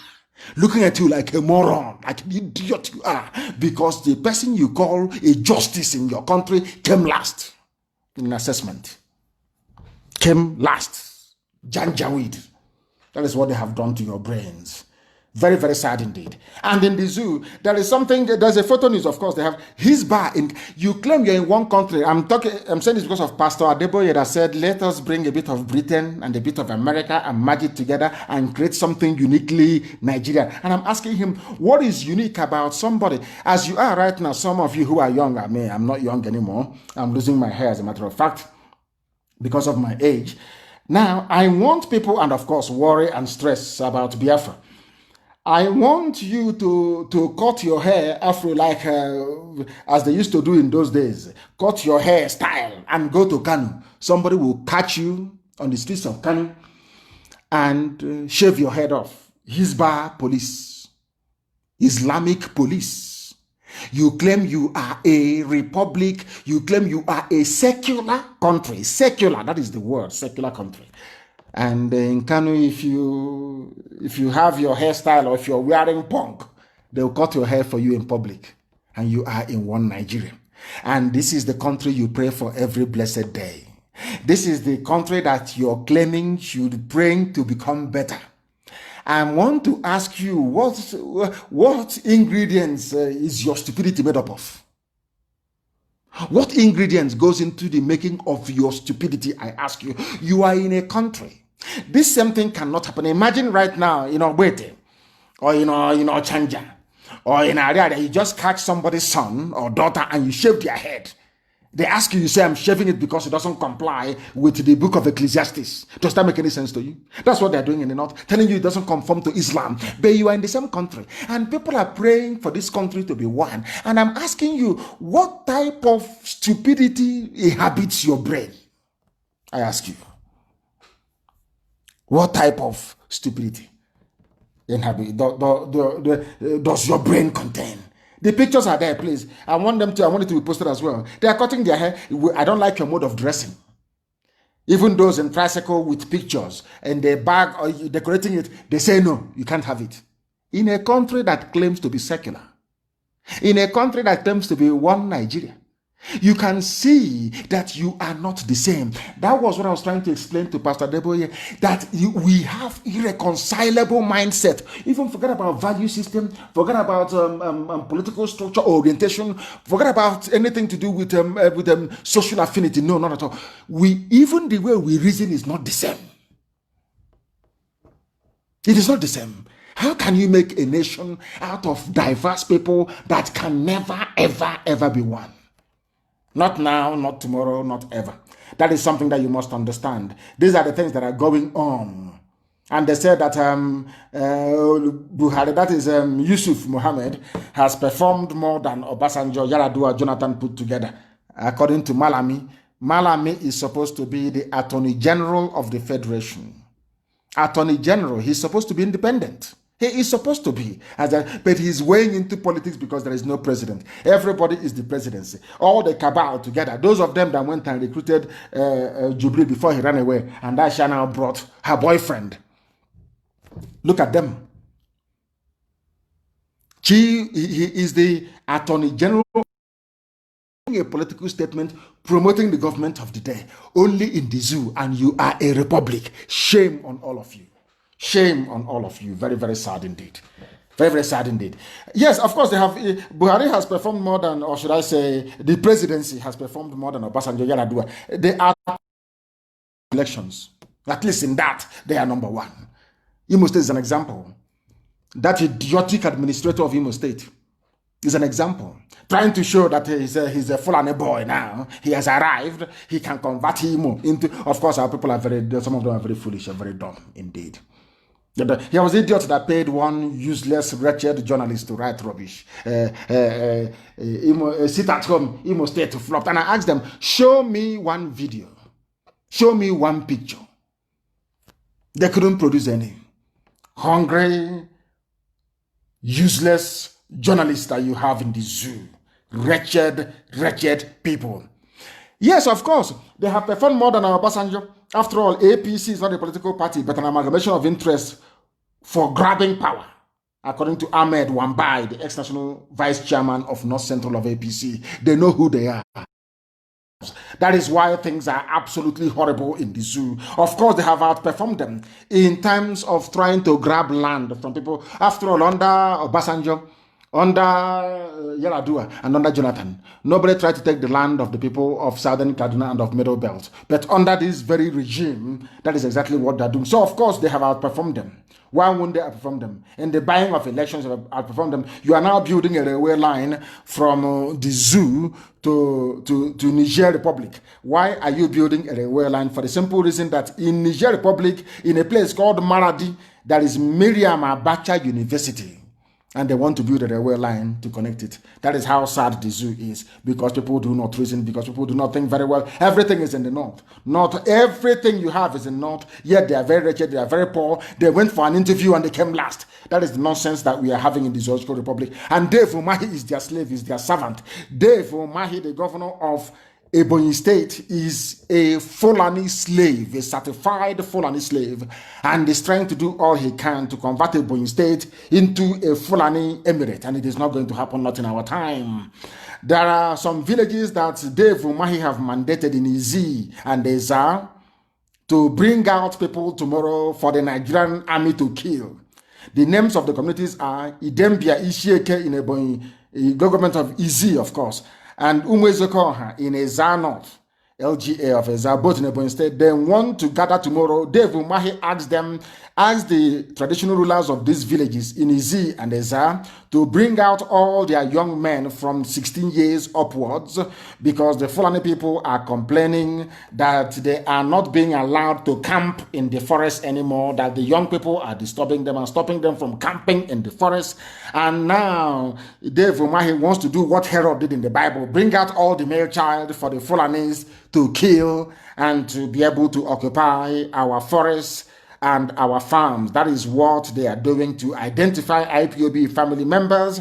looking at you like a moron, like an idiot you are, because the person you call a justice in your country came last in assessment. Came last. Janjaweed. That is what they have done to your brains. Very, very sad indeed. And in the zoo, there is something, there's a photo news, of course, they have his bar in, you claim you're in one country. I'm saying this because of Pastor Adeboye that said, let us bring a bit of Britain and a bit of America and merge it together and create something uniquely Nigerian. And I'm asking him, what is unique about somebody? As you are right now, some of you who are young, I mean, I'm not young anymore. I'm losing my hair, as a matter of fact, because of my age. Now, I want people, and of course, worry and stress about Biafra. I want you to cut your hair afro like as they used to do in those days. Cut your hair style and go to Kanu. Somebody will catch you on the streets of Kanu and shave your head off. Hizbah police, Islamic police. You claim you are a republic. You claim you are a secular country. Secular, that is the word, secular country. And in Kanu, if you have your hairstyle or if you're wearing punk, they'll cut your hair for you in public. And you are in one Nigeria. And this is the country you pray for every blessed day. This is the country that you're claiming should pray to become better. I want to ask you, what ingredients is your stupidity made up of? What ingredients goes into the making of your stupidity, I ask you? You are in a country. This same thing cannot happen. Imagine right now, Wete, or Chanja, or in Ariada, you just catch somebody's son or daughter and you shave their head. They ask you, you say, I'm shaving it because it doesn't comply with the book of Ecclesiastes. Does that make any sense to you? That's what they're doing in the north, telling you it doesn't conform to Islam. But you are in the same country. And people are praying for this country to be one. And I'm asking you, what type of stupidity inhabits your brain? I ask you. What type of stupidity does your brain contain? The pictures are there, please. I want it to be posted as well. They are cutting their hair. I don't like your mode of dressing. Even those in tricycle with pictures and they bag or decorating it, they say no, you can't have it. In a country that claims to be secular, in a country that claims to be one Nigeria, you can see that you are not the same. That was what I was trying to explain to Pastor Deboye, that we have irreconcilable mindset. Even forget about value system, forget about political structure, orientation, forget about anything to do with social affinity. No, not at all. Even the way we reason is not the same. It is not the same. How can you make a nation out of diverse people that can never, ever, ever be one? Not now, not tomorrow, not ever. That is something that you must understand. These are the things that are going on. And they said that Buhari, that is Yusuf Mohammed, has performed more than Obasanjo, Yaradua, Jonathan put together. According to Malami, Malami is supposed to be the Attorney General of the Federation. Attorney General, he's supposed to be independent. He is supposed to be, but he's weighing into politics because there is no president. Everybody is the presidency. All the cabal together, those of them that went and recruited Jubilee before he ran away, and Aisha now brought her boyfriend. Look at them. He is the Attorney General, a political statement promoting the government of the day, only in the zoo, and you are a republic. Shame on all of you. Shame on all of you. Very, very sad indeed. Very, very sad indeed. Yes, of course, Buhari has performed more than, or should I say, the presidency has performed more than Obasanjo, Yaradua. They are elections. At least in that, they are number one. Imo State is an example. That idiotic administrator of Imo State is an example. Trying to show that he's a Fulani boy now. He has arrived. He can convert Imo into, of course, our people are some of them are very foolish and very dumb indeed. He was an idiot that paid one useless, wretched journalist to write rubbish. Sit at home, Imo State to flop. And I asked them, show me one video. Show me one picture. They couldn't produce any. Hungry, useless journalists that you have in the zoo. Wretched, wretched people. Yes, of course, they have performed more than Obasanjo. After all, APC is not a political party, but an amalgamation of interests for grabbing power. according to Ahmed Wambai, the ex-national vice chairman of North Central of APC. They know who they are. That is why things are absolutely horrible in the zoo. Of course, they have outperformed them in terms of trying to grab land from people. After all, under Obasanjo, under Yaradua, and under Jonathan, nobody tried to take the land of the people of Southern Kaduna and of Middle Belt. But under this very regime, that is exactly what they're doing. So, of course, they have outperformed them. Why won't they outperform them? In the buying of elections, outperform them. You are now building a railway line from the zoo to Niger Republic. Why are you building a railway line? For the simple reason that in Niger Republic, in a place called Maradi, there is Miriam Abacha University. And they want to build a railway line to connect it. That is how sad the zoo is, because people do not reason, because people do not think very well. Everything is in the north. Not everything you have is in the north, yet they are very wretched, they are very poor. They went for an interview and they came last. That is the nonsense that we are having in the Zoological Republic. And Dave Umahi is their slave, is their servant. Dave Umahi, the governor of Ebonyi State, is a Fulani slave, a certified Fulani slave, and is trying to do all he can to convert Ebonyi State into a Fulani emirate, and it is not going to happen, not in our time. There are some villages that Dave Umahi have mandated in Izi and Eza to bring out people tomorrow for the Nigerian army to kill. The names of the communities are Idembia Ishieke in Ebonyi, government of Izi, of course, and Umwezokoha in Eza North, LGA of Eza, both in Ebonyi State. They want to gather tomorrow. Dave Umahi asked the traditional rulers of these villages in Izi and Eza to bring out all their young men from 16 years upwards, because the Fulani people are complaining that they are not being allowed to camp in the forest anymore, that the young people are disturbing them and stopping them from camping in the forest. And now Dave Umahi wants to do what Herod did in the Bible, bring out all the male child for the Fulanis to kill and to be able to occupy our forests and our farms. That is what they are doing to identify IPOB family members.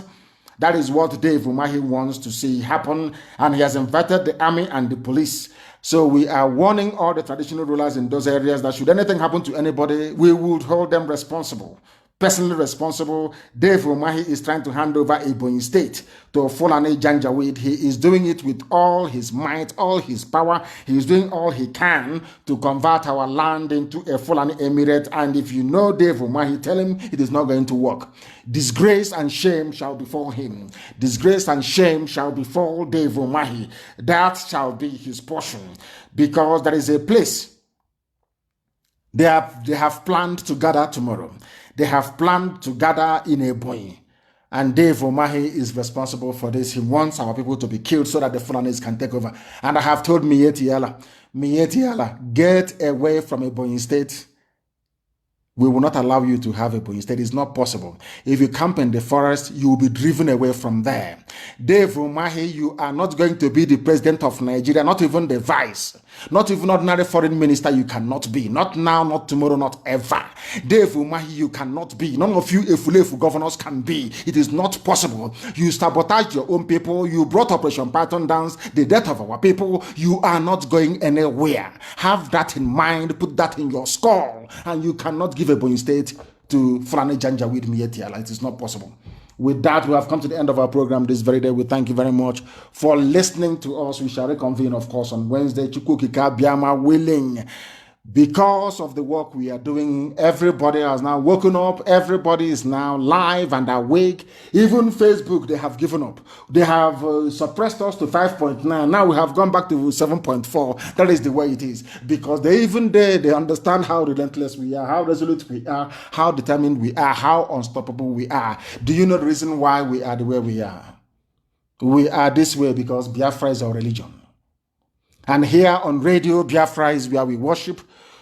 That is what Dave Umahi wants to see happen, and he has invited the army and the police. So we are warning all the traditional rulers in those areas that should anything happen to anybody, we would hold them responsible. Personally responsible. Dave Umahi is trying to hand over Ebonyi State to Fulani Janjaweed. He is doing it with all his might, all his power. He is doing all he can to convert our land into a Fulani emirate. And if you know Dave Umahi, tell him it is not going to work. Disgrace and shame shall befall him. Disgrace and shame shall befall Dave Umahi. That shall be his portion, because there is a place they have planned to gather tomorrow. They have planned to gather in Ebonyi, and Dave Umahi is responsible for this. He wants our people to be killed so that the Fulanis can take over. And I have told Miyetti Allah, get away from Ebonyi State. We will not allow you to have Ebonyi State. It's not possible. If you camp in the forest, you will be driven away from there. Dave Umahi, you are not going to be the president of Nigeria, not even the vice, not even ordinary foreign minister. You cannot be. Not now, not tomorrow, not ever. Dave Umahi, you cannot be. None of you Efulefu governors can be. It is not possible. You sabotage your own people. You brought Operation Python down, the death of our people. You are not going anywhere. Have that in mind. Put that in your skull. And you cannot give Ebonyi State to Fulani Janjaweed Miyetti Allah. It is not possible. With that, we have come to the end of our program this very day. We thank you very much for listening to us. We shall reconvene, of course, on Wednesday. Chukwukika Biama willing. Because of the work we are doing, everybody has now woken up. Everybody is now live and awake. Even Facebook, they have given up. They have suppressed us to 5.9. Now we have gone back to 7.4. That is the way it is. Because they understand how relentless we are, how resolute we are, how determined we are, how unstoppable we are. Do you know the reason why we are the way we are? We are this way because Biafra is our religion. And here on Radio Biafra is where we worship,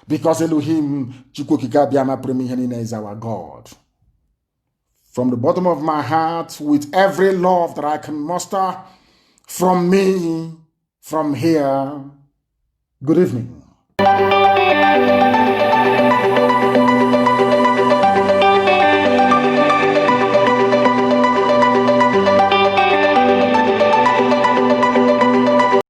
because Elohim Chukwukika Biama Premihenina is our God. From the bottom of my heart, with every love that I can muster, from me, from here, good evening.